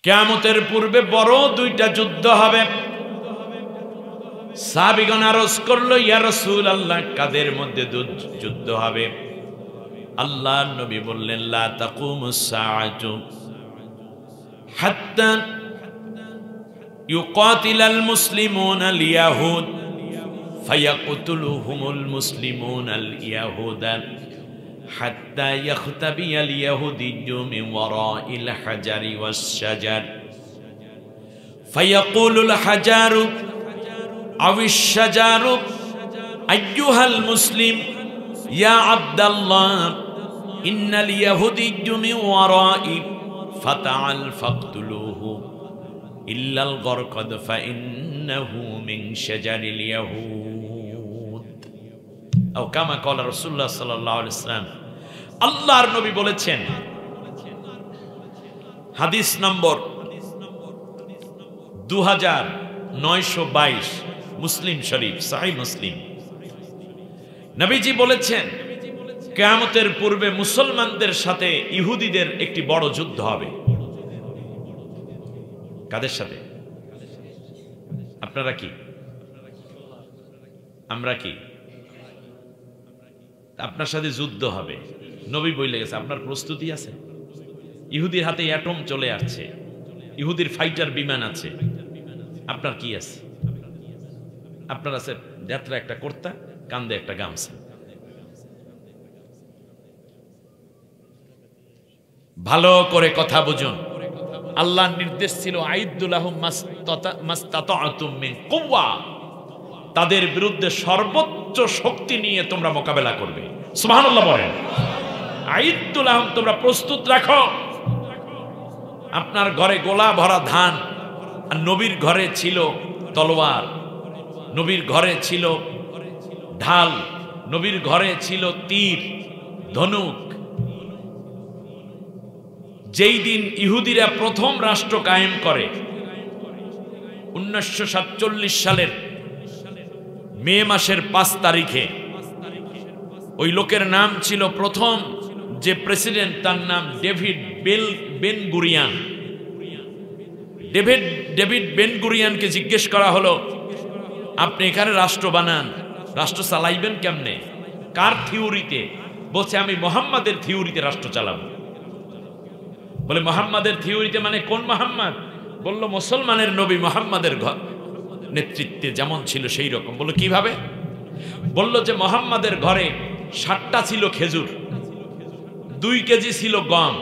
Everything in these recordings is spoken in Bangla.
কিয়ামতের পূর্বে বড় দুইটা যুদ্ধ হবে। সাহাবীগণ আরজ করলো, ইয়া রাসূলুল্লাহ, কাদের মধ্যে যুদ্ধ হবে? আল্লাহর নবী বললেন, লা তাকুমুস সাআতু হাত্তা ইউকাতিলাল মুসলিমুনা আল ইয়াহুদ ফায়াকতুলুহুমুল মুসলিমুনা আল ইয়াহুদা হাত্তা ইয়াখতাবিয়াল ইয়াহুদিয়্যু মিন ওয়ারাইল হাজারি ওয়াস শাজার ফায়াকুলুল হাজারু আবিশ শাজারু আইয়ুহাল মুসলিম ইয়া আব্দাল্লাহ ইন্নাল ইয়াহুদিয়্যু মিন ওয়ারাই ফাতাআল ফাকতুলুহু ইল্লাল গরকাদ ফাইন্নাহু মিন শাজারিল ইয়াহুদ। আও কামা ক্বালা রাসূলুল্লাহ সাল্লাল্লাহু আলাইহি ওয়াসাল্লাম। আল্লাহর নবী বলেছেন, হাদিস নম্বর 2922, মুসলিম শরীফ, সহিহ মুসলিম। নবীজি বলেছেন, কিয়ামতের পূর্বে মুসলমানদের সাথে ইহুদিদের একটি বড় যুদ্ধ হবে। কাদের সাথে? আপনারা কি? আমরা কি? আপনার সাথে যুদ্ধ হবে। নবী বলে গেছে, আপনার প্রস্তুতি আছে? ইহুদির হাতে অ্যাটম চলে আসছে, ইহুদির ফাইটার বিমান আছে, আপনার কি আছে? আপনার আছে যাত্রা একটা কর্তা, কান্দে একটা গামছা। ভালো করে কথা বুঝুন। আল্লাহর নির্দেশ ছিল, আইদ্দুলাহুম মাস্তাতাতুম মিন কুওয়া, তাদের বিরুদ্ধে সর্বোচ্চ শক্তি নিয়ে তোমরা মোকাবেলা করবে। সুবহানাল্লাহ বলেন। আইদ্দুলাহুম, তোমরা প্রস্তুত রাখো। আপনার ঘরে গোলা ভরা ধান, আর নবীর ঘরে ছিল তলোয়ার, নবীর ঘরে ছিল ঢাল, নবীর ঘরে ছিল তীর, ধনুক। যেই দিন ইহুদিরা প্রথম রাষ্ট্র কায়েম করে 1947 সালের মে মাসের 5 তারিখে, ওই লোকের নাম ছিল, প্রথম যে প্রেসিডেন্ট তার নাম David Ben Gurion. David Ben গুরিয়ানকে জিজ্ঞেস করা হলো, আপনি এখানে রাষ্ট্র বানান, রাষ্ট্র চালাইবেন কেমনে, কার থিওরিতে? বলছে, আমি মুহাম্মাদের থিওরিতে রাষ্ট্র চালাবো। বলে, মুহাম্মাদের থিওরিতে মানে কোন মুহাম্মদ? বলল, মুসলমানের নবী মুহাম্মাদের নেতৃত্বে যেমন ছিল সেই রকম। বলল, কিভাবে? বলল যে মুহাম্মাদের ঘরে 7টা ছিল খেজুর, 2 কেজি ছিল গম,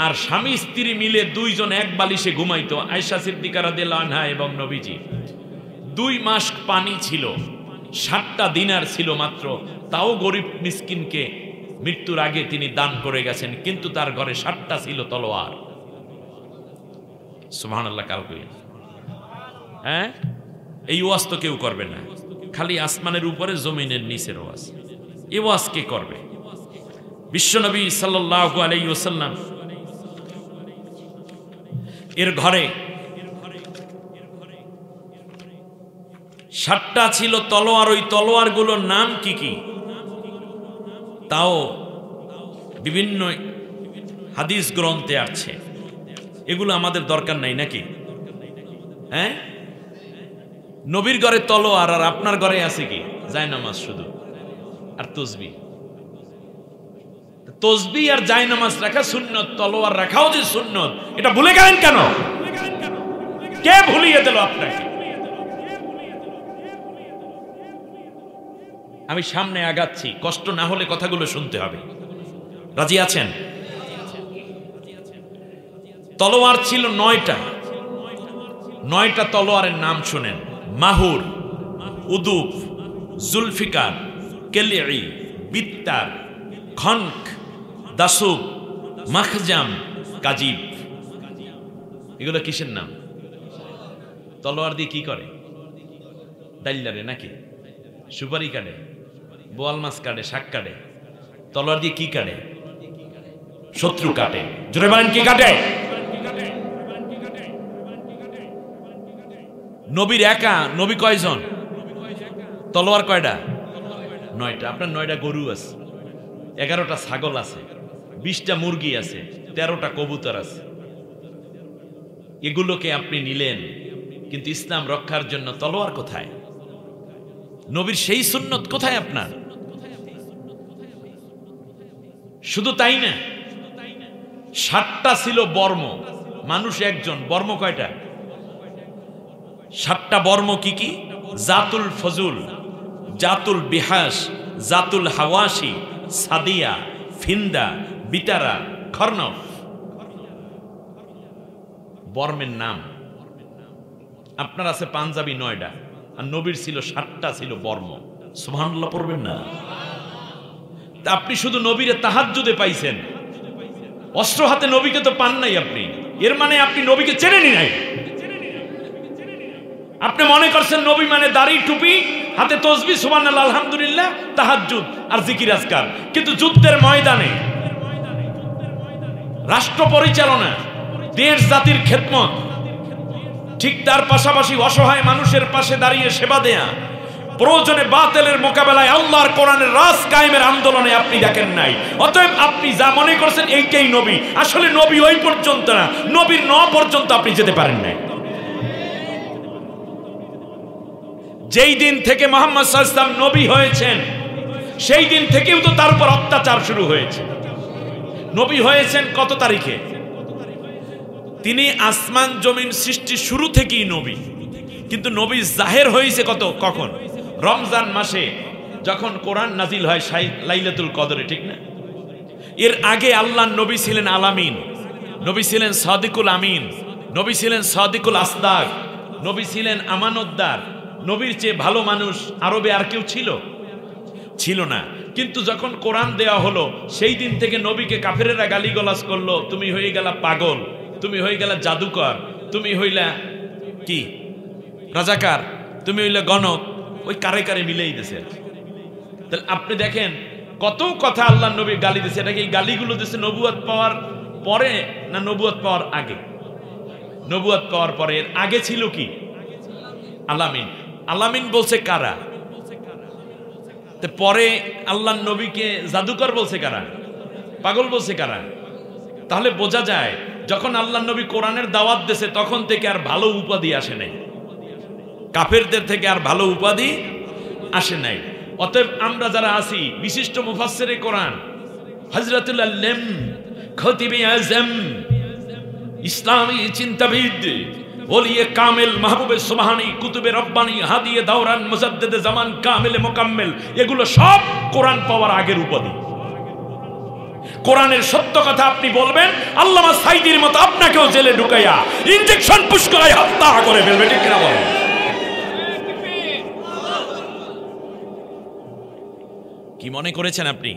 আর স্বামী স্ত্রী মিলে 2 জন এক বালিশে ঘুমাইতো, আয়েশা সিদ্দিকা রাদিয়াল্লাহু আনহা এবং নবীজি। 2 মাস পানি ছিল, 7টা দিনার ছিল মাত্র, তাও গরিব মিসকিনকে মৃত্যুর আগে তিনি দান করে গেছেন, কিন্তু তার ঘরে 7টা ছিল তলোয়ার। সুবহানাল্লাহ। কাল কই, হ্যাঁ, এই ওয়াজ তো কেউ করবে না, খালি আসমানের উপরে জমিনের নিচের ওয়াজ। এই ওয়াজ কে করবে? বিশ্বনবী সাল্লাল্লাহু আলাইহি ওয়াসাল্লাম এর ঘরে 7টা ছিল তলোয়ার। ওই তলোয়ারগুলোর নাম কি কি তাও বিভিন্ন হাদিস গ্রন্থে আছে। এগুলো আমাদের দরকার নাই নাকি? হ্যাঁ, নবীর ঘরে তলোয়ার, আর আপনার ঘরে আছে কি? জায়নামাজ শুধু, আর তসবিহ। তসবিহ আর জায়নামাজ রাখা সুন্নত, তলোয়ার রাখাও যে সুন্নত, এটা ভুলে গেলেন কেন? কে ভুলিয়ে দিল আপনাকে? আমি সামনে আগাচ্ছি, কষ্ট না হলে কথাগুলো শুনতে হবে। রাজি আছেন? তলোয়ার ছিল 9টা। 9টা তলোয়ারের নাম শুনেন: মাহুর, উদুব, জুলফিকার, কেলিঈ, বিত্তার, খনক, দাসুব, মাখজাম, কাজিব। এগুলো কিসের নাম? তলোয়ার দিয়ে কি করে? ডাইলারে নাকি? সুপারি কাটে, বোয়াল মাছ কাটে, শাক কাটে। তলোয়ার দিয়ে কি কাটে? শত্রু কাটে। জোরে বলেন, কি কাটে? নবীর একা, নবী কয়জন? তলোয়ার কয়টা? 9টা। আপনার 9টা গরু আছে, 11টা ছাগল আছে, 20টা মুরগি আছে, 13টা কবুতর আছে। এগুলোকে আপনি নিলেন, কিন্তু ইসলাম রক্ষার জন্য তলোয়ার কোথায়? নবীর সেই সুন্নত কোথায় আপনার? শুধু তাই না, 7টা ছিল বর্ম, মানুষ একজন, বর্ম কয়টা? 7টা বর্ম কি কি? জাতুল ফজুল, জাতুল বিহাস, জাতুল হাওয়াসি, সাদিয়া, ফিন্দা, বিতারা, খর্নফ। বর্মের নাম। আপনার আছে পাঞ্জাবি 9টা, আর নবীর ছিল 7টা ছিল বর্ম। সুবহানাল্লাহ পড়বেন না? তা আপনি শুধু নবীরে তাহাজ্জুদে পাইছেন, অস্ত্র হাতে নবীকে তো পান নাই আপনি। এর মানে আপনি নবীকে চেনেনই নাই। আপনি মনে করছেন নবী মানে দাড়ি, টুপি, হাতে তসবিহ, সুবহানাল্লাহ, আলহামদুলিল্লাহ, তাহাজ্জুদ আর জিকির আজকার। কিন্তু যুদ্ধের ময়দানে রাষ্ট্র পরিচালনা, দেশ জাতির খেদমত, ঠিক তার পাশাপাশি অসহায় মানুষের পাশে দাঁড়িয়ে সেবা দেয়া, প্রয়োজনে বাতিলের মোকাবেলায় আল্লাহর কোরআনের রাজ কায়েমের আন্দোলনে আপনি দেখেন নাই। অতএব আপনি যা মনে করছেন এইটাই নবী, আসলে নবী ওই পর্যন্ত না, নবীর 9 পর্যন্ত আপনি যেতে পারেন নাই। যেই দিন থেকে মুহাম্মদ সাল্লাল্লাহু আলাইহি ওয়াসাল্লাম নবী হয়েছেন, সেই দিন থেকেও তো তার উপর অত্যাচার শুরু হয়েছে। নবী হয়েছেন কত তারিখে? তিনি আসমান জমিন সৃষ্টি শুরু থেকেই নবী, কিন্তু নবী জাহের হয়েছে কখন? রমজান মাসে যখন কোরআন নাজিল হয় লাইলাতুল কদরে, ঠিক না? এর আগে আল্লাহর নবী ছিলেন আলামিন, নবী ছিলেন সাদিকুল আমিন, নবী ছিলেন সাদিকুল আসদাক, নবী ছিলেন আমানতদার। নবীর চেয়ে ভালো মানুষ আরবে আর কেউ ছিল না। কিন্তু যখন কোরআন দেওয়া হলো, সেই দিন থেকে নবীকে কাফেরেরা গালিগালাজ করলো, তুমি হয়ে গেলা পাগল, তুমি হয়ে গেলা জাদুকর, তুমি হইলা কি রাজাকার, তুমি হইলা গণক, ওই কারে কারে মিলেই দিছে। তাহলে আপনি দেখেন কত কথা আল্লাহ নবী গালি দিছে। এটা কি গালিগুলো দিছে নবুয়ত পাওয়ার পরে না নবুয়ত পাওয়ার আগে? নবুয়ত পাওয়ার পরে। এর আগে ছিল কি? আলামিন। আলামিন বলছে কারা? পরে আল্লাহ নবীকে জাদুকর বলছে কারা? পাগল বলছে কারা? তাহলে বোঝা যায় যখন আল্লাহ নবী কোরআনের দাওয়াত দিয়েছে তখন থেকে আর ভালো উপাধি আসে নাই, কাফেরদের থেকে আর ভালো উপাধি আসে নাই। অতএব আমরা যারা আছি, বিশিষ্ট মুফাসসিরে কোরআন হযরতুল আল্লাম, খতিবে আযম, ইসলামী চিন্তাবিদ, ওলিয়ে কামেল, মাহবুবে সুবহানী, কুতুবে রব্বানী, হাদিয়ে দাওরান, মুজাদ্দিদে জামান, কামেলে মোকাম্মেল, এগুলো সব কোরআন পাওয়ার আগের উপাধি। কোরআনের সত্য কথা আপনি বলবেন, আল্লামা সাইদির মতো আপনাকেও জেলে ঢুকাইয়া ইনজেকশন পুশ করাই হত্যা করে ফেলবে, ঠিক না বলেন? কি মনে করেছেন আপনি?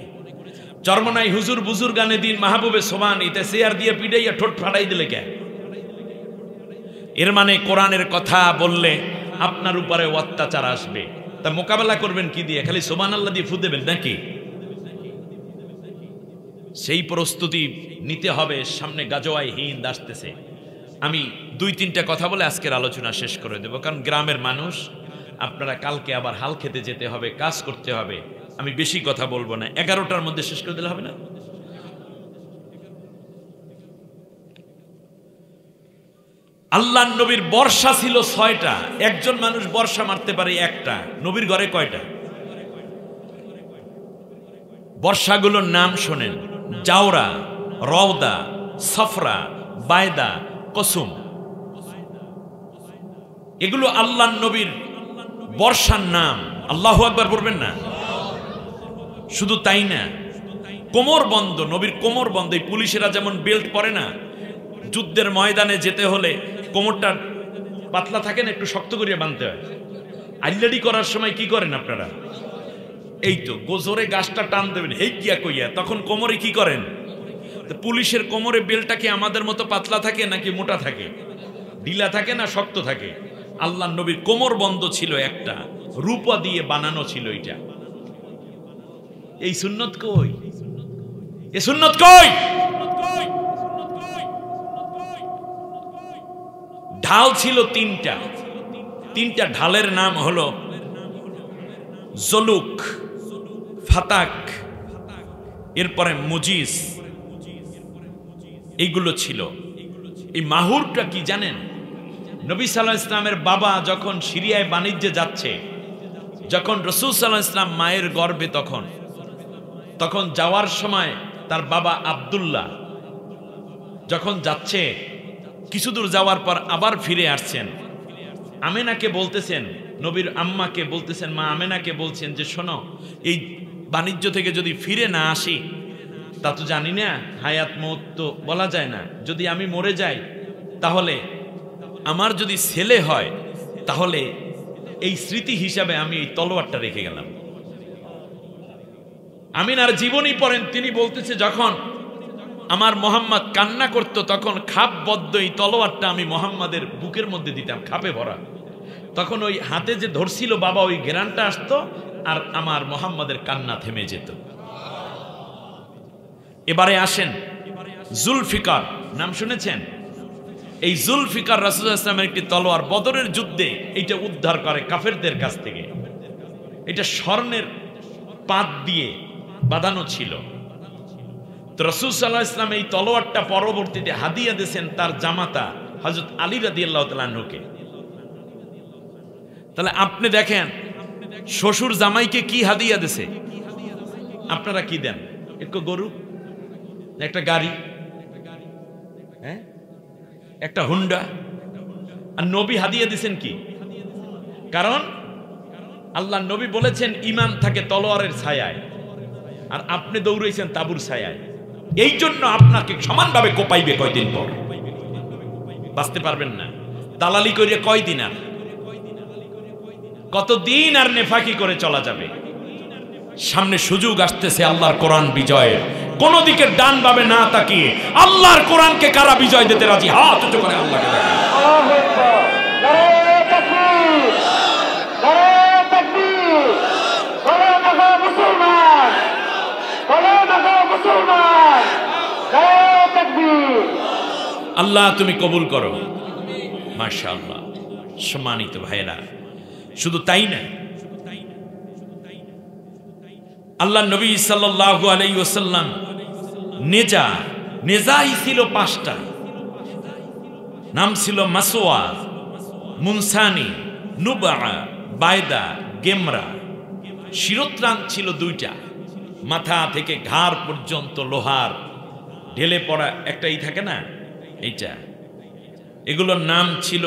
চরমনাই হুজুর বুজুর গানে দিন মাহবুবে সুবহানীতে চেয়ার দিয়ে পিটাইয়া ঠোঁট ফাটাই দিলে কেন? এর মানে কোরআনের কথা বললে আপনার উপরে অত্যাচার আসবে, তা মোকাবেলা করবেন কি দিয়ে? খালি সুবহানাল্লাহ দিয়ে ফু দেবেন নাকি? সেই প্রস্তুতি নিতে হবে। সামনে গাজওয়ায়ে হিন্দ আসতেছে। আমি 2-3টা কথা বলে আজকের আলোচনা শেষ করে দেব, কারণ গ্রামের মানুষ, আপনারা কালকে আবার হাল খেতে যেতে হবে, কাজ করতে হবে। আমি বেশি কথা বলবো না, 11টার মধ্যে শেষ করে দিলে হবে না? আল্লাহর নবীর বর্ষা ছিল 6টা। একজন মানুষ বর্ষা মারতে পারে একটা, নবীর ঘরে কয়টা? বর্ষাগুলোর নাম শোনেন: জাওরা, রওদা, সফরা, বায়দা, কসুম। এগুলো আল্লাহর নবীর বর্ষার নাম। আল্লাহু আকবার বলবেন না? শুধু তাই না, কোমর বন্ধ, নবীর কোমর বন্ধ। এই পুলিশেরা যেমন বেল্ট পরে না, যুদ্ধের ময়দানে যেতে হলে কোমরটা পাতলা থাকে না, একটু শক্ত করিয়া বাঁধতে হয়। আইলাডি করার সময় কি করেন আপনারা? এই তো গোজরে গাছটা টান দেবেন, হেই কিয়া কইয়া, তখন কোমরে কি করেন? পুলিশের কোমরে বেল্টটা কি আমাদের মতো পাতলা থাকে নাকি মোটা থাকে? ঢিলা থাকে না শক্ত থাকে? আল্লাহর নবীর কোমর বন্ধ ছিল একটা, রূপা দিয়ে বানানো ছিল। এটা এই সুন্নত কই? এ সুন্নত কই? ঢাল ছিল 3টা ঢালের নাম হলো জলুক, ফাতাক, এরপরে মুজিস। এইগুলো ছিল। এই মাহুরটা কি জানেন? নবী সাল্লাল্লাহু আলাইহি ইসলামের বাবা যখন সিরিয়ায় বাণিজ্যে যাচ্ছে, যখন রাসূল সাল্লাল্লাহু আলাইহি ইসলাম মায়ের গর্ভে, তখন যাওয়ার সময় তার বাবা আব্দুল্লাহ যখন যাচ্ছে, কিছু দূর যাওয়ার পর আবার ফিরে আসছেন, আমেনাকে বলতেছেন, নবীর আম্মাকে বলতেছেন, মা আমেনাকে বলছেন যে শোনো, এই বাণিজ্য থেকে যদি ফিরে না আসি, তা তো জানি না, হায়াত মওত তো বলা যায় না, যদি আমি মরে যাই তাহলে আমার যদি ছেলে হয় তাহলে এই স্মৃতি হিসাবে আমি এই তলোয়ারটা রেখে গেলাম। আমিনার জীবনী পড়েন, তিনি বলতেছে যখন আমার মোহাম্মদ কান্না করত তখন খাপবদ্ধ এই তলোয়ারটা আমি মোহাম্মদের বুকের মধ্যে দিতাম, খাপে ভরা, তখন ওই হাতে যে ধরছিল বাবা ওই ঘেরানটা আসতো আর আমার মোহাম্মদের কান্না থেমে যেত। এবারে আসেন জুলফিকার, নাম শুনেছেন? এই জুলফিকার রাসূলুল্লাহ সাল্লাল্লাহু আলাইহি ওয়াসাল্লামের একটি তলোয়ার বদরের যুদ্ধে এইটা উদ্ধার করে কাফেরদের কাছ থেকে। এটা স্বর্ণের পাত দিয়ে বাঁধানো ছিল। তো রাসূল সাল্লাল্লাহু আলাইহি ওয়াসাল্লাম এই তলোয়ারটা পরবর্তীতে হাদিয়া দিয়েছেন তার জামাতা হযরত আলী রাদিয়াল্লাহু তাআলা আনহুকে। তাহলে আপনি দেখেন শ্বশুর জামাইকে কি হাদিয়া দিয়েছে, আপনারা কি দেন? একটু গরু, একটা গাড়ি, হ্যাঁ, একটা হুন্ডা। আর নবী হাদিয়া দিয়েছেন কি? কারণ আল্লাহ নবী বলেছেন ঈমান থাকে তলোয়ারের ছায়ায়, আর আপনি দৌড়াইছেন তাবুর ছায়ায়। এই জন্য আপনাকে সমানভাবে কোপাইবে কয়দিন পর, বাঁচতে পারবেন না। দালালি করে কয়দিন, আর কতদিন আর নেফাকি করে চলা যাবে? সামনে সুযোগ আসতেছে আল্লাহর কোরআন বিজয়ের। কোন দিকে ডান বামে না তাকিয়ে আল্লাহর কোরআনকে কারা বিজয় দিতে রাজি? হাত উঁচু করে আল্লাহকে ডাকেন। আল্লাহ তুমি কবুল করো। মাশাআল্লাহ। সম্মানিত ভাইরা, শুধু তাই না, আল্লাহ নবী সাল্লাল্লাহু আলাইহি ওয়াসাল্লাম নেজাই ছিল 5টা, নাম ছিল মাসওয়া, মুনসানি, নুবা, বায়দা, গেমরা। শিরোত্রাণ ছিল 2টা, মাথা থেকে ঘাড় পর্যন্ত লোহার ঢেলে পড়া একটাই থাকে না, এইটা। এগুলোর নাম ছিল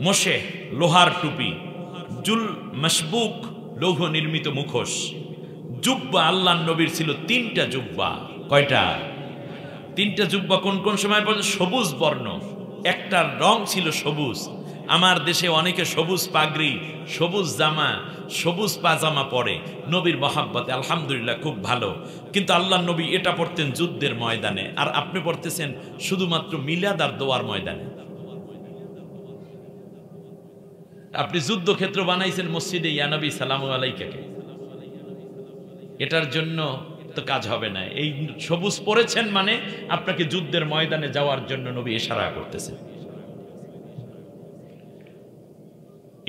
মোশে, লোহার টুপি, জুল মশবুক, লৌহ নির্মিত মুখোশ, জুব্বা। আল্লাহ নবীর ছিল 3টা জুব্বা। কয়টা? 3টা জুব্বা। কোন কোন সময় পর্যন্ত সবুজ বর্ণ, একটার রং ছিল সবুজ। আমার দেশে অনেকে সবুজ পাগড়ি, সবুজ জামা, সবুজ পাজামা পরে নবীর মহাব্বতে, আলহামদুলিল্লাহ, খুব ভালো। কিন্তু আল্লাহ নবী এটা পড়তেন যুদ্ধের ময়দানে, আর আপনি পড়তেছেন শুধুমাত্র মিলাদ আর দোয়ার ময়দানে। আপনি যুদ্ধক্ষেত্র বানাইছেন মসজিদে ইয়া নবী সালামু আলাইকাকে, এটার জন্য তো কাজ হবে না। এই সবুজ পড়েছেন মানে আপনাকে যুদ্ধের ময়দানে যাওয়ার জন্য নবী ইশারা করতেছেন।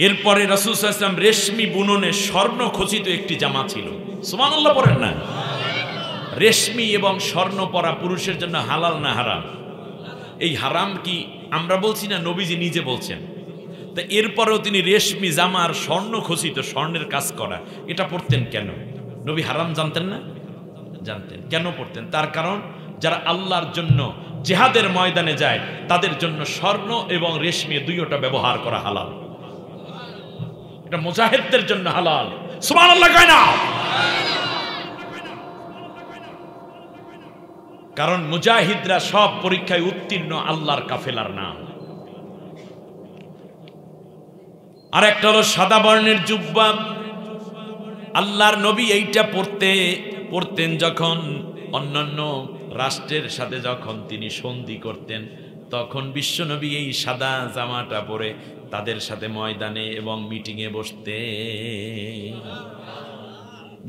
এরপরে রাসূল সাল্লাল্লাহু আলাইহি ওয়াসাল্লাম রেশমি বুননে স্বর্ণ খচিত একটি জামা ছিল। সুবহানাল্লাহ পড়েন না? রেশমি এবং স্বর্ণ পরা পুরুষের জন্য হালাল না হারাম? এই হারাম কি আমরা বলছি না, নবীজি নিজে বলছেন। তা এরপরেও তিনি রেশমি জামার স্বর্ণ খচিত, স্বর্ণের কাজ করা, এটা পড়তেন কেন? নবী হারাম জানতেন না? জানতেন। কেন পড়তেন? তার কারণ যারা আল্লাহর জন্য জিহাদের ময়দানে যায় তাদের জন্য স্বর্ণ এবং রেশমি দুইটা ব্যবহার করা হালাল। এটা মুজাহিদদের জন্য হালাল। সুবহানাল্লাহ কয় না? কারণ মুজাহিদরা সব পরীক্ষায় উত্তীর্ণ আল্লাহর কাফেলার নাম। আর একটা হলো সাদা বর্ণের জুব্বা। আল্লাহর নবী এইটা পড়তেন যখন অন্যান্য রাষ্ট্রের সাথে যখন তিনি সন্ধি করতেন, তখন বিশ্বনবী এই সাদা জামাটা পরে তাদের সাথে ময়দানে এবং মিটিংয়ে বসতে।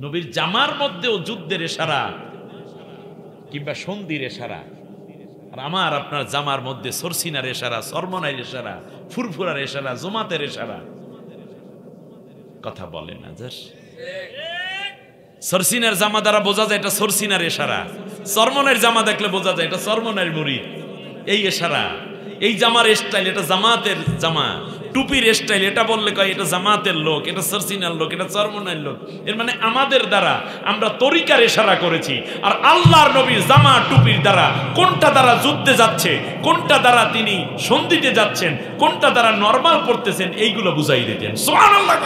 নবীর জামার মধ্যেও যুদ্ধের ইশারা কিংবা সন্ধির ইশারা, আর আমার আপনার জামার মধ্যে সরসিনার ইশারা, সরমনার ইশারা, ফুরফুরার ইশারা, জমাতের ইশারা। কথা বলে না জাস? সরসিনার জামা দ্বারা বোঝা যায় এটা সরসিনার ইশারা, সরমনের জামা দেখলে বোঝা যায় এটা সরমনের মুরিদ। এই ইশারা। এই জামার স্টাইল, এটা জামাতের জামা। টুপির স্টাইল, এটা বললে কয় এটা জামাতের লোক, এটা সরসিনার লোক, এটা চরমনার লোক। এর মানে আমাদের দ্বারা আমরা তরিকার ইশারা করেছি। আর আল্লাহর নবীর জামা টুপির দ্বারা কোনটা দ্বারা যুদ্ধে যাচ্ছে, কোনটা দ্বারা তিনি সন্ধিতে যাচ্ছেন, কোনটা দ্বারা নরমাল পড়তেছেন, এইগুলো বুঝাই দিতেন। সুবহানাল্লাহ।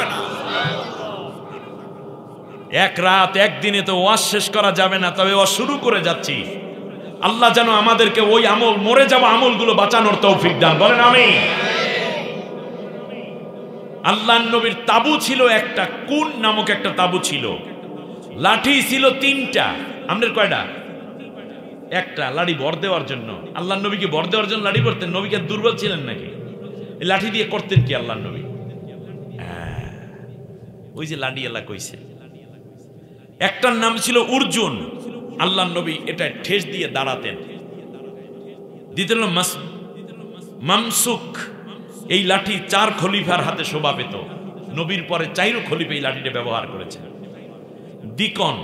এক রাত একদিনে তো ওয়াজ শেষ করা যাবে না, তবে ওয়াজ শুরু করে যাচ্ছি। আল্লাহ যেন আমাদেরকে ওই আমল, মরে যাওয়া আমলগুলো বাঁচানোর তৌফিক দান, বলেন আমিন। আল্লাহর নবীর তাবু ছিল একটা, কুন নামক একটা তাবু ছিল। লাঠি ছিল 3টা। আমাদের কয়টা? একটা। লাঠি ভর দেওয়ার জন্য। আল্লাহর নবীকে ভর দেওয়ার জন্য লাঠি পড়তেন। নবীকে দুর্বল ছিলেন নাকি? এই লাঠি দিয়ে করতেন কি আল্লাহর নবী? ওই যে লাঠি আল্লাহ কইছে, একটার নাম ছিল অর্জুন। আল্লাহর নবী এটা ঠেস দিয়ে দাঁড়াতেন। দ্বিতীয় মামসুক। এই লাঠি 4 খলিফার হাতে শোভা পেত। নবীর পরে 4 খলিফা এই লাঠিটা ব্যবহার করেছেন। দিকন,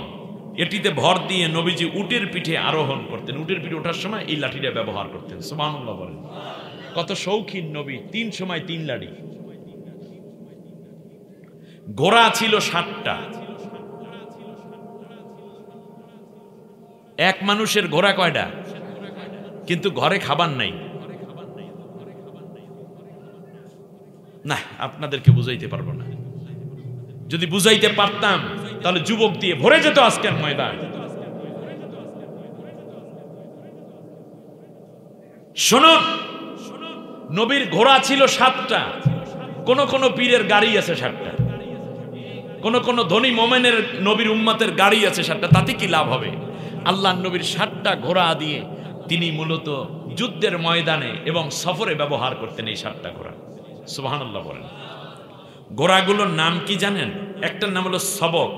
এটিতে ভর দিয়ে নবীজি উটের পিঠে আরোহণ করতেন। উটের পিঠে ওঠার সময় এই লাঠিটা ব্যবহার করতেন। সুবহানাল্লাহ বলেন। কত শৌখিন নবী। 3 সময় 3 লাঠি। ঘোড়া ছিল 7টা। এক মানুষের ঘোড়া কয়টা? কিন্তু ঘরে খাবার নাই। না, আপনাদেরকে বুঝাইতে পারবো না। যদি বুঝাইতে পারতাম তাহলে যুবক দিয়ে ভরে যেত আজকের ময়দান। শুনুন, নবীর ঘোড়া ছিল 7টা। কোন কোন পীরের গাড়ি আছে 7টা। কোন কোন ধনী মোমেনের নবীর উম্মতের গাড়ি আছে 7টা। তাতে কি লাভ হবে? আল্লাহর নবীর 7টা ঘোড়া দিয়ে তিনি মূলত যুদ্ধের ময়দানে এবং সফরে ব্যবহার করতেন এই 7টা ঘোড়া। সুবহানাল্লাহ বলেন। ঘোড়াগুলোর নাম কি জানেন? একটার নাম হলো সবক,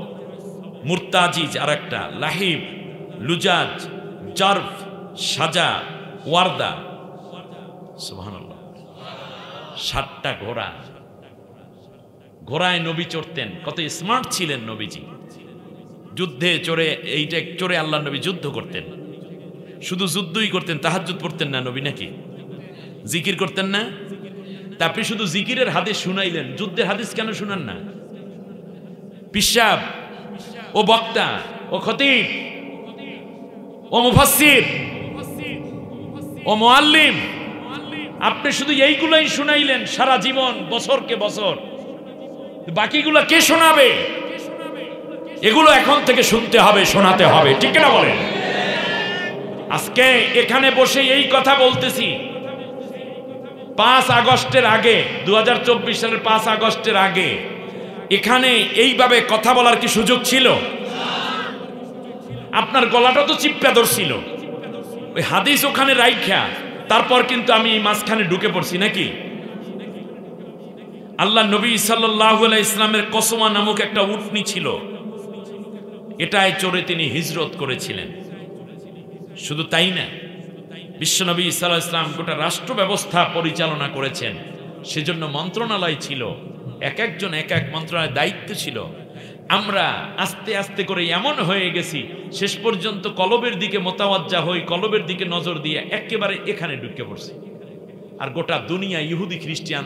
মুরতাজিজ, আর একটা লাহিব, লুজাজ, জারফ, সাজা, ওয়ারদা। সুবহানাল্লাহ। 7টা ঘোড়া। ঘোড়ায় নবী চড়তেন। কত স্মার্ট ছিলেন নবীজি। যুদ্ধে চড়ে, এইটা চড়ে আল্লাহ নবী যুদ্ধ করতেন। শুধু যুদ্ধই করতেন, তাহাজ্জুদ পড়তেন না নবী নাকি? জিকির করতেন না? তা আপনি শুধু জিকিরের হাদিস শুনাইলেন, যুদ্ধের হাদিস কেন শুনান না? পিশাব, ও বক্তা, ও খতিব, ও মুফাসসির, ও মুআল্লিম, আপনি শুধু এইগুলাই শুনাইলেন সারা জীবন, বছরকে বছর। বাকিগুলো কে শোনাবে? এগুলো এখন থেকে শুনতে হবে, শোনাতে হবে, ঠিক না বলেন? আজকে এখানে বসে এই কথা বলতেছি 5 আগস্টের আগে, 2024 সালের 5 আগস্টের আগে এখানে এইভাবে কথা বলার কি সুযোগ ছিল? আপনার গলাটা তো চিপ্পা ধরছিল। ওই হাদিস ওখানে রাইখা তারপর কিন্তু আমি এই মাঝখানে ঢুকে পড়ছি নাকি? আল্লাহ নবী সাল্লাল্লাহু আলাইহি ইসলামের কসমা নামক একটা উটনি ছিল। এটায় চড়ে তিনি হিজরত করেছিলেন। শুধু তাই না, বিশ্বনবী সাল্লাল্লাহু আলাইহি ইসলাম গোটা রাষ্ট্র ব্যবস্থা পরিচালনা করেছেন। সেজন্য মন্ত্রণালয় ছিল, এক একজন এক এক মন্ত্রণালয়ের দায়িত্ব ছিল। আমরা আস্তে আস্তে করে এমন হয়ে গেছি, শেষ পর্যন্ত কলবের দিকে মোতাওয়াজ্জা হই, কলবের দিকে নজর দিয়ে একেবারে এখানে ঢুকে পড়ছি। আর গোটা দুনিয়া ইহুদি, খ্রিস্টান,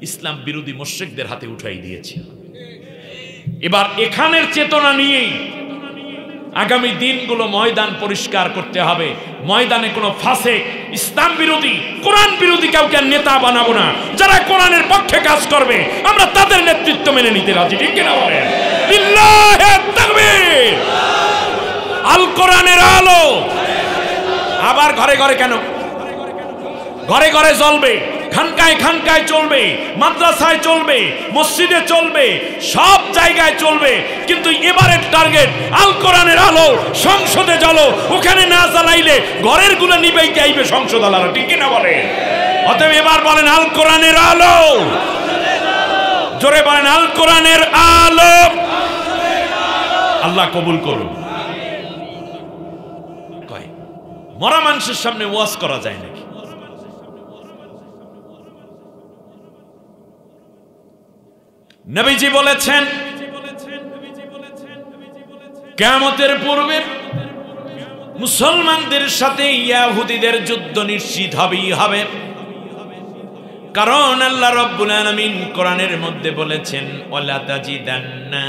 ইসলাম বিরোধী মুশরিকদের হাতে উঠাই দিয়েছে। এবার এখানের চেতনা নিয়েই আগামী দিনগুলো ময়দান পরিষ্কার করতে হবে। ময়দানে কোনো ফাসিক, ইসলাম বিরোধী, কোরআন বিরোধী কাউকে নেতা বানাবো না। যারা কোরআনের পক্ষে কাজ করবে আমরা তাদের নেতৃত্ব মেনে নিতে রাজি, ঠিক কিনা বলেন? লিল্লাহি তাকবীর। আল কোরআনের আলো আবার ঘরে ঘরে কেন? ঘরে ঘরে জ্বলবে, খানকায় খানকায় চলবে, মাদ্রাসায় চলবে, মসজিদে চলবে, সব জায়গায় চলবে। কিন্তু এবারের টার্গেট আল কোরআনের আলো। সংসদে জ্বলো, ওখানে না জ্বালাইলে ঘরের গুলো নিবেই যাইবে সংসদ আলারা, ঠিক কিনা বলে? অতএব এবার বলেন আল কোরআনের আলো। জোরে বলেন আল কোরআনের আলো। আল্লাহ কবুল করুন। কয় মরা মানুষের সামনে ওয়াজ করা যায় নাকি? নবীজি বলেছেন কিয়ামতের পূর্বে মুসলমানদের সাথে ইহুদিদের যুদ্ধ নিশ্চিত হবেই হবে, কারণ আল্লাহ রাব্বুল আলামিন কোরআনের মধ্যে বলেছেন, ওয়ালা তাজিদান্না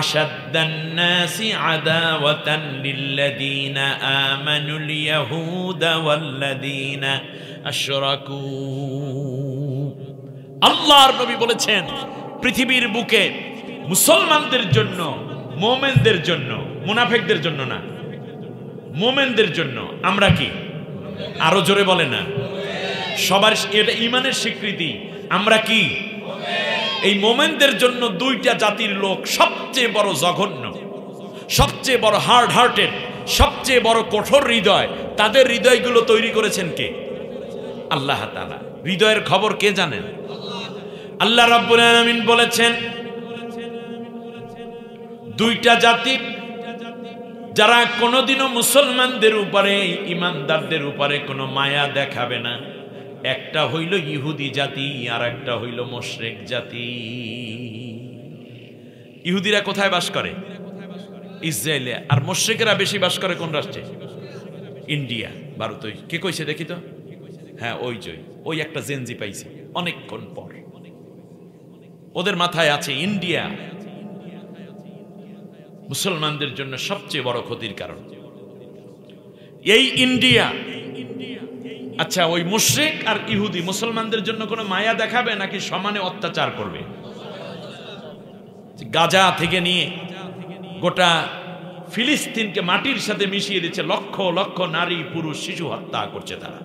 আশাদ্দান নাসি আদাওয়াতান লিল্লাযীনা আমানুল ইয়াহুদা ওয়াল্লাযীনা আশরাকু। আল্লাহর নবী বলেছেন, পৃথিবীর বুকে মুসলমানদের জন্য, মুমিনদের জন্য, মুনাফিকদের জন্য না, মুমিনদের জন্য আমরা কি, আরো জোরে বলে না, সবার এটা ঈমানের স্বীকৃতি, আমরা কি, এই মুমিনদের জন্য দুইটা জাতির লোক সবচেয়ে বড় জঘন্য, সবচেয়ে বড় হার্ড হার্টেড, সবচেয়ে বড় কঠোর হৃদয়, তাদের হৃদয়গুলো তৈরি করেছেন কে? আল্লাহ তাআলা। হৃদয়ের খবর কে জানেন? আল্লাহ রাব্বুল আলামিন বলেছেন, দুইটা জাতি যারা কোনোদিনও মুসলমানদের উপরে, ইমানদারদের উপরে কোনো মায়া দেখাবে না, একটা হইল ইহুদি জাতি আর একটা হইল মুশরিক জাতি। ইহুদিরা কোথায় বাস করে? ইসরায়েলে। আর মুশরিকেরা বেশি বাস করে কোন রাষ্ট্রে? ইন্ডিয়া, ভারত। কে কইছে দেখি তো? হ্যাঁ, ওই একটা জেনজি পাইছে অনেকক্ষণ পর, ওদের মাথায় আছে ইন্ডিয়া মুসলমানদের জন্য সবচেয়ে বড় ক্ষতির কারণ। এই ইন্ডিয়া, আচ্ছা ওই মুশরিক আর ইহুদি মুসলমানদের জন্য কোনো মায়া দেখাবে নাকি সমানে অত্যাচার করবে? গাজা থেকে নিয়ে গোটা ফিলিস্তিনকে মাটির সাথে মিশিয়ে দিচ্ছে, লক্ষ লক্ষ নারী পুরুষ শিশু হত্যা করছে তারা।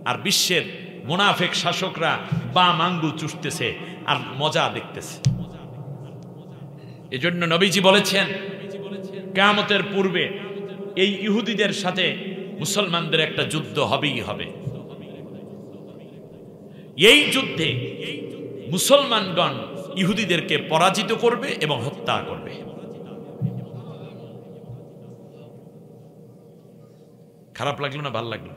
আর বিশ্বের মুনাফিক শাসকরা বাম আঙ্গুল চুষতেছে আর মজা দেখতেছে। এজন্য নবীজি বলেছেন, কিয়ামতের পূর্বে এই ইহুদিদের সাথে মুসলমানদের একটা যুদ্ধ হবেই হবে। এই যুদ্ধে মুসলমানগণ ইহুদিদেরকে পরাজিত করবে এবং হত্যা করবে। খারাপ লাগলো না ভাল লাগলো?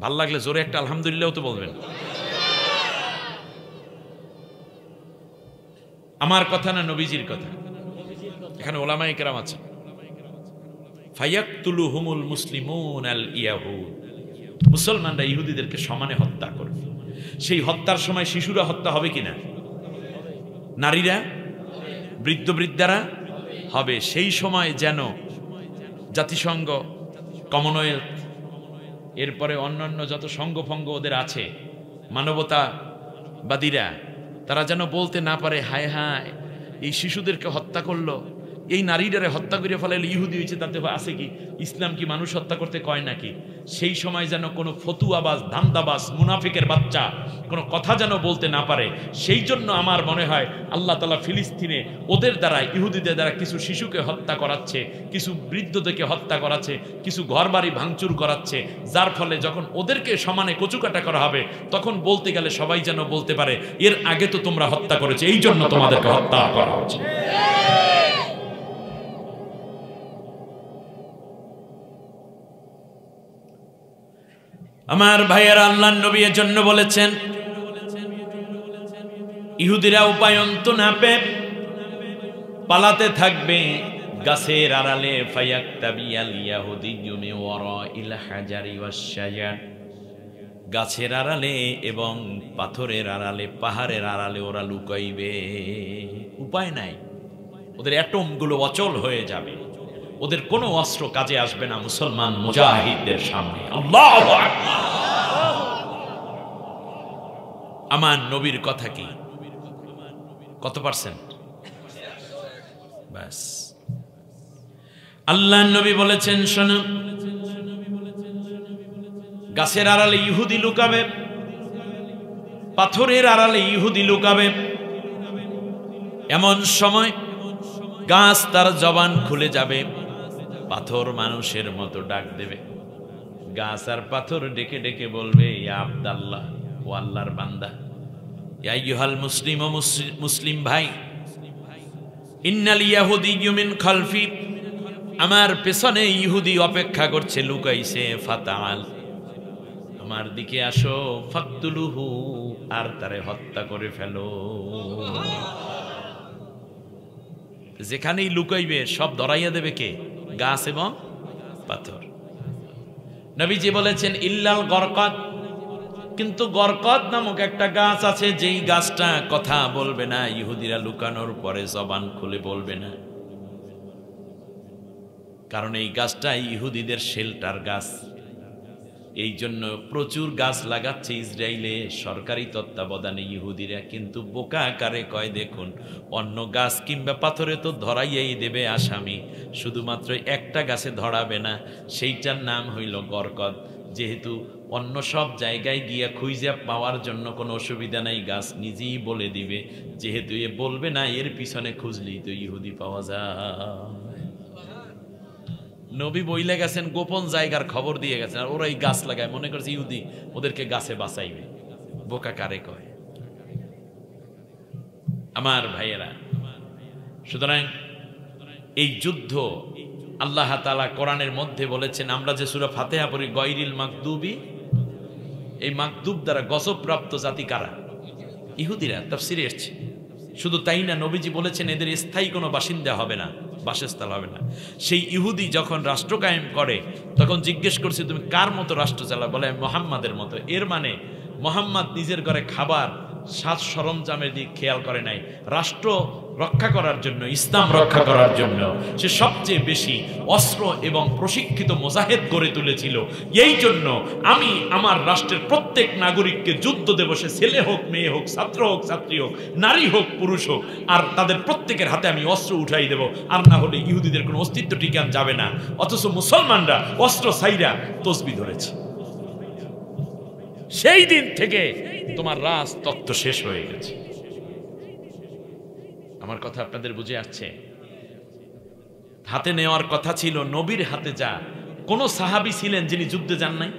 ভাল লাগলে জোরে একটা আলহামদুলিল্লাহ তো বলবেন। আমার কথা না, নবীজির কথা। এখানে ওলামায়ে কেরাম আছে। ফায়াকতুলুহুমুল মুসলিমুন আল ইয়াহুদ, মুসলমানরা ইহুদিদেরকে সমানে হত্যা করবে। সেই হত্যার সময় শিশুরা হত্যা হবে কিনা? নারীরা, বৃদ্ধ বৃদ্ধারা হবে। সেই সময় যেন জাতিসংঘ, কমনওয়েলথ, এরপরে অন্যান্য যত সংঘফঙ্গ ওদের আছে, মানবতাবাদীরা, তারা যেন বলতে না পারে, হায় হায় এই শিশুদেরকে হত্যা করলো, এই নারীটারে হত্যা করে ফেলাইলে ইহুদি হয়েছে, তাতে আছে কি? ইসলাম কি মানুষ হত্যা করতে কয় নাকি? সেই সময় যেন কোনো ফতুয়াবাজ, ধান্দাবাজ, মুনাফিকের বাচ্চা কোনো কথা যেন বলতে না পারে। সেই জন্য আমার মনে হয় আল্লাহ তাআলা ফিলিস্তিনে ওদের দ্বারা, ইহুদিদের দ্বারা কিছু শিশুকে হত্যা করাচ্ছে, কিছু বৃদ্ধদেরকে হত্যা করাচ্ছে, কিছু ঘরবাড়ি ভাঙচুর করাচ্ছে, যার ফলে যখন ওদেরকে সমানে কচুকাটা করা হবে তখন বলতে গেলে সবাই যেন বলতে পারে, এর আগে তো তোমরা হত্যা করেছো, এই জন্য তোমাদেরকে হত্যা করা হচ্ছে। আমার ভাইয়েরা, আল্লাহর নবী এর জন্য বলেছেন, ইহুদিরা উপায়ন্ত না পেয়ে পালাতে থাকবে গাছের আড়ালে। ফায়াক্তাবিয়াল ইয়াহুদিয়্যু মিন ওয়ারাইল হাজারি ওয়াশ শাজার, গাছের আড়ালে এবং পাথরের আড়ালে, পাহাড়ের আড়ালে ওরা লুকাইবে। উপায় নাই, ওদের অ্যাটম গুলো অচল হয়ে যাবে, ওদের কোনো অস্ত্র কাজে আসবে না মুসলমান মুজাহিদদের সামনে। আল্লাহু আকবার। আমার নবীর কথা কি কত পার্সেন্ট? ব্যাস। আল্লাহর নবী বলেছেন, শোনো, গাছের আড়ালে ইহুদি লুকাবে, পাথরের আড়ালে ইহুদি লুকাবে। এমন সময় গাছ তার জবান খুলে যাবে, পাথর মানুষের মতো ডাক দেবে। গাছ আর পাথর ডেকে ডেকে বলবে, ইয়া আব্দাল্লাহ, ও আল্লাহর বান্দা, ইয়া আইয়ুহাল মুসলিম, ও মুসলিম ভাই, ইন্নাল ইয়াহুদিয়্যু মিন খালফি, আমার পেছনে ইহুদি অপেক্ষা করছে, লুকাইছে। ফাতাল, আমার দিকে আসো। ফাকতুলুহু, আর তারে হত্যা করে ফেলো। যেখানেই লুকাইবে সব ধরাইয়া দেবে কে? গাছ এবং পাথর। নবীজি বলেছেন ইল্লাল গরকদ, কিন্তু গরকদ নামক একটা গাছ আছে যেই গাছটা কথা বলবে না, ইহুদিরা লুকানোর পরে জবান খুলে বলবে না, কারণ এই গাছটা ইহুদিদের শেল্টার গাছ। এই জন্য প্রচুর গাছ লাগাচ্ছে ইসরায়েলে সরকারি তত্ত্বাবধানে ইহুদিরা, কিন্তু বোকা আকারে কয় দেখুন অন্য গাছ কিংবা পাথরে তো ধরাইয়াই দেবে আসামি, শুধুমাত্র একটা গাছে ধরাবে না, সেইটার নাম হইল গরকদ। যেহেতু অন্য সব জায়গায় গিয়া খুঁজে পাওয়ার জন্য কোনো অসুবিধা নাই, গাছ নিজেই বলে দিবে, যেহেতু এ বলবে না এর পিছনে খুঁজলেই তো ইহুদি পাওয়া যায়। নবী বইলে গেছেন, গোপন জায়গার খবর দিয়ে গেছেন, আর ওরা এই গাছ লাগায়, মনে করছে ইহুদি ওদেরকে গাছে বাঁচাইবে। বোকা কারে কয়? আমার ভাইয়েরা, সুতরাং এই যুদ্ধ আল্লাহ তাআলা কোরআনের মধ্যে বলেছেন, আমরা যে সূরা ফাতিহা পড়ি গায়রিল মাগদুবি, এই মাগদুব দ্বারা গজবপ্রাপ্ত জাতি কারা? ইহুদিরা। তাফসিরে এসেছে। শুধু তাই না, নবীজি বলেছেন এদের স্থায়ী কোনো বাসিন্দা হবে না, বাসস্থান হবে না। সেই ইহুদি যখন রাষ্ট্র কায়েম করে তখন জিজ্ঞেস করছে তুমি কার মতো রাষ্ট্র চালা? বলে মোহাম্মদের মতো। এর মানে মোহাম্মদ নিজের ঘরে খাবার সাজ সরঞ্জামের দিক খেয়াল করে নাই, রাষ্ট্র রক্ষা করার জন্য, ইসলাম রক্ষা করার জন্য সে সবচেয়ে বেশি অস্ত্র এবং প্রশিক্ষিত মুজাহিদ গড়ে তুলেছিল। এই জন্য আমি আমার রাষ্ট্রের প্রত্যেক নাগরিককে যুদ্ধ দেব, সে ছেলে হোক, মেয়ে হোক, ছাত্র হোক, ছাত্রী হোক, নারী হোক, পুরুষ হোক, আর তাদের প্রত্যেকের হাতে আমি অস্ত্র উঠাই দেব, আর না হলে ইহুদিদের কোনো অস্তিত্ব টিকান যাবে না। অথচ মুসলমানরা অস্ত্র ছাইরা তসবিহ ধরেছে। সেই দিন থেকে তোমার রাজতত্ত্ব শেষ হয়ে গেছে। আমার কথা আপনাদের বুঝে আসছে? হাতে নেওয়ার কথা ছিল নবীর হাতে, যা কোন সাহাবী ছিলেন যিনি যুদ্ধে যান নাই?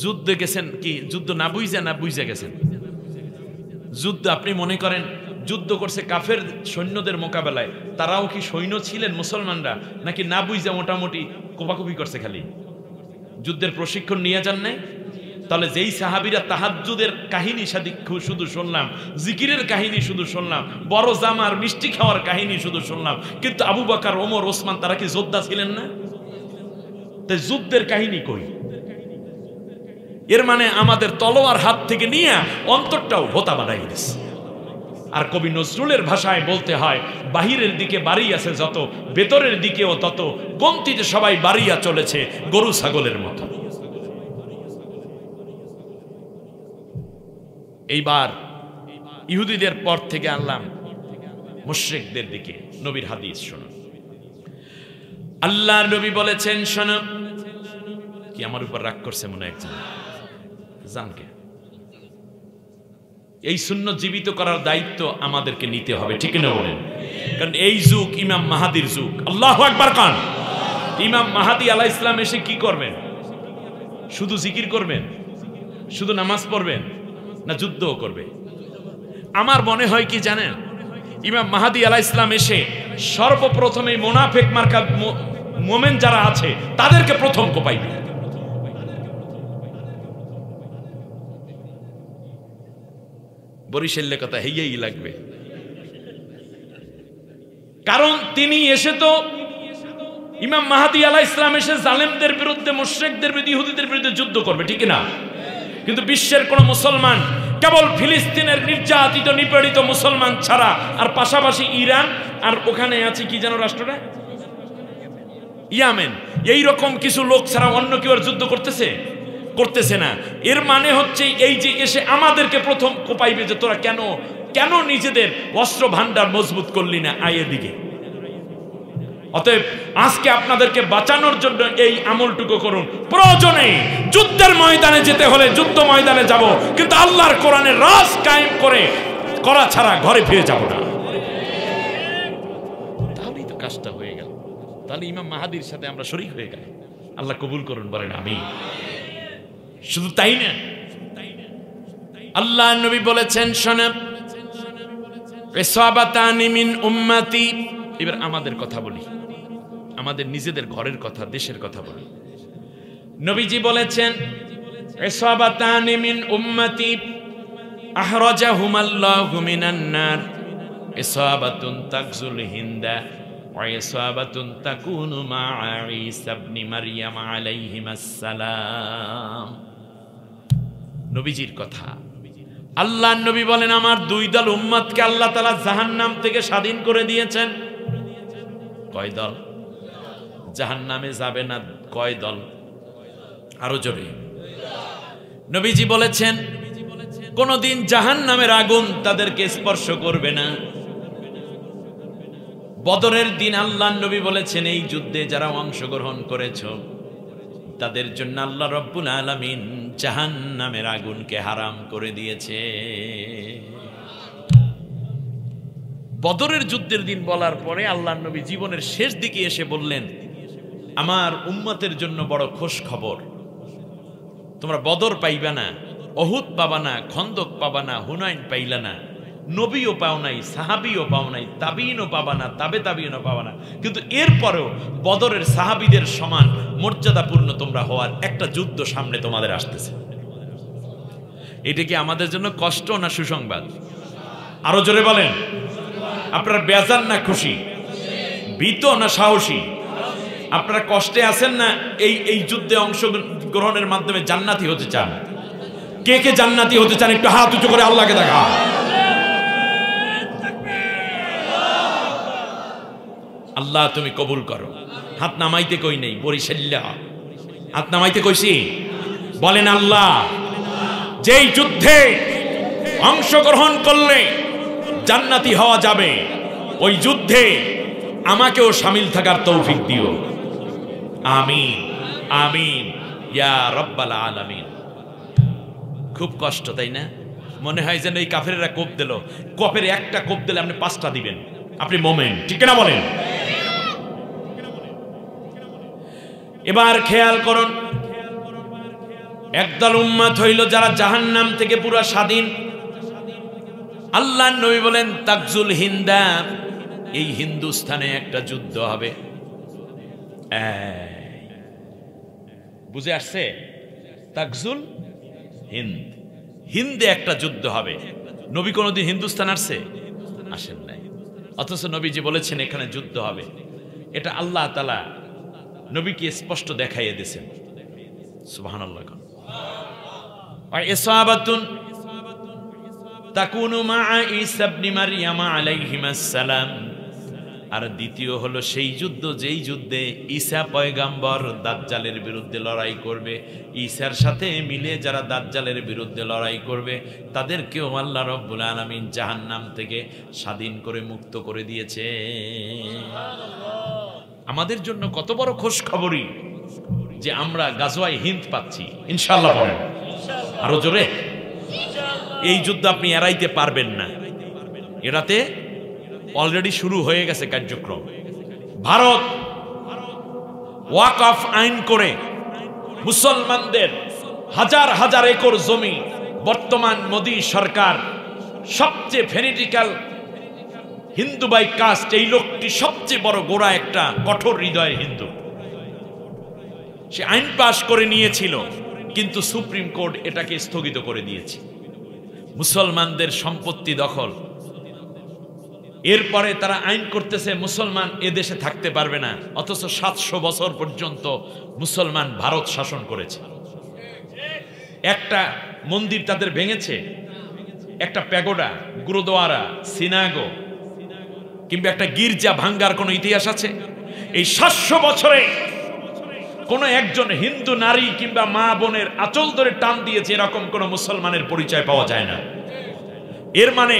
যুদ্ধে গেছেন কি যুদ্ধ না বুঝে গেছেন? যুদ্ধ আপনি মনে করেন যুদ্ধ করছে কাফের সৈন্যদের মোকাবেলায়, তারাও কি সৈন্য ছিলেন মুসলমানরা, নাকি না বুঝে মোটামুটি কোপাকুপি করছে? খালি যুদ্ধের প্রশিক্ষণ নিয়ে যান নাই? তাহলে যেই সাহাবীরা তাহাজ্জুদের কাহিনী শুধু শুনলাম, জিকিরের কাহিনী শুধু শুনলাম, বড় জামার মিষ্টি খাওয়ার কাহিনী শুধু শুনলাম, কিন্তু আবু বকর, ওমর, ওসমান তারা কি যোদ্ধা ছিলেন না? তাই যুদ্ধের কাহিনী কই? এর মানে আমাদের তলোয়ার হাত থেকে নিয়ে অন্তরটাও ভোতা বানাই দিয়েছে। আর কবি নজরুলের ভাষায় বলতে হয়, বাহিরের দিকে বাড়িয়ে আছে যত, ভেতরের দিকেও তত, গন্তিতে সবাই বাড়িয়া চলেছে গরু ছাগলের মতো। এইবার ইহুদিদের পর থেকে আনলাম মুশরিকদের দিকে। নবীর হাদিস শুনুন। আল্লাহর নবী বলেছেন, শোনো। কি আমার উপর রাগ করছে মনে একজন? জানকে এই সুন্নাত জীবিত করার দায়িত্ব আমাদেরকে নিতে হবে, ঠিক না বলেন? কারণ এই যুগ ইমাম মাহাদির যুগ। আল্লাহু আকবার কান। ইমাম মাহাদি আলাইহিস সালাম এসে কি করবেন? শুধু জিকির করবেন? শুধু নামাজ পড়বেন? না যুদ্ধও করবে? আমার মনে হয় কি জানেন, ইমাম মাহাদি আলাইহিস সালাম এসে সর্বপ্রথমে মুনাফিক মার্কা মোমেন যারা আছে তাদেরকে প্রথম কোপাইবে। বরিশালের কথা হেইয়াই লাগবে, কারণ তিনি এসে তো ইমাম মাহাদি আলাইহিস সালাম এসে জালেমদের বিরুদ্ধে, মুশরিকদের বিরুদ্ধে, ইহুদিদের বিরুদ্ধে যুদ্ধ করবে, ঠিক না? কিন্তু বিশ্বের কোন মুসলমান, কেবল ফিলিস্তিনের নির্যাতিত নিপীড়িত মুসলমান ছাড়া, আর পাশাপাশি ইরান, আর ওখানে আছে কি যেন রাষ্ট্রটা, ইয়ামেন, এই রকম কিছু লোক ছাড়া অন্য কেউ আর যুদ্ধ করতেছে না। এর মানে হচ্ছে এই যে এসে আমাদেরকে প্রথম কোপাইবে যে তোরা কেন নিজেদের অস্ত্র ভান্ডার মজবুত করলি না, আয়ের দিকে। অতএব আজকে আপনাদেরকে বাঁচানোর জন্য এই আমলটুকু করুন। প্রয়োজনে যুদ্ধের ময়দানে যেতে হলে যুদ্ধ ময়দানে যাব, কিন্তু আল্লাহর কোরআনের রাজ কায়েম করা ছাড়া ঘরে ফিরে যাব না। তাহলেই তো কাজটা হয়ে গেল। তাহলে ইমাম মাহাদির সাথে আমরা শরীক হয়ে গেল। আল্লাহ কবুল করুন, বলেন আমিন। শুধু তাই না, আল্লাহ নবী বলেছেন, শোনেন, ইসাবাতানি মিন উম্মতি। এবার আমাদের কথা বলি, আমাদের নিজেদের ঘরের কথা, দেশের কথা বলি। নবীজি বলেছেন, ইসাবাতানি মিন উম্মতি আহরাজাহুমাল্লাহু মিনান নার, ইসাবাতুন তাগজুল হিন্দা ওয়াইসাবাতুন তাকুনু মা ঈসা ইবনে মারইয়াম আলাইহিমাস সালাম। নবীজির কথা। আল্লাহর নবী বলেন, আমার দুই দল উম্মতকে আল্লাহ তাআলা জাহান্নাম থেকে স্বাধীন করে দিয়েছেন। কয় দল? জাহান্নামে যাবে না কয় দল? আরো জোরে। নবীজি বলেছেন, কোনদিন জাহান্নামের আগুন তাদেরকে স্পর্শ করবে না। বদরের দিন আল্লাহর নবী বলেছেন, এই যুদ্ধে যারা অংশগ্রহণ করেছ তাদের জন্য আল্লাহ রব্বুল আলামিন জাহান্নামের আগুনকে হারাম করে দিয়েছে। বদরের যুদ্ধের দিন বলার পরে আল্লাহর নবী জীবনের শেষ দিকে এসে বললেন, আমার উম্মতের জন্য বড় খুশ খবর, তোমরা বদর পাইবা না, অহুদ পাবা না, খন্দক পাবা না, হুনাইন পাইলা না, নবীও পাও নাই, সাহাবিও পাও নাই, তাবিনও পাবা না, তাবে তাবিনও পাবা না, কিন্তু এরপরেও বদরের সাহাবিদের সমান মর্যাদাপূর্ণ তোমরা হওয়ার একটা যুদ্ধ সামনে তোমাদের আসতেছে। এটা কি আমাদের জন্য কষ্ট না সুসংবাদ? আরো জোরে বলেন। আপনারা বেজার না খুশি? ভীত না সাহসী? আপনারা কষ্টে আছেন না এই যুদ্ধে অংশগ্রহণের মাধ্যমে জান্নাতি হতে চান? কে কে জান্নাতি হতে চান একটু হাত উঁচু করে আল্লাহকে দেখা। আল্লাহ তুমি কবুল করো। হাত নামাইতে কই নেই, বরিশাল্লা হাত নামাইতে কইছি। বলেন, আল্লাহ যেই যুদ্ধে অংশগ্রহণ করলে জান্নাতি হওয়া যাবে, ওই যুদ্ধে আমাকেও শামিল থাকার তৌফিক দিও। আমিন আমিন ইয়া রাব্বাল আলামিন। খুব কষ্ট, তাই না? মনে হয় যেন এই কাফেরেরা কোপ দিল, কোপের একটা কোপ দিলে আপনি 5টা দিবেন। আপনি মোমেন, ঠিক না বলেন? এবার খেয়াল করুন, একদল উম্মত হইল যারা জাহান্নাম থেকে পুরো স্বাধীন। আল্লাহর নবী বলেন, তাকজুল হিন্দা, এই হিন্দুস্তানে একটা যুদ্ধ হবে। বুঝে আসছে? তাকজুল হিন্দ, হিন্দে একটা যুদ্ধ হবে। নবী কোনদিন হিন্দুস্তান আসছে? আসেন নাই, অথচ নবীজি বলেছেন এখানে যুদ্ধ হবে। এটা আল্লাহ তাআলা নবীকে স্পষ্ট দেখাইয়ে দিয়েছেন। সুবহানাল্লাহ। আর ইসাবাতুন তাকুনু মা ঈসা ইবনে মারইয়াম আলাইহিমাস সালাম। আর দ্বিতীয় হলো সেই যুদ্ধ যেই যুদ্ধে ঈসা পয়গাম্বর দাজ্জালের বিরুদ্ধে লড়াই করবে। ঈসার সাথে মিলে যারা দাজ্জালের বিরুদ্ধে লড়াই করবে তাদেরকেও আল্লাহ রব্বুল আলামিন জাহান্নাম থেকে স্বাধীন করে মুক্ত করে দিয়েছে। আমাদের জন্য কত বড় খুশ খবরই যে আমরা গাজওয়ায়ে হিন্দ পাচ্ছি ইনশাআল্লাহ। বলেন আরো জোরে। এই যুদ্ধ আপনি এড়াইতে পারবেন না, এড়াতে অলরেডি শুরু হয়ে গেছে কার্যক্রম। ভারত ওয়াকফ আইন করে মুসলমানদের হাজার হাজার একর জমি বর্তমান মোদী সরকার সবচেয়ে ফেনেটিক্যাল হিন্দু বাই কাস্ট, এই লোকটি সবচেয়ে বড় গোড়া, একটা কঠোর হৃদয়ের হিন্দু। সে আইন পাশ করে নিয়েছিল, কিন্তু সুপ্রিম কোর্ট এটাকে স্থগিত করে দিয়েছে। মুসলমানদের সম্পত্তি দখল। এরপরে তারা আইন করতেছে মুসলমান এদেশে থাকতে পারবে না, অথচ 700 বছর পর্যন্ত মুসলমান ভারত শাসন করেছে। একটা মন্দির তাদের ভেঙেছে, একটা প্যাগোডা, গুরুদুয়ারা, সিনাগো কিংবা একটা গির্জা ভাঙ্গার কোনো ইতিহাস আছে? এই 700 বছরে কোন একজন হিন্দু নারী কিংবা মা বোনের আঁচল ধরে টান দিয়েছে এরকম কোন মুসলমানের পরিচয় পাওয়া যায় না। এর মানে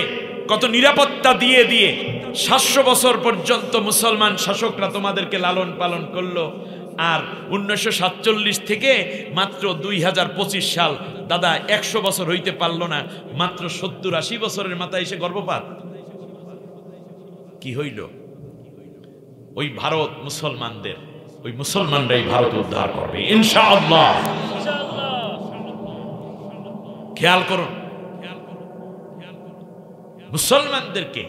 কত নিরাপত্তা দিয়ে দিয়ে 700 বছর পর্যন্ত মুসলমান শাসকরা তোমাদেরকে লালন পালন করলো। আর 1947 থেকে মাত্র 2025 সাল, দাদা 100 বছর হইতে পারলো না, মাত্র 70-80 বছরের মাথায় এসে গর্ভপাত। কি হইল? ওই ভারত মুসলমানদের, ওই মুসলমানরাই ভারত উদ্ধার করবে ইনশাআল্লাহ। খেয়াল করুন, মুসলমানদেরকে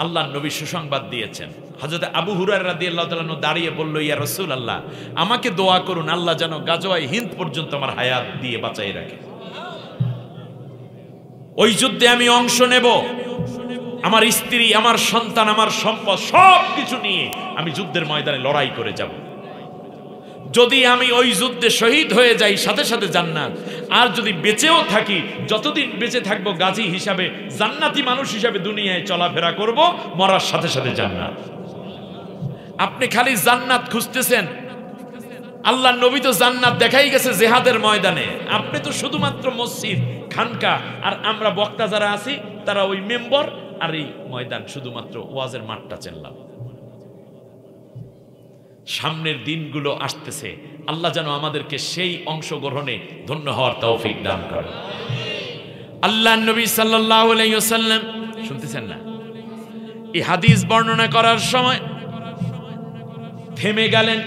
আল্লাহর নবী সুসংবাদ দিয়েছেন। হযরত আবু হুরায়রা রাদিয়াল্লাহু তাআলা দাঁড়িয়ে বলল, ইয়া রাসূলুল্লাহ, আমাকে দোয়া করুন আল্লাহ যেন গাজওয়ায়ে হিন্দ পর্যন্ত আমার হায়াত দিয়ে বাঁচাই রাখে। ওই যুদ্ধে আমি অংশ নেব, আমার স্ত্রী, আমার সন্তান, আমার সম্পদ সব কিছু নিয়ে আমি যুদ্ধের ময়দানে লড়াই করে যাব। যদি আমি ওই যুদ্ধে শহীদ হয়ে যাই সাথে সাথে জান্নাত, আর যদি বেঁচেও থাকি, যতদিন বেঁচে থাকবো গাজী হিসাবে, জান্নাতি মানুষ হিসাবে দুনিয়ায় চলাফেরা করব, মরার সাথে সাথে জান্নাত। আপনি খালি জান্নাত খুঁজতেছেন, আল্লাহ নবী তো জান্নাত দেখাই গেছে জিহাদের ময়দানে। আপনি তো শুধুমাত্র মসজিদ, খানকা, আর আমরা বক্তা যারা আছি তারা ওই মেম্বার আর এই ময়দান, শুধুমাত্র ওয়াজের মাঠটা চেনলাম। সামনের দিনগুলো আসতেছে, আল্লাহ যেন আমাদেরকে সেই অংশগ্রহণে ধন্য হওয়ার তৌফিক দান করেন। আল্লাহ নবী সাল্লাল্লাহু আলাইহি ওয়াসাল্লাম, শুনতেছেন না, এই হাদিস বর্ণনা করার সময় থেমে গেলেন।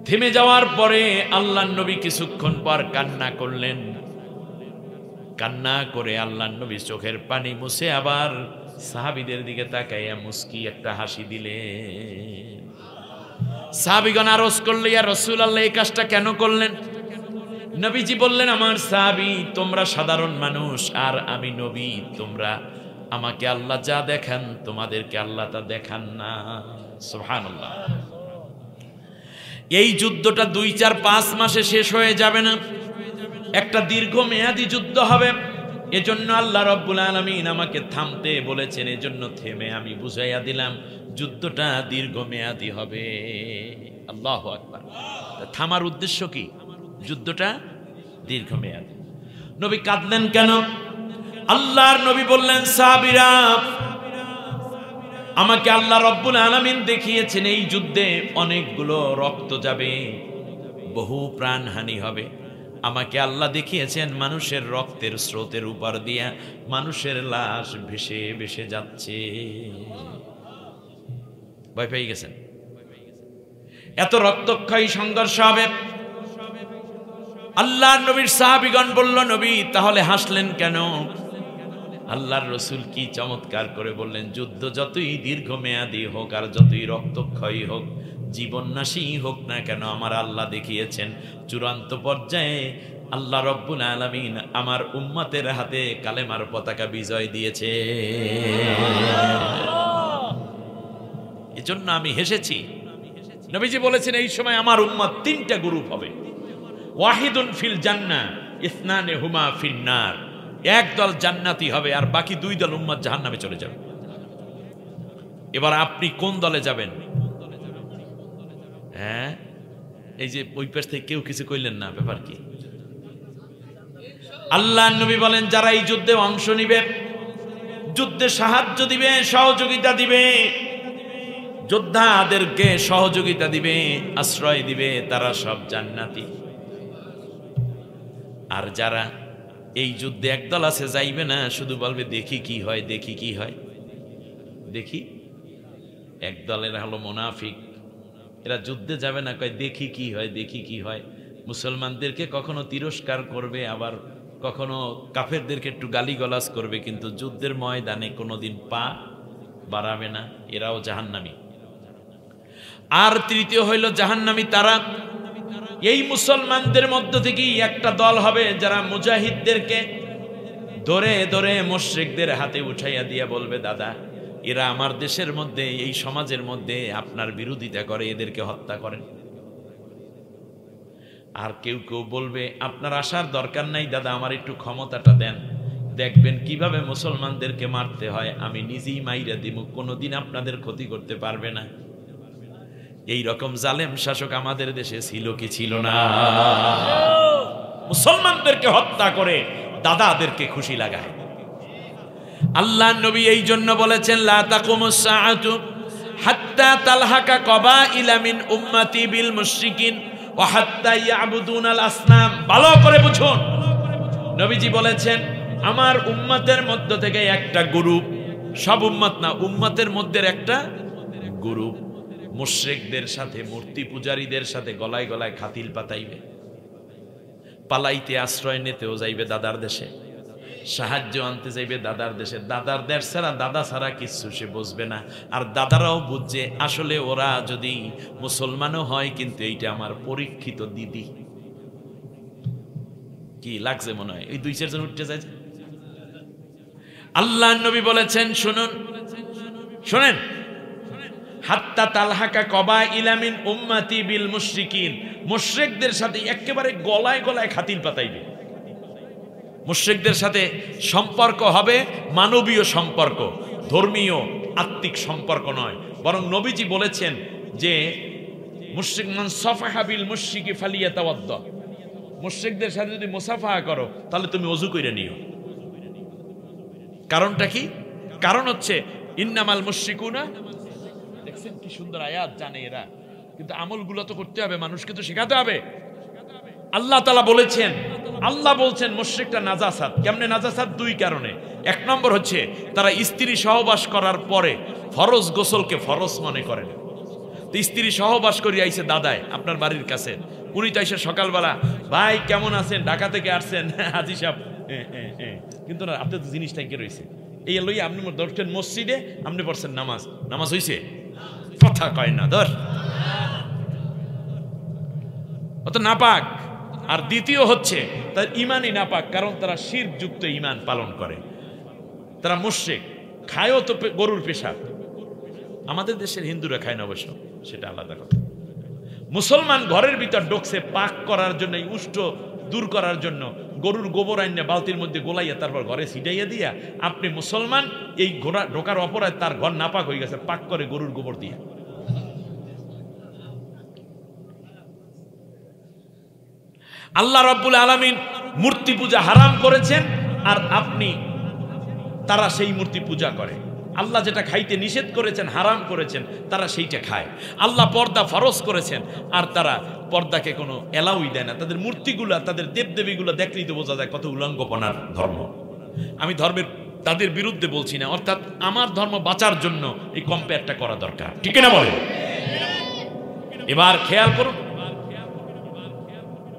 থেমে যাওয়ার পরে আল্লাহ নবী কিছুক্ষণ পর কান্না করলেন। কান্না করে আল্লাহ নবী চোখের পানি মুছে আবার সাহাবীদের দিকে তাকাইয়া মুস্কি একটা হাসি দিলেন। সাহাবীগণ আরজ করলে, ইয়া রাসূলুল্লাহ, এই কাজটা কেন করলেন? নবীজি বললেন, আমার সাহাবী, তোমরা সাধারণ মানুষ আর আমি নবী, তোমরা আমাকে আল্লাহ যা দেখান তোমাদেরকে আল্লাহ তা দেখান না। সুবহানাল্লাহ। এই যুদ্ধটা 2-4-5 মাসে শেষ হয়ে যাবে না, একটা দীর্ঘমেয়াদী যুদ্ধ হবে। এজন্য আল্লাহ রাব্বুল আলামিন আমাকে থামতে বলেছেন, এজন্য থেমে আমি বুঝাইয়া দিলাম যুদ্ধটা দীর্ঘমেয়াদী হবে। আল্লাহু আকবার। থামার উদ্দেশ্য কি? যুদ্ধটা দীর্ঘমেয়াদী। নবী কাঁদলেন কেন? আল্লাহর নবী বললেন, সাহাবীরা, আমাকে আল্লাহ রাব্বুল আলামিন দেখিয়েছেন এই যুদ্ধে অনেকগুলো রক্ত যাবে, বহু প্রাণহানি হবে। আমাকে আল্লাহ দেখিয়েছেন মানুষের রক্তের স্রোতের উপর দিয়া মানুষের লাশ ভেসে ভেসে যাচ্ছে। ভয় পেয়ে গেছেন? এত রক্তক্ষয়ী সংঘর্ষ হবে। আল্লাহর নবীর সাহাবীগণ বলল, নবী তাহলে হাসলেন কেন? আল্লাহর রসুল কি চমৎকার করে বললেন, যুদ্ধ যতই দীর্ঘমেয়াদী হোক আর যতই রক্তক্ষয়ী হোক, জীবননাশী হোক না কেন, আমার আল্লাহ দেখিয়েছেন চূড়ান্ত পর্যায়ে আল্লাহ রব্বুল আলামিন আমার উম্মতের হাতে কালেমার পতাকা বিজয় দিয়েছে। এজন্য আমি হেসেছি। নবীজি বলেছেন, এই সময় আমার উম্মত 3টা গ্রুপ হবে। ওয়াহিদুন ফিল জান্নাহ, ইসনানে হুমা ফিন নার। এক দল জান্নাতি হবে আর বাকি 2 দল উম্মত জাহান্নামে চলে যাবে। এবার আপনি কোন দলে যাবেন? হ্যাঁ, এই যে ওই পাশ থেকে কেউ কিছু কইলেন না, ব্যাপার কি? আল্লাহ নবী বলেন, যারা এই যুদ্ধে অংশ নিবে, যুদ্ধে সাহায্য দিবে, সহযোগিতা দিবে, যোদ্ধাদেরকে সহযোগিতা দিবে, আশ্রয় দিবে, তারা সব জান্নাতি। আর যারা এই যুদ্ধে একদল আছে যাইবে না, শুধু বলবে দেখি কি হয়, দেখি কি হয়, দেখি। একদল এরা হলো মুনাফিক, এরা যুদ্ধে যাবে না, কয় দেখি কি হয়, দেখি কি হয়। মুসলমানদেরকে কখনো তিরস্কার করবে, আবার কখনো কাফেরদেরকে একটু গালিগালাজ করবে, কিন্তু যুদ্ধের ময়দানে কোনোদিন পা বাড়াবে না। এরাও জাহান্নামী। আর তৃতীয় হইল জাহান্নামী তারা, এই মুসলমানদের মধ্য থেকেই একটা দল হবে যারা মুজাহিদদেরকে ধরে ধরে মুশরিকদের হাতে উঠাইয়া দিয়া বলবে, দাদা এরা আমার দেশের মধ্যে, এই সমাজের মধ্যে আপনার বিরোধিতা করে, এদেরকে হত্যা করেন। আর কেউ কেউ বলবে, আপনার আসার দরকার নাই দাদা, আমার একটু ক্ষমতাটা দেন, দেখবেন কিভাবে মুসলমানদেরকে মারতে হয়, আমি নিজেই মাইরা দিব, কোনোদিন আপনাদের ক্ষতি করতে পারবে না। এই রকম জালেম শাসক আমাদের দেশে ছিল কি ছিল না? মুসলমানদেরকে হত্যা করে দাদাদেরকে খুশি লাগায়। আল্লাহ নবী এই জন্য বলেছেন, লা তাকুমুস সাআতু হাত্তা তালহাকা কবাইলা মিন উম্মতি বিল মুশরিকিন ওয়া হাত্তা ইয়াবুদুনাল আসনাম। ভালো করে বুঝুন, নবীজি বলেছেন, আমার উম্মতের মধ্য থেকে একটা গ্রুপ, সব উম্মত না, উম্মতের মধ্যে একটা গ্রুপ মুশরিকদের সাথে, মূর্তি পূজারীদের সাথে গলায় গলায় খাতিল পাতাইবে, পালাইতে আশ্রয় নিতেও যাইবে দাদার দেশে, সাহায্য আনতে যাইবে দাদার দেশে। দাদার দেশ ছাড়া, দাদা ছাড়া কিছু সে বুঝবে না। আর দাদারাও বুঝছে আসলে ওরা যদি মুসলমানও হয়, কিন্তু এইটা আমার পরীক্ষিত দিদি। কি লাগছে মনে হয়? এই 2-4 জন উঠতে যায়। আল্লাহ নবী বলেছেন, শুনুন, শোনেন, হাত্তা তালহাকা কবাইলা মিন উম্মতি বিল মুশরিকিন, মুশরিকদের সাথে একেবারে গলায় গলায় খাতির পাতাইবে। মুশরিকদের সাথে সম্পর্ক হবে মানবীয় সম্পর্ক, ধর্মীয় আত্মিক সম্পর্ক নয়। বরং নবীজি বলেছেন যে মুশরিক মান সাফাহা বিল মুশরিকি ফালিয়াতাওয়াদ্দা, মুশরিকদের সাথে যদি মুসাফাহা করো তাহলে তুমি ওযু কইরা নিও। কারণটা কি? কারণ হচ্ছে ইন্নামাল মুশরিকুনা, দেখছেন কি সুন্দর আয়াত, জানে এরা, কিন্তু আমলগুলো তো করতে হবে, মানুষকে তো শেখাতে হবে। আল্লাহ তাআলা বলেছেন, আল্লাহ বলছেন মুশরিকটা নাজাসাত। কেমনে নাজাসাত? দুই কারণে। এক নম্বর হচ্ছে তারা স্ত্রী সহবাস করার পরে ফরজ গোসলকে ফরজ মনে করেন। তো স্ত্রী সহবাস করি আইছে দাদায় আপনার বাড়ির কাছে, উনি তো এসে সকালবেলা, ভাই কেমন আছেন, ঢাকা থেকে আসছেন, হাজি সাহেব, কিন্তু না, আপনি তো জিনিসটাই কে রয়েছে এই লই, আপনি দর্শন মসজিদে, আপনি পড়ছেন নামাজ, নামাজ হইছে, কথা কয় না, ধর অত নাপাক। আর দ্বিতীয় হচ্ছে তার ইমানই নাপাক, কারণ তারা শিরক যুক্ত ইমান পালন করে, তারা মুশরিক, খায়ও তো গরুর পেশাব। আমাদের দেশের হিন্দুরা খায় না অবশ্য, সেটা আলাদা কথা। মুসলমান ঘরের ভিতর ঢোকছে পাক করার জন্য, উষ্ট দূর করার জন্য গরুর গোবর আইনে বালতির মধ্যে গোলাইয়া তারপর ঘরে ছিটাইয়া দিয়া, আপনি মুসলমান এই ঘোড়া ঢোকার অপরাধ তার ঘর নাপাক হয়ে গেছে, পাক করে গরুর গোবর দিয়া। আল্লাহ রাব্বুল আলামিন মূর্তি পূজা হারাম করেছেন, আর আপনি, তারা সেই মূর্তি পূজা করে। আল্লাহ যেটা খাইতে নিষেধ করেছেন, হারাম করেছেন, তারা সেইটা খায়। আল্লাহ পর্দা ফরজ করেছেন, আর তারা পর্দাকে কোনো এলাউই দেয় না। তাদের মূর্তিগুলা, তাদের দেবদেবীগুলো দেখলেই তো বোঝা যায় কত উলঙ্গপনার ধর্ম। আমি ধর্মের তাদের বিরুদ্ধে বলছি না, অর্থাৎ আমার ধর্ম বাঁচার জন্য এই কম্পেয়ারটা করা দরকার, ঠিক না বলে? এবার খেয়াল করুন,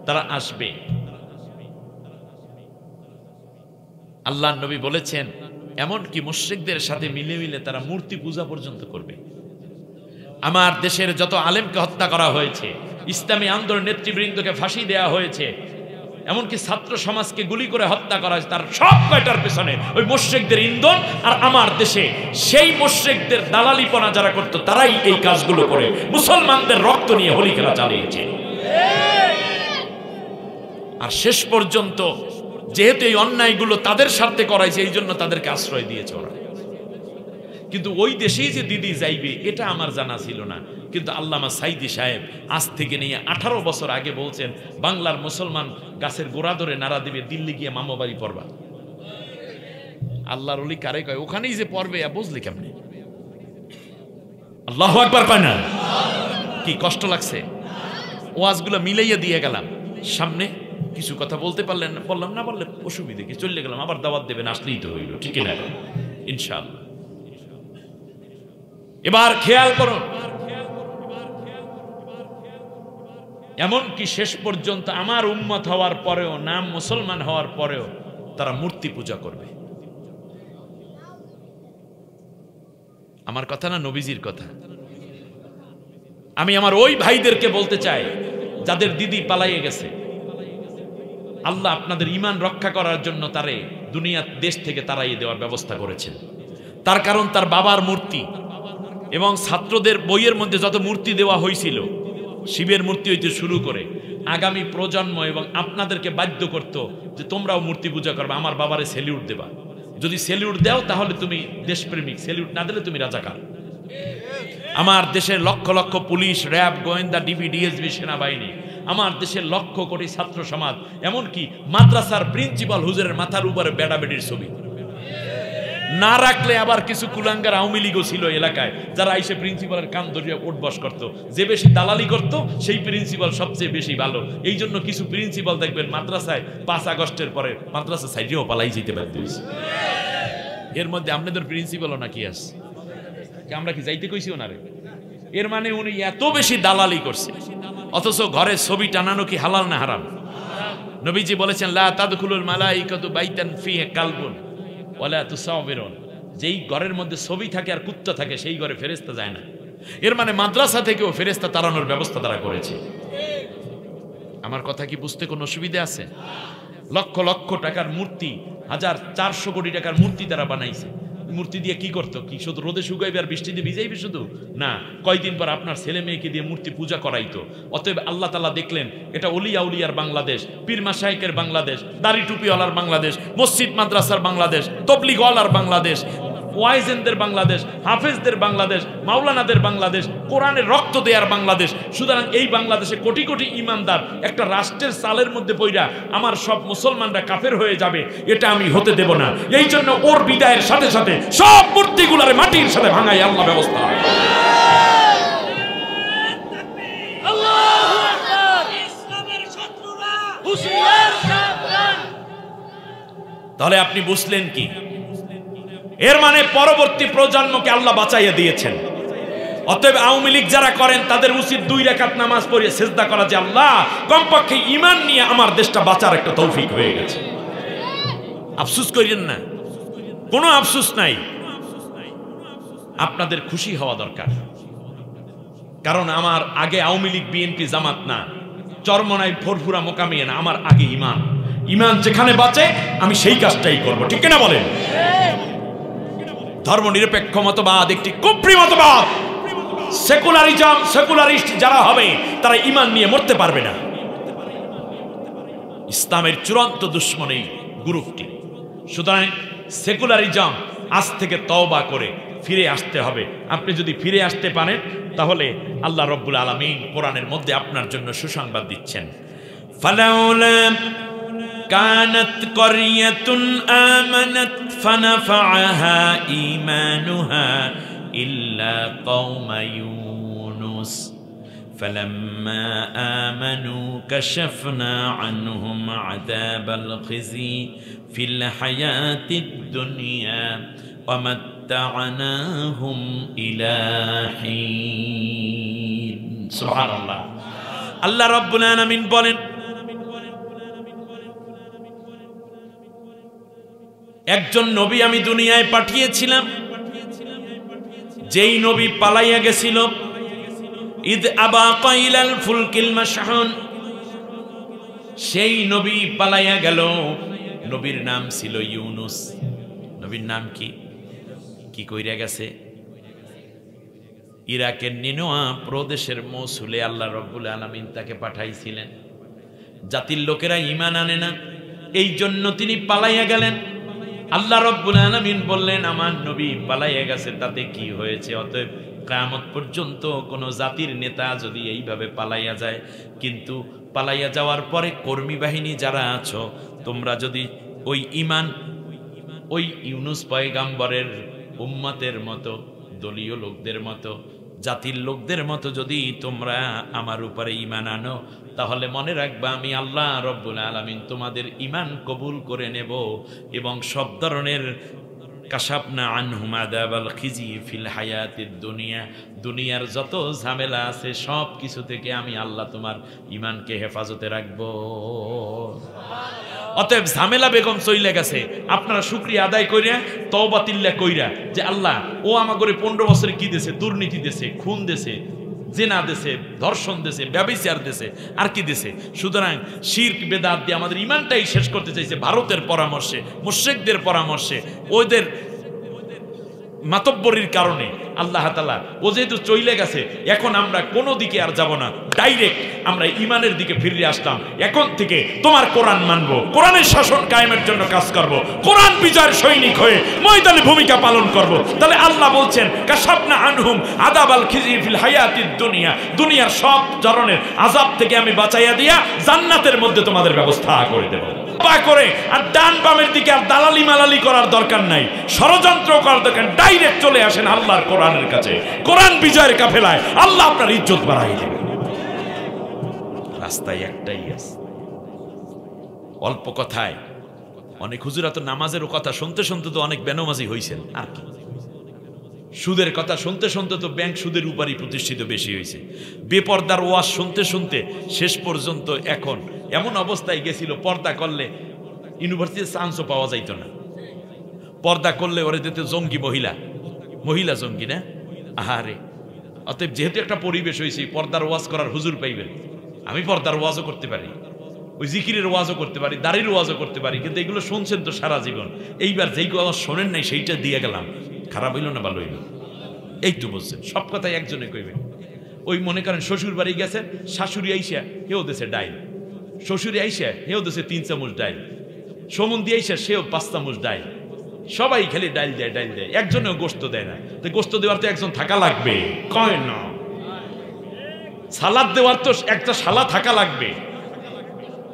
তারা আসবে। আল্লাহ নবী বলেছেন এমনকি মুশরিকদের সাথে মিলে মিলে তারা মূর্তি পূজা পর্যন্ত করবে। আমার দেশের যত আলেমকে হত্যা করা হয়েছে, ইসলামী আন্দোলন নেতৃবৃন্দকে ফাঁসি দেওয়া হয়েছে, এমনকি ছাত্র সমাজকে গুলি করে হত্যা করা হয়েছে, তার সব কয়টার পেছনে ওই মুশরিকদের ইন্ধন। আর আমার দেশে সেই মুশরিকদের দালালিপনা যারা করতো, তারাই এই কাজগুলো করে মুসলমানদের রক্ত নিয়ে হোলি খেলা চালিয়েছে। আর শেষ পর্যন্ত যেহেতু এই অন্যায়গুলো তাদের স্বার্থে করাইছে, এই জন্য তাদেরকে আশ্রয় দিয়েছে ওরা। কিন্তু ওই দেশেই যে দিদি যাইবে এটা আমার জানা ছিল না। কিন্তু আল্লামা সাইদি সাহেব আজ থেকে নিয়ে 18 বছর আগে বলছেন, বাংলার মুসলমান গাছের গোড়া ধরে নাড়া দিবে, দিল্লি গিয়ে মামাবাড়ি পড়বা। আল্লাহর ওলি কারে কয়, ওখানেই যে পড়বে বুঝলি কেমনে? আল্লাহু আকবার কয় না? কি কষ্ট লাগছে? ওয়াজগুলো মিলাইয়া দিয়ে গেলাম, সামনে কিছু কথা বলতে পারলেন না, বললাম না, বললে অসুবিধে কি, চলে গেলাম। আবার দাওয়াত দেবেন, আসলেই তো হইল, ঠিক না? ইনশাআল্লাহ। এবার খেয়াল করুন, এমনকি শেষ পর্যন্ত আমার উম্মত হওয়ার পরেও, নাম মুসলমান হওয়ার পরেও তারা মূর্তি পূজা করবে। আমার কথা না, নবীজির কথা। আমি আমার ওই ভাইদেরকে বলতে চাই যাদের দিদি পালাইয়ে গেছে, আল্লাহ আপনাদের ঈমান রক্ষা করার জন্য তারে দুনিয়ার দেশ থেকে তাড়াইয়ে দেওয়ার ব্যবস্থা করেছেন। তার কারণ তার বাবার মূর্তি এবং ছাত্রদের বইয়ের মধ্যে যত মূর্তি দেওয়া হয়েছিল, শিবের মূর্তি হইতে শুরু করে আগামী প্রজন্ম এবং আপনাদেরকে বাধ্য করত যে তোমরাও মূর্তি পূজা করবে, আমার বাবারে সেলিউট দেবা। যদি সেলিউট দাও তাহলে তুমি দেশপ্রেমিক, সেলিউট না দিলে তুমি রাজাকার। আমার দেশের লক্ষ লক্ষ পুলিশ, র্যাব, গোয়েন্দা, ডিবি, ডিএসবি, সেনাবাহিনী, আমার দেশের লক্ষ কোটি ছাত্র সমাজ, এমনকি মাদ্রাসার প্রিন্সিপাল হুজুরের মাথার উপরে বেড়াবেড়ির ছবি না রাখলে আবার কিছু কুলাঙ্গার আওয়ামী লীগও ছিল এলাকায়, যারা এসে প্রিন্সিপালের কান ধরিয়া উঠবস করত। যে বেশি দালালি করত সেই প্রিন্সিপাল সবচেয়ে বেশি ভালো। এই জন্য কিছু প্রিন্সিপাল দেখবেন মাদ্রাসায় 5 আগস্টের পরে মাদ্রাসা সাইডেও পালাই যেতে বাধ্য হয়েছে। এর মধ্যে আপনাদের প্রিন্সিপালও নাকি আছে, আমরা কি যাইতে কইছি ওনারে? এর মানে উনি এত বেশি দালালি করছে। অথচ ঘরে ছবি টানানো কি হালাল না হারাম? নবীজি বলেছেন, লা তাদখুলুল মালাইকাতু বাইতান ফিহি কালবুন ওয়ালা তুসাওবিরুন। যেই ঘরের মধ্যে ছবি থাকে আর কুত্তা থাকে, সেই ঘরে ফেরেশতা যায় না। এর মানে মাদ্রাসা থেকেও ফেরেশতা তাড়ানোর ব্যবস্থা তারা করেছে। আমার কথা কি বুঝতে কোনো অসুবিধা আছে? লক্ষ লক্ষ টাকার মূর্তি 1400 কোটি টাকার মূর্তি তারা বানাইছে। মূর্তি দিয়ে কি করতো? কি শুধু রোদে শুকাইবে আর বৃষ্টিতে ভিজাইবে শুধু? না, কয়দিন পর আপনার ছেলে মেয়েকে দিয়ে মূর্তি পূজা করাইতো। অতএব আল্লাহ তাআলা দেখলেন এটা ওলিয়া উলিয়ার বাংলাদেশ, পীর মাশায়েখের বাংলাদেশ, দাড়ি টুপিওয়ালার বাংলাদেশ, মসজিদ মাদ্রাসার বাংলাদেশ, তবলিগওয়ালার বাংলাদেশ, ওয়াইজেনদের বাংলাদেশ, হাফেজদের বাংলাদেশ, মাওলানাদের বাংলাদেশ, কোরআনের রক্ত দেয়ার বাংলাদেশ। সুতরাং এই বাংলাদেশে কোটি কোটি ইমানদার একটা রাষ্ট্রের সালের মধ্যে পইরা আমার সব মুসলমানরা কাফের হয়ে যাবে, এটা আমি হতে দেব না। এই জন্য ওর বিদায়ের সাথে সাথে সব মূর্তিগুলারে মাটির সাথে ভাঙাই আল্লাহ ব্যবস্থা। তাহলে আপনি বুঝলেন কি? এর মানে পরবর্তী প্রজন্মকে আল্লাহ বাঁচাইয়া দিয়েছেন। অতএব আওয়ামী লীগ যারা করেন তাদের উচিত 2 রাকাত নামাজ পড়ে সিজদা করা, যে আল্লাহ কমপক্ষে ঈমান নিয়ে আমার দেশটা বাঁচার একটা তৌফিক হয়ে গেছে। আফসোস করেন না, কোনো আফসোস নাই। আপনাদের খুশি হওয়া দরকার, কারণ আমার আগে আওয়ামী লীগ বিএনপি জামাত না, চরমনাই ফুরফুরা মোকামিয়ে না, আমার আগে ঈমান। ঈমান যেখানে বাঁচে আমি সেই কাজটাই করব, ঠিক কিনা বলেন? ধর্মনিরপেক্ষ মতবাদ একটি কুফরি মতবাদ। সেকুলারিজম, সেকুলারিস্ট যারা হবে তারা ঈমান নিয়ে মরতে পারবে না। ইসলামের চূড়ান্ত দুশমন এই গ্রুপটি। সুতরাং সেকুলারিজম আজ থেকে তওবা করে ফিরে আসতে হবে। আপনি যদি ফিরে আসতে পারেন তাহলে আল্লাহ রব্বুল আলামিন কোরআনের মধ্যে আপনার জন্য সুসংবাদ দিচ্ছেন। ফালাউলা কানাত ক্বরিয়াতুন আমানাত ফানাফাআহা ঈমানুহা ইল্লা কওমা ইউনুস ফালাম্মা আমানু কাশাফনা আনহুম আযাবাল খিজি ফিল হায়াতিদ দুনিয়া ওয়া মাত্তা'নাহুম ইলা হিন। সুবহানাল্লাহ। আল্লাহ রাব্বুল আলামিন বলেন, একজন নবী আমি দুনিয়ায় পাঠিয়েছিলাম, যেই নবী পালাইয়া গেছিল। ইদ আবাকা ইলাল ফুলকিল মাশহুন, সেই নবী পালাইয়া গেল। নবীর নাম ছিল ইউনুস। নবীর নাম কি? কি কইরা গেছে? ইরাকের নিনোয়া প্রদেশের মৌসুলে আল্লাহ রব্বুল আলামিন তাকে পাঠাইছিলেন। জাতির লোকেরা ঈমান আনে না, এই জন্য তিনি পালাইয়া গেলেন। আল্লাহ রব্বুল আলামিন বললেন, আমার নবী পালাইয়া গেছে, তাতে কি হয়েছে? অতএব কিয়ামত পর্যন্ত কোন জাতির নেতা যদি এইভাবে পালাইয়া যায়, কিন্তু পালাইয়া যাওয়ার পরে কর্মী বাহিনী যারা আছো, তোমরা যদি ওই ঈমান, ওই ইউনুস পয়গাম্বরের উম্মতের মতো, দলীয় লোকদের মতো, জাতির লোকদের মতো যদি তোমরা আমার উপরে ঈমান আনো, তাহলে মনে রাখবা আমি আল্লাহ রব্বুল আলামিন তোমাদের ঈমান কবুল করে নেব এবং সব ধরনের কাশাফনা আনহুম আযাবাল খিজি ফিল হায়াতিদ দুনিয়া, দুনিয়ার যত ঝামেলা আছে সব কিছু থেকে আমি আল্লাহ তোমার ঈমানকে হেফাজতে রাখবো। অতএব ঝামেলা বেগম চইলে গেছে, আপনারা শুকরিয়া আদায় কইরা তওবা তিল্লা কইরা যে আল্লাহ ও আমাগরে 15 বছরে কি দিয়েছে? দুর্নীতি দিয়েছে, খুন দিয়েছে, জিনা দেশে, ধর্ষণ দেশে, ব্যভিচার দেশে, আর কি দেশে? সুতরাং শিরক বেদাত দিয়ে আমাদের ঈমানটাই শেষ করতে চাইছে ভারতের পরামর্শে, মুশরিকদের পরামর্শে, ওদের মাতব্বরির কারণে। আল্লাহ তাআলা ও যেহেতু চইলে গেছে, এখন আমরা কোনো দিকে আর যাব না, ডাইরেক্ট আমরা ঈমানের দিকে ফিরে আসলাম। এখন থেকে তোমার কোরআন মানব, কোরআনের শাসন কায়েমের জন্য কাজ করব, কোরআন বিজয়ের সৈনিক হয়ে ময়দানে ভূমিকা পালন করব। তাহলে আল্লাহ বলছেন, কাশাফনা আনহুম আযাবাল খিজি ফিল হায়াতিদ দুনিয়া, দুনিয়ার সব ধরনের আযাব থেকে আমি বাঁচাইয়া দিয়া জান্নাতের মধ্যে তোমাদের ব্যবস্থা করে দেব। করে আর ডান বামের দিকে আর দালালি মালালি করার দরকার নাই, ষড়যন্ত্র করার দরকার। ডাইরেক্ট চলে আসেন আল্লাহর কোরআনের কাছে, কোরআন বিজয়ের কাফেলায় আল্লাহ আপনার ইজ্জত বাড়াই দেবে। রাস্তায় একটাই আছে, অল্প কথায় অনেক হুজুরা তো নামাজেরও কথা শুনতে শুনতে তো অনেক বেনমাজি হয়েছেন। আর কি, সুদের কথা শুনতে শুনতে তো ব্যাংক সুদের উপরই প্রতিষ্ঠিত বেশি হয়েছে। বেপর্দার ওয়াজ শুনতে শুনতে শেষ পর্যন্ত এখন এমন অবস্থায় গেছিল, পর্দা করলে ইউনিভার্সিটির চান্সও পাওয়া যাইত না। পর্দা করলে ওরে দিতে জঙ্গি, মহিলা জঙ্গি না। আহারে, অতএব যেহেতু একটা পরিবেশ হয়েছে, পর্দার ওয়াজ করার হুজুর পাইবেন। আমি পর্দার ওয়াজও করতে পারি, ওই জিকিরের ওয়াজও করতে পারি, দাড়ির ওয়াজও করতে পারি, কিন্তু এগুলো শুনছেন তো সারা জীবন। এইবার যেই কথা শোনেন নাই সেইটা দিয়ে গেলাম, খারাপ হইল না ভালো হইল? এই তো বলছেন, সব কথাই একজনে কইবেন। ওই মনে করেন শ্বশুর বাড়ি গেছেন, শাশুড়ি আইসা হেও দেশে ডাইল, শ্বশুরি আইসা হেও দেশে 3 চামচ ডাইল, সমুন্দি আইসা সেও 5 চামচ ডাইল, সবাই খালি ডাইল দেয় ডাইল দেয়, একজনেও গোস্ত দেয় না। তো গোস্ত দেওয়ার তো একজন থাকা লাগবে, কয় না? সালাদ দেওয়ার তো একটা শালা থাকা লাগবে,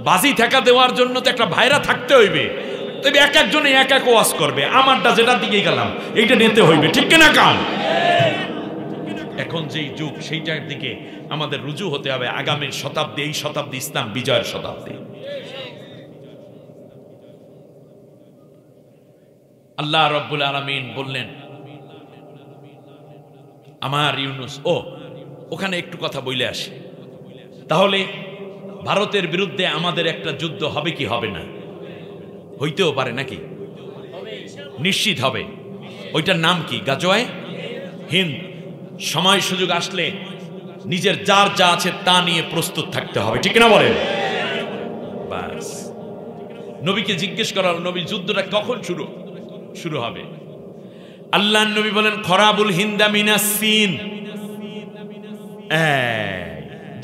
বাজি থাকা দেওয়ার জন্য তো একটা ভাইরা থাকতে হইবে। তবে এক একজনে এক এক ওয়াজ করবে, আমারটা যেটা দিকে গেলাম এইটা নিতে হইবে, ঠিক কিনা কাম? এখন যেই যুগ সেইটার দিকে আমাদের রুজু হতে হবে। আগামীর শতাব্দী, এই শতাব্দী ইসলাম বিজয়ের শতাব্দী। আল্লাহ রাব্বুল আলামিন বললেন আমার ইউনুস, ওখানে একটু কথা বলে আসি। তাহলে ভারতের বিরুদ্ধে আমাদের একটা যুদ্ধ হবে কি হবে না? হইতেও পারে নাকি? নিশ্চিত হবে। ওইটার নাম কি? গাজওয়ায়ে হিন্দ। সময় সুযোগ আসলে নিজের যার যা আছে তা নিয়ে প্রস্তুত থাকতে হবে, ঠিক না বলেন? বাস, নবীকে জিজ্ঞেস করা হলো, নবী যুদ্ধটা কখন শুরু হবে? আল্লাহ নবী বলেন খরাবুল হিন্দা মিনাস সিন।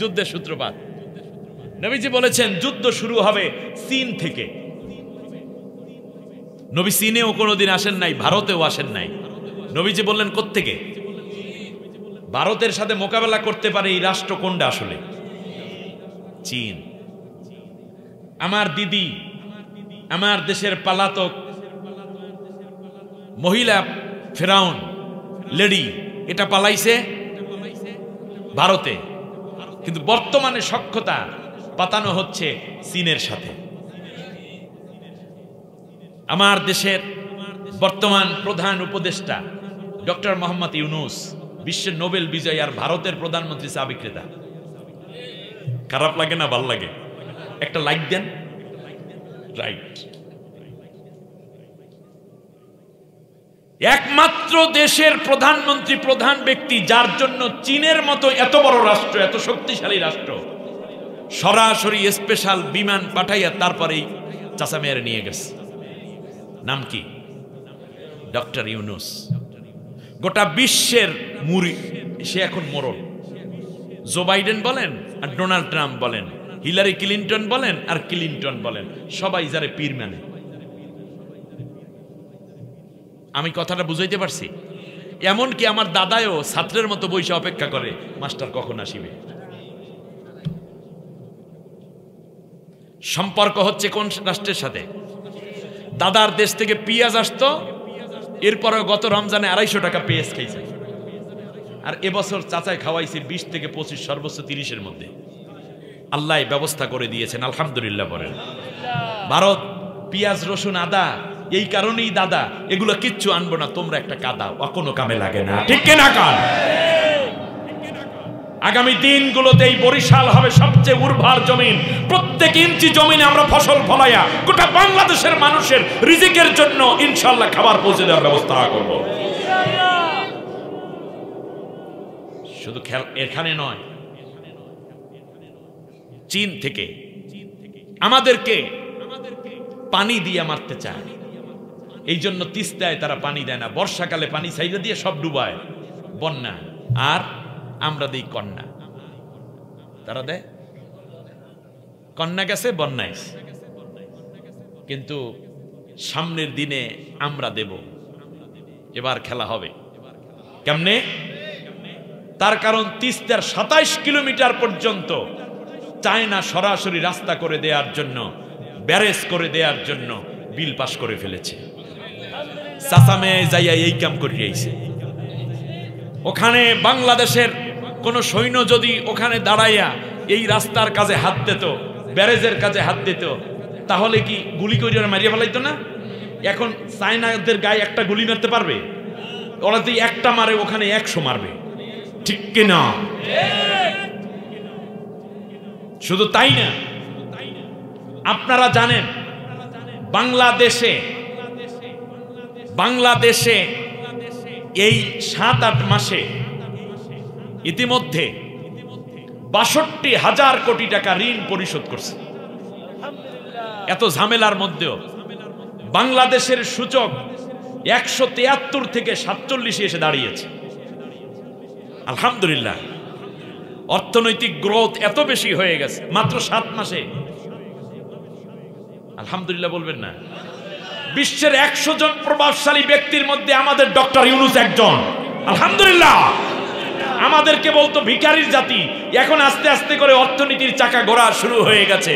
যুদ্ধের সূত্রপাত নবীজি বলেছেন যুদ্ধ শুরু হবে চীন থেকে। নবী চীনেও কোনোদিন আসেন নাই, ভারতেও আসেন নাই। নবীজি বললেন কোত্থেকে? ভারতের সাথে মোকাবেলা করতে পারে এই রাষ্ট্র কোনটা আসলে? চীন। আমার দিদি, আমার দেশের পলাতক মহিলা ফেরাউন লেডি, এটা পালাইছে ভারতে, কিন্তু বর্তমানে সখ্যতা পাতানো হচ্ছে চীনের সাথে। আমার দেশের বর্তমান প্রধান উপদেষ্টা ডক্টর মোহাম্মদ ইউনুস, বিশ্বের নোবেল বিজয়ী, আর ভারতের প্রধানমন্ত্রী চা বিক্রেতা। খারাপ লাগে না? ভাল লাগে? একটা লাইক দেন। রাইট। একমাত্র দেশের প্রধানমন্ত্রী, প্রধান ব্যক্তি যার জন্য চীনের মতো এত বড় রাষ্ট্র, এত শক্তিশালী রাষ্ট্র সরাসরি স্পেশাল বিমান পাঠাইয়া তারপরেই চাচা মেয়ের নিয়ে গেছে। নাম কি? ডক্টর ইউনুস। গোটা বিশ্বের মুড়ি সে এখন মরণ। জো বাইডেন বলেন আর ডোনাল্ড ট্রাম্প বলেন, হিলারি ক্লিন্টন বলেন আর ক্লিন্টন বলেন, সবাই যারে পীর মানে। আমি কথাটা বুঝাইতে পারছি? এমনকি আমার দাদাও ছাত্রের মতো বইসা অপেক্ষা করে মাস্টার কখন আসিবে। সম্পর্ক হচ্ছে কোন রাষ্ট্রের সাথে? দাদার দেশ থেকে পেঁয়াজ আসতো, এরপরে গত রমজানে 250 টাকা পেঁয়াজ খাইছে, আর এবছর চাচায় খাওয়াইছে 20 থেকে 25, সর্বোচ্চ 30-এর মধ্যে। আল্লাহ ব্যবস্থা করে দিয়েছেন, আলহামদুলিল্লাহ বলেন। ভারত পেঁয়াজ রসুন আদা এই কারণেই দাদা এগুলো কিচ্ছু আনবো না, তোমরা একটা কাদা, কোনো কামে লাগে না, ঠিক কিনা কান? আগামী দিনগুলোতে এই বরিশাল হবে সবচেয়ে উর্বর জমিন। প্রত্যেক ইঞ্চি জমিনে আমরা ফসল ফলাইয়া গোটা বাংলাদেশের মানুষের রিজিকের জন্য ইনশাআল্লাহ খাবার পৌঁছে দেওয়ার ব্যবস্থা করব। শুধু এখানে নয়, চীন থেকে আমাদেরকে পানি দিয়ে মারতে চায়। এই জন্য তিস্তায় তারা পানি দেয় না, বর্ষাকালে পানি ছাইড়ে দিয়ে সব ডুবায়, বন্যা। আর আমরা দিই কন্যা, তারা দেয় কন্যা, গেছে বন্যায়। কিন্তু সামনের দিনে আমরা দেব। এবার খেলা হবে কেমনে? তার কারণ তিস্তার 27 কিলোমিটার পর্যন্ত চায়না সরাসরি রাস্তা করে দেওয়ার জন্য, ব্যারেজ করে দেওয়ার জন্য বিল পাস করে ফেলেছে। চাচামে যাইয়া এই কাম করিয়ে আইছে। ওখানে বাংলাদেশের কোন সৈন্য যদি ওখানে দাঁড়াইয়া এই রাস্তার কাজে হাত দিত, ব্যারেজের কাজে হাত দিত, তাহলে কি গুলি করে মারিয়ে ফেলাইতো না? এখন চায়নাদের গায়ে একটা গুলি মারতে পারবে? ওরা যদি একটা মারে ওখানে 100 মারবে, ঠিক কিনা? শুধু তাই না, আপনারা জানেন বাংলাদেশে এই 7-8 মাসে ইতিমধ্যে 62,000 কোটি টাকা ঋণ পরিশোধ করছে। এত ঝামেলার মধ্যেও বাংলাদেশের সূচক 173 থেকে 47 এসে দাঁড়িয়েছে। আলহামদুলিল্লাহ, অর্থনৈতিক গ্রোথ এত বেশি হয়ে গেছে মাত্র 7 মাসে। আলহামদুলিল্লাহ বলবেন না? বিশ্বের 100 জন প্রভাবশালী ব্যক্তির মধ্যে আমাদের ডক্টর ইউনূস একজন। আলহামদুলিল্লাহ। আমাদেরকে বলতো ভিখারির জাতি, এখন আস্তে আস্তে করে অর্থনীতির চাকা ঘোরা শুরু হয়ে গেছে।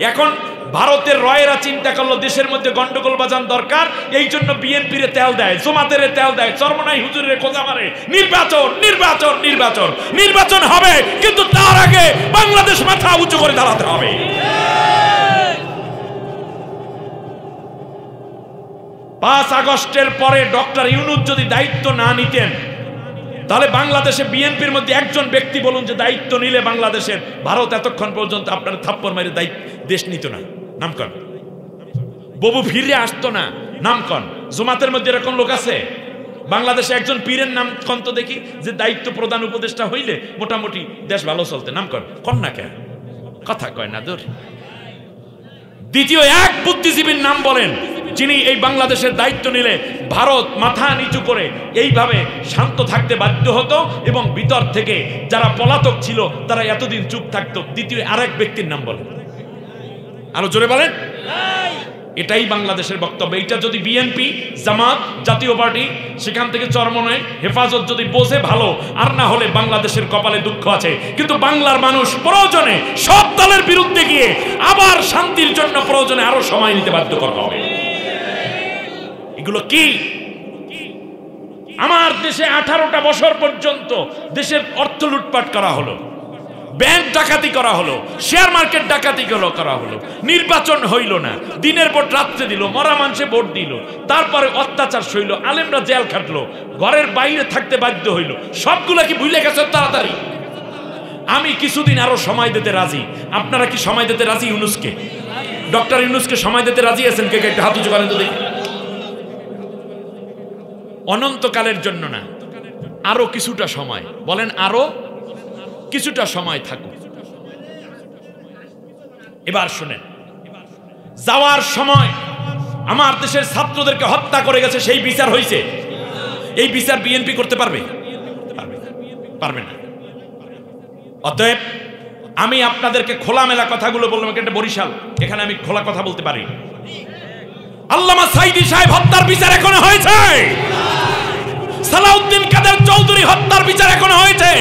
এখন ভারতের রয়েরা চিন্তা করলো দেশের মধ্যে গন্ডগোল বাজান দরকার, এই জন্য বিএনপির তেল দেয়, জমাতের তেল দেয়, চরমনাই হুজুরের খোঁজা মারে। নির্বাচন নির্বাচন নির্বাচন নির্বাচন হবে, কিন্তু তার আগে বাংলাদেশ মাথা উঁচু করে দাঁড়াতে হবে। 5 আগস্টের পরে ডক্টর ইউনূস যদি দায়িত্ব না নিতেন, তাহলে বাংলাদেশে বিএনপির মধ্যে একজন ব্যক্তি বলুন যে দায়িত্ব নিলে বাংলাদেশের, ভারত এতক্ষণ পর্যন্ত আপনার থাপ্পড় মেরে দেশ নিত না। নামকন ববু ফিরে আসতো না। নামকন জমাতের মধ্যে এরকম লোক আছে? বাংলাদেশে একজন পীরের নাম কন্ত দেখি যে দায়িত্ব প্রধান উপদেষ্টা হইলে মোটামুটি দেশ ভালো চলতে। নামকন কন্যা কে কথা কয় না দূর। দ্বিতীয় এক বুদ্ধিজীবীর নাম বলেন যিনি এই বাংলাদেশের দায়িত্ব নিলে ভারত মাথা নিচু করে এইভাবে শান্ত থাকতে বাধ্য হতো এবং ভিতর থেকে যারা পলাতক ছিল তারা এতদিন চুপ থাকতো। দ্বিতীয় আরেক ব্যক্তির নাম বলেন, আরো জোরে বলেন। এটাই বাংলাদেশের বক্তব্য। এইটা যদি বিএনপি, জামাত, জাতীয় পার্টি, সেখান থেকে চরমনাই, হেফাজত যদি বোঝে ভালো, আর না হলে বাংলাদেশের কপালে দুঃখ আছে। কিন্তু বাংলার মানুষ প্রয়োজনে সব দলের বিরুদ্ধে গিয়ে আবার শান্তির জন্য প্রয়োজনে আরো সময় নিতে বাধ্য করতে হবে। এগুলো কি? আমার দেশে 18টা বছর পর্যন্ত দেশের অর্থ লুটপাট করা হলো, ব্যাংক ডাকাতি করা হলো, শেয়ার মার্কেট ডাকাতি করা হলো, নির্বাচন হইল না, দিনের ভোট রাত্রে দিল, মরা মানুষে ভোট দিল, তারপরে অত্যাচার সইল, আলেমরা জেল খাটলো, ঘরের বাইরে থাকতে বাধ্য হইল। সবগুলা কি ভুলে গেছে তাড়াতাড়ি? আমি কিছুদিন আরো সময় দিতে রাজি। আপনারা কি সময় দিতে রাজি ইউনূসকে? ডক্টর ইউনূসকে সময় দিতে রাজি আছেন? কে কে একটু হাত উঁচু করেন তো দেখি। অনন্তকালের জন্য না, আরো কিছুটা সময় বলেন, আরো কিছুটা সময় থাকুক। এবার শুনেন, যাওয়ার সময় আমার দেশের ছাত্রদেরকে হত্যা করে গেছে, সেই বিচার হয়েছে। এই বিচার বিএনপি করতে পারবে? পারবে না। অতএব আমি আপনাদেরকে খোলামেলা কথাগুলো বললাম। এটা বরিশাল, এখানে আমি খোলা কথা বলতে পারি। আল্লামা সাইদী সাহেব হত্যার বিচার এখনো হয়েছে। সালাউদ্দিন কাদের চৌধুরী হত্যার বিচার এখনো হয়েছে।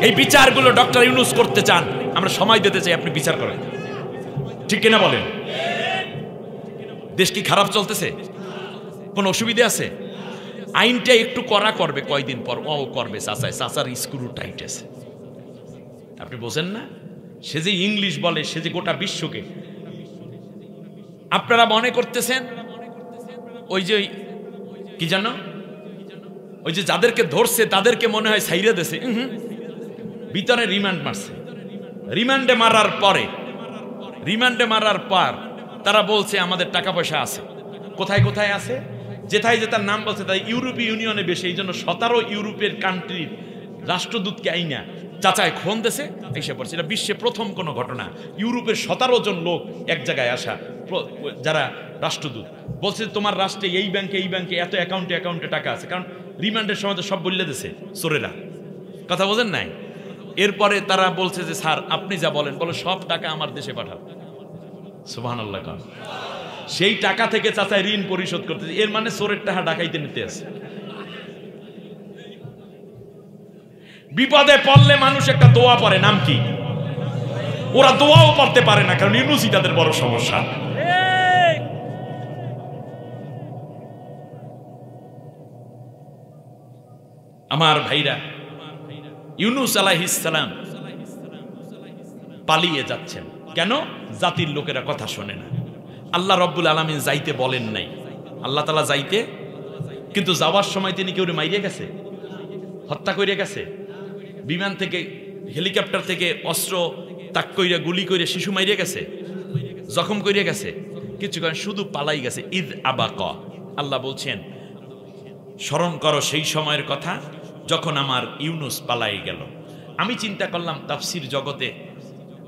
এই বিচারগুলো ডক্টর ইউনূস করতে চান, আমরা সময় দিতে চাই, আপনি বিচার করেন। ঠিক কিনা বলেন? দেশ কি খারাপ চলতেছে? কোন অসুবিধা আছে? আইনটা একটু কড়া করবে কয়দিন পর, ও করবে চাচায়, চাচার স্ক্রু টাইট আছে। আপনি বোঝেন না? সে যে ইংলিশ বলে, সে যে গোটা বিশ্বকে। আপনারা মনে করতেছেন ওই যে কি জানো, ওই যে যাদেরকে ধরছে তাদেরকে মনে হয় ছাইরা দেশে, ভিতরে রিমান্ড মারছে। রিমান্ডে মারার পর তারা বলছে আমাদের টাকা পয়সা আছে। কোথায় কোথায় আছে? যেথায় যেটার নাম বলছে তাই ইউরোপীয় ইউনিয়নে বেশি। এই জন্য 17 ইউরোপের কান্ট্রির রাষ্ট্রদূতকে আইনা চাচায় ফোন দেশে এসে পড়ছে। এটা বিশ্বে প্রথম কোনো ঘটনা। ইউরোপের 17 জন লোক এক জায়গায় আসা, যারা রাষ্ট্রদূত বলছে তোমার রাষ্ট্রে এই ব্যাংকে এত অ্যাকাউন্টে টাকা আছে। কারণ রিমান্ডের সময় তো সব বললে দেশে চোরেরা, কথা বোঝেন নাই? এরপরে তারা বলছে যে স্যার আপনি যা বলেন, বলে সব টাকা আমার দেশে পাঠাও। সুবহানাল্লাহ। সেই টাকা থেকে চাচায় ঋণ পরিশোধ করতেছে। এর মানে চোরের টাকা ডাকাইতে নিতে আছে। বিপদে পড়লে মানুষ একটা দোয়া পড়ে, নাম কি? ওরা দোয়াও পড়তে পারে না, কারণ ইউনূসই তাদের বড় সমস্যা। আমার ভাইরা, ইউনূস আলাইহিস সালাম পালিয়ে যাচ্ছেন কেন? জাতির লোকেরা কথা শোনে না। আল্লাহ রব্বুল আলামিন যাইতে বলেন নাই, আল্লাহ তাআলা যাইতে, কিন্তু যাওয়ার সময় তিনি কেউ মাইরে গেছে, হত্যা করে গেছে। বিমান থেকে, হেলিকপ্টার থেকে অস্ত্র তাক কইরা, গুলি কইরা শিশু মাইরে গেছে, জখম কইরা গেছে, কিছু কারণ শুধু পালাই গেছে। ঈদ আবাকা, আল্লাহ বলছেন স্মরণ করো সেই সময়ের কথা যখন আমার ইউনূস পালাই গেল। আমি চিন্তা করলাম তাফসীর জগতে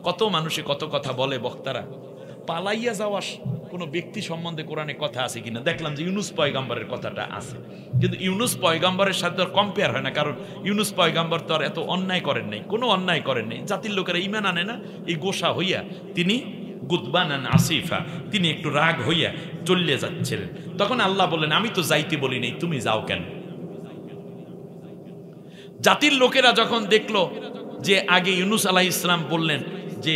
কত মানুষে কত কথা বলে, বক্তারা, পালাইয়া যাওয়া কোনো ব্যক্তি সম্বন্ধে কোরআনে কথা আছে কিনা, দেখলাম যে ইউনুস পয়গাম্বরের কথাটা আছে, কিন্তু ইউনুস পয়গাম্বরের সাথে আর কম্পেয়ার হয় না, কারণ ইউনুস পয়গাম্বর তো আর এত অন্যায় করেন নাই, কোনো অন্যায় করেন নাই, জাতির লোকেরা ঈমান আনে না, এই গোসা হইয়া তিনি গুদবানান আসিফা, তিনি একটু রাগ হইয়া চলে যাচ্ছিলেন। তখন আল্লাহ বললেন, আমি তো যাইতে বলি নাই, তুমি যাও কেন? জাতির লোকেরা যখন দেখলো যে আগে ইউনুস আলাইহিস সালাম বললেন যে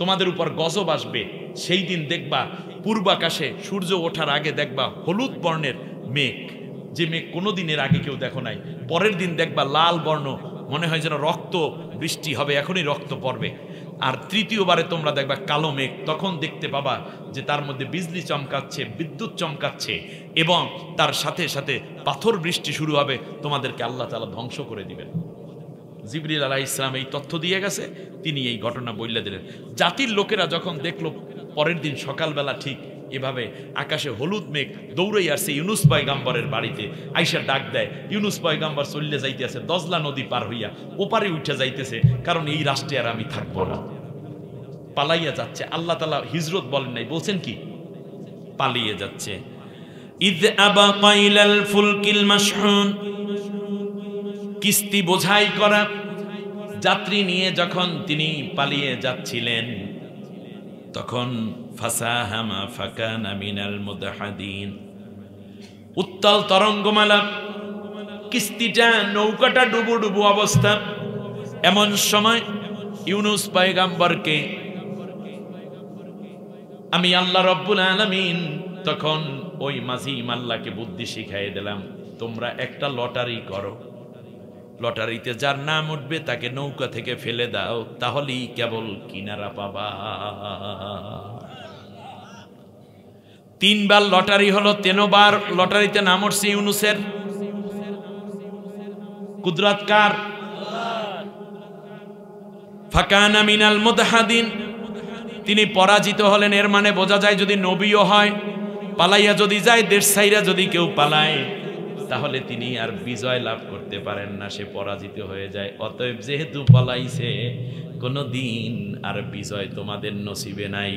তোমাদের উপর গজব আসবে, সেই দিন দেখবা পূর্বাকাশে সূর্য ওঠার আগে দেখবা হলুদ বর্ণের মেঘ, যে মেঘ কোনোদিনের আগে কেউ দেখো নাই, পরের দিন দেখবা লাল বর্ণ, মনে হয় যেন রক্ত বৃষ্টি হবে, এখনই রক্ত পড়বে, আর তৃতীয়বারে তোমরা দেখবা কালো মেঘ, তখন দেখতে পাবা যে তার মধ্যে বিজলি চমকাচ্ছে, বিদ্যুৎ চমকাচ্ছে, এবং তার সাথে সাথে পাথর বৃষ্টি শুরু হবে, তোমাদেরকে আল্লাহ তাআলা ধ্বংস করে দিবেন। জিবরিল আলাইহিস সালাম এই তথ্য দিয়ে গেছে, তিনি এই ঘটনা বইলা দিলেন। জাতির লোকেরা যখন দেখলো পরের দিন সকালবেলা ঠিক এভাবে আকাশে হলুদ মেঘ দৌড়াই আসছে ইউনুস পয়গাম্বরের বাড়িতে, আইসা ডাক দেয়, ইউনুস পয়গাম্বর চলে যাইতেছে দজলা নদী পার হইয়া, ওপারে উঠে যাইতেছে, কারণ এই রাষ্ট্রে আর আমি থাকবো না, পালাইয়া যাচ্ছে। আল্লাহ তাআলা হিজরত বলেন নাই, বলছেন কি? পালিয়ে যাচ্ছে। ইয আবাকা ইলাল ফুলকিল মাশহুন, কিস্তি বোঝাই করা যাত্রী নিয়ে যখন তিনি পালিয়ে যাচ্ছিলেন, তখন ফাসাহামা ফাকানা মিনাল মুদহাদিন, উত্তাল তরঙ্গমালা, কিস্তিটা নৌকাটা ডুবু ডুবু অবস্থা। এমন সময় ইউনুস পয়গাম্বরকে আমি আল্লাহ রব্বুল আলামিন তখন ওই মাঝি মাল্লাকে বুদ্ধি শিখাই দিলাম, তোমরা একটা লটারি করো, লটারিতে যার নাম উঠবে তাকে নৌকা থেকে ফেলে দাও, তাহলেই কেবল কিনারা পাবা। 3 বার লটারি হলো, 3 বার লটারিতে নাম উঠছে ইউনুসের। কুদরত কার? ফাকানা মিনাল মুদহাদিন, তিনি পরাজিত হলেন। এর মানে বোঝা যায় যদি নবীও হয়, পালাইয়া যদি যায়, দেশ ছাইরা যদি কেউ পালায়, তাহলে তিনি আর বিজয় লাভ করতে পারেন না, সে পরাজিত হয়ে যায়। অতএব যেহেতু পলাইছে, কোনদিন আর বিজয় তোমাদের নসিবে নাই।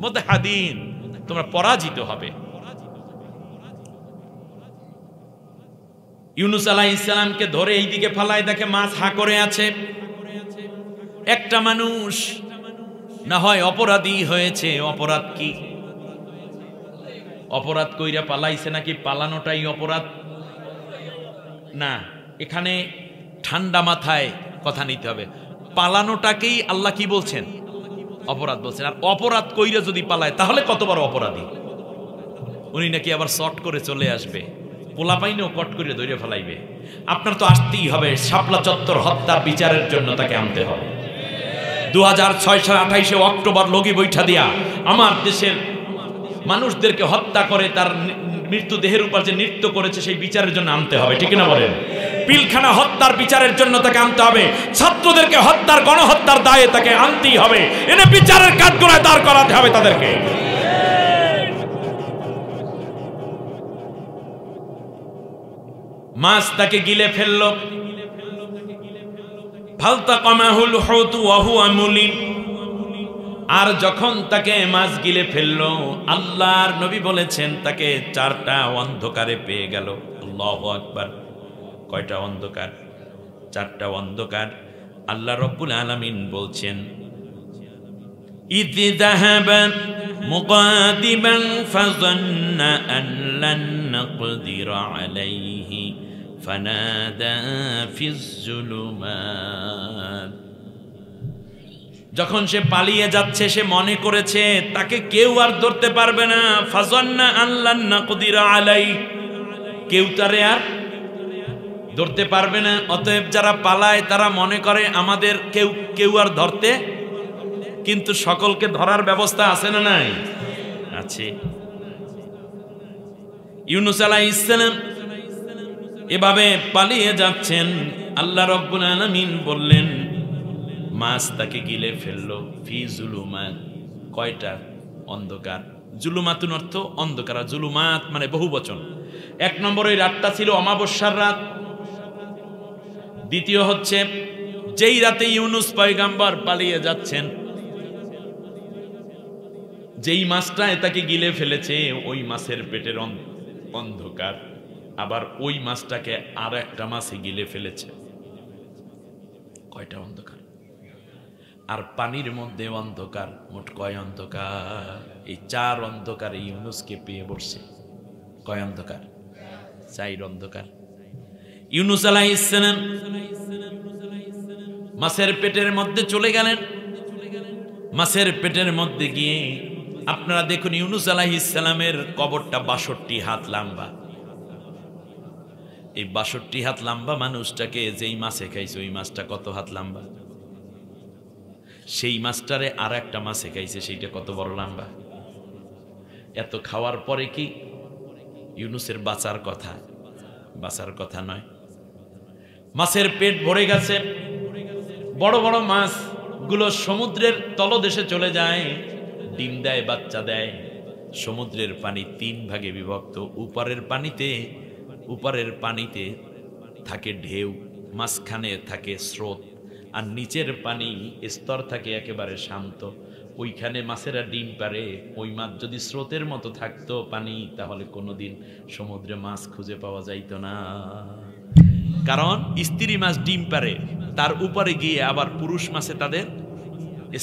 মুদহাদিন, তোমরা পরাজিত হবে। ইউনুস আলাইহিস সালামকে ধরে এইদিকে ফালায়, দেখে মাছ হা করে আছে। একটা মানুষ না হয় অপরাধী হয়েছে, অপরাধ কি? অপরাধ কইরা পালাইছে নাকি পালানোটাই অপরাধ? না, এখানে ঠান্ডা মাথায় কথা নিতে হবে। পালানোটাকেই আল্লাহ কি বলছেন? অপরাধ বলছেন। আর অপরাধ কইরা যদি পালায় তাহলে কত বড় অপরাধী। উনি নাকি আবার শর্ট করে চলে আসবে, পোলা পাইনেও কট করে ধরে ফেলাইবে। আপনার তো আসতেই হবে, শাপলা চত্বর হত্যার বিচারের জন্য তাকে আনতে হবে। 2006 সাল 28 অক্টোবর লগি বৈঠা দিয়া আমার দেশের মানুষদেরকে হত্যা করে তার মৃত্যু দেহের উপর যে নৃত্য করেছে, সেই বিচারের জন্য আনতে হবে, ঠিক না বলেন? পিলখানা হত্যার বিচারের জন্য তাকে আনতে হবে। ছাত্রদেরকে হত্যার, গণহত্যার দায়ে তাকে আনতেই হবে, এনে বিচারের কাঠগড়ায় দাঁড় করাতে হবে তাদেরকে। মাছ তাকে গিলে ফেলল। ফালতাকামাহুল হুত ওয়া হুয়া মুলিম, আর যখন তাকে মাছ গিলে ফেলল, আল্লাহর নবী বলেছেন তাকে 4টা অন্ধকারে পেয়ে গেল। আল্লাহু আকবার। কয়টা অন্ধকার? 4টা অন্ধকার। আল্লাহ রাব্বুল আলামিন বলছেন, ইয যাহাবা মুকাদিবান ফাযান্না আন লান নাকদিরা আলাইহি ফানাদা ফিজ যুলুমাত, যখন সে পালিয়ে যাচ্ছে সে মনে করেছে তাকে কেউ আর ধরতে পারবে না। ফাযান্না আন লান নাকদিরা আলাই, কেউ তারে আর ধরতে পারবে না। অতএব যারা পালায় তারা মনে করে আমাদের কেউ আর ধরতে, কিন্তু সকলকে ধরার ব্যবস্থা আছে না নাই? আছে। ইউনুস আলাইহিস সালাম এভাবে পালিয়ে যাচ্ছেন। আল্লাহ রাব্বুল আলামিন বললেন, মাছ তাকে গিলে ফেললো। ফি জুলুমাত, কয়টা? অন্ধকার। জুলুমাতুন অর্থ অন্ধকার, জুলুমাত মানে বহু বচন। 1 নম্বর ওই রাতটা ছিল অমাবস্যার রাত। দ্বিতীয় হচ্ছে যেই রাতে ইউনুস পয়গাম্বর পালিয়ে যাচ্ছেন, যেই মাছটা তাকে গিলে ফেলেছে ওই মাছের পেটের অন্ধকার, আবার ওই মাছটাকে আর একটা মাছে গিলে ফেলেছে। কয়টা অন্ধকার? আর পানির মধ্যে অন্ধকার, মোট কয় অন্ধকার? এই 4 অন্ধকার ইউনুসকে পেয়ে বসছে। কয় অন্ধকার? 4 অন্ধকার। ইউনুস আলাইহিস সালাম মাছের পেটের মধ্যে চলে গেলেন। মাছের পেটের মধ্যে গিয়ে আপনারা দেখুন ইউনুস আলাইহিস সালামের কবরটা 62 হাত লম্বা। এই 62 হাত লম্বা মানুষটাকে যেই মাছে খাইছে ওই মাছটা কত হাত লম্বা? সেই মাছটারে আর একটা মাছে খাইছে, সেইটা কত বড় লম্বা? এত খাওয়ার পরে কি ইউনুসের বাঁচার কথা? বাঁচার কথা নয়। মাছের পেট ভরে গেছে, বড় বড় মাছ গুলো সমুদ্রের তলদেশে চলে যায়, ডিম দেয়, বাচ্চা দেয়। সমুদ্রের পানি 3 ভাগে বিভক্ত। উপরের পানিতে থাকে ঢেউ, মাঝখানে থাকে স্রোত, আর নিচের পানি স্তর থাকে একেবারে শান্ত। ওইখানে মাছেরা ডিম পারে। ওই মাছ যদি স্রোতের মতো থাকতো পানি, তাহলে কোনোদিন সমুদ্রে মাছ খুঁজে পাওয়া যাইত না। কারণ স্ত্রী মাছ ডিম পারে, তার উপরে গিয়ে আবার পুরুষ মাছে তাদের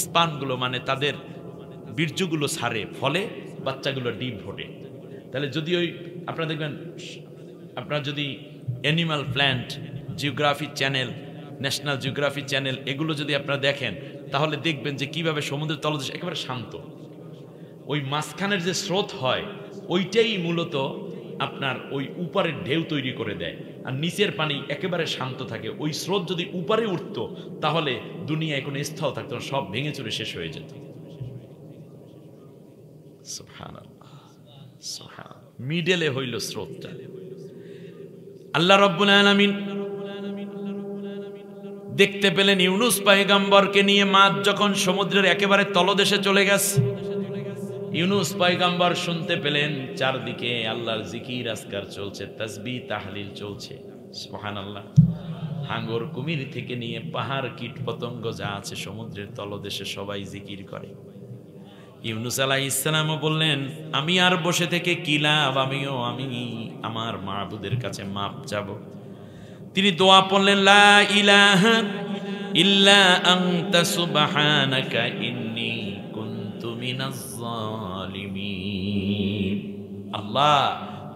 স্পানগুলো মানে তাদের বীর্যগুলো ছাড়ে, ফলে বাচ্চাগুলো ডিম ফোটে। তাহলে যদি ওই আপনারা দেখবেন, আপনারা যদি animal plant geography channel, national geography channel, এগুলো যদি আপনারা দেখেন, তাহলে দেখবেন যে কিভাবে সমুদ্রের তলদেশ একেবারে শান্ত। ওই মাঝখানের যে স্রোত হয় ওইটাই মূলত আপনার ওই উপরের ঢেউ তৈরি করে দেয়, আর নিচের পানি একেবারে শান্ত থাকে। ওই স্রোত যদি উপরে উঠতো তাহলে দুনিয়ায় কোনো স্থল থাকতো না, সব ভেঙে চুরে শেষ হয়ে যেত। সুবহানাল্লাহ, সুবহানাল্লাহ। মিডলে হইল স্রোতটা। আল্লাহ রাব্বুল আলামিন দেখতে পেলেন ইউনুস পয়গম্বরকে নিয়ে মাছ যখন সমুদ্রের একেবারে তলদেশে চলে গেছে, ইউনুস পয়গম্বর শুনতে পেলেন চারদিকে আল্লাহর জিকির আজকার চলছে, তাসবিহ তাহলিল চলছে। সুবহানাল্লাহ। হাঙ্গর কুমির থেকে নিয়ে পাহাড় কীট পতঙ্গ যা আছে সমুদ্রের তলদেশে সবাই জিকির করে। ইউনুস আলাইহিস সালামও বললেন, আমি আর বসে থেকে কি লাভ, আমি আমার মাবুদের কাছে মাপ চাবো। তিনি দোয়া পড়লেন, লা ইলাহা ইল্লা আনতা সুবহানাকা ইন্নী কুনতু মিনাজ জালিমিন। আল্লাহ,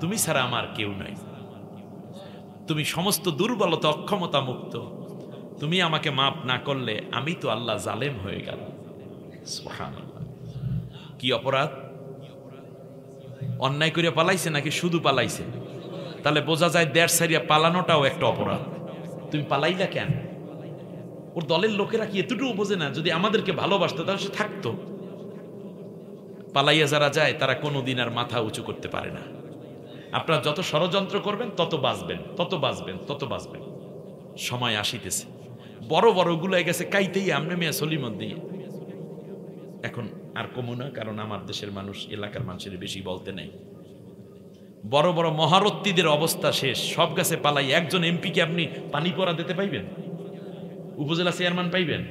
তুমি ছাড়া আমার কেউ নাই, তুমি সমস্ত দুর্বলতা অক্ষমতা মুক্ত, তুমি আমাকে মাপ না করলে আমি তো আল্লাহ জালেম হয়ে গেল। সুবহানাল্লাহ। কি অপরাধ? অন্যায় করে পালাইছে নাকি শুধু পালাইছে? তাহলে বোঝা যায় দেড় সারিয়া পালানোটাও একটা অপরাধ। তুমি পালাইলা কেন? ওর দলের লোকেরা কি এতটুকু বোঝে না? যদি আমাদেরকে ভালোবাসতো তাহলে সে থাকতো। পালাইয়া যারা যায় তারা কোনোদিন আর মাথা উঁচু করতে পারে না। আপনারা যত ষড়যন্ত্র করবেন তত বাঁচবেন, তত বাঁচবেন, তত বাঁচবেন। সময় আসিতেছে, বড় বড় গুলাই গেছে কাইতেই আমনে মিয়া সলিমত দিয়ে। এখন আর কমু না, কারণ আমার দেশের মানুষ, এলাকার মানুষের বেশি বলতে নেই। বড় বড় মহারথীদের অবস্থা শেষ, সব গাছে পালাই। একজন এমপিকে আপনি পানি পড়া দিতে পাইবেন? উপজেলা চেয়ারম্যান পাইবেন?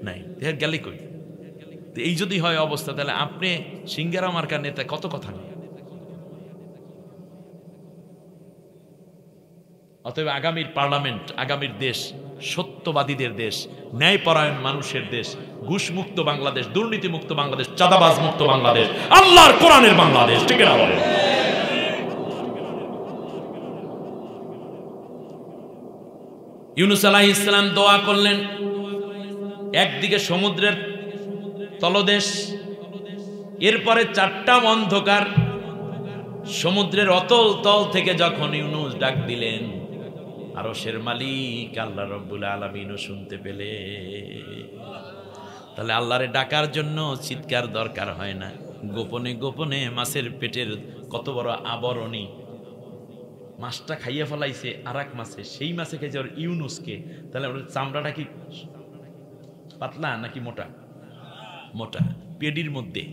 নাই, গেলে কই? এই যদি হয় অবস্থা, তাহলে আপনি সিঙ্গারা মার্কার নেতা কত কথা নেই। অতএব আগামীর পার্লামেন্ট, আগামীর দেশ সত্যবাদীদের দেশ, ন্যায়পরায়ণ মানুষের দেশ, ঘুষমুক্ত বাংলাদেশ, দুর্নীতিমুক্ত বাংলাদেশ, চাঁদাবাজ মুক্ত বাংলাদেশ, আল্লাহর কোরআনের বাংলাদেশ। ঠিক না বলেন? ইউনুস আলাইহিস সালাম দোয়া করলেন। একদিকে সমুদ্রের তলদেশ, এরপরে 4টা অন্ধকার। সমুদ্রের অতল তল থেকে যখন ইউনুস ডাক দিলেন, আরশের মালিক আল্লাহ রাব্বুল আলামিনও শুনতে পেলে। তাহলে আল্লাহরে ডাকার জন্য চিৎকার দরকার হয় না। গোপনে গোপনে মাছের পেটের কত বড় আবরণী, মাছটা খাইয়া ফেলাইছে আর এক মাছে, সেই মাছে খাইছে ওর ইউনুসকে। তাহলে ওর চামড়াটা কি পাতলা নাকি মোটা? মোটা। পেডির মধ্যে,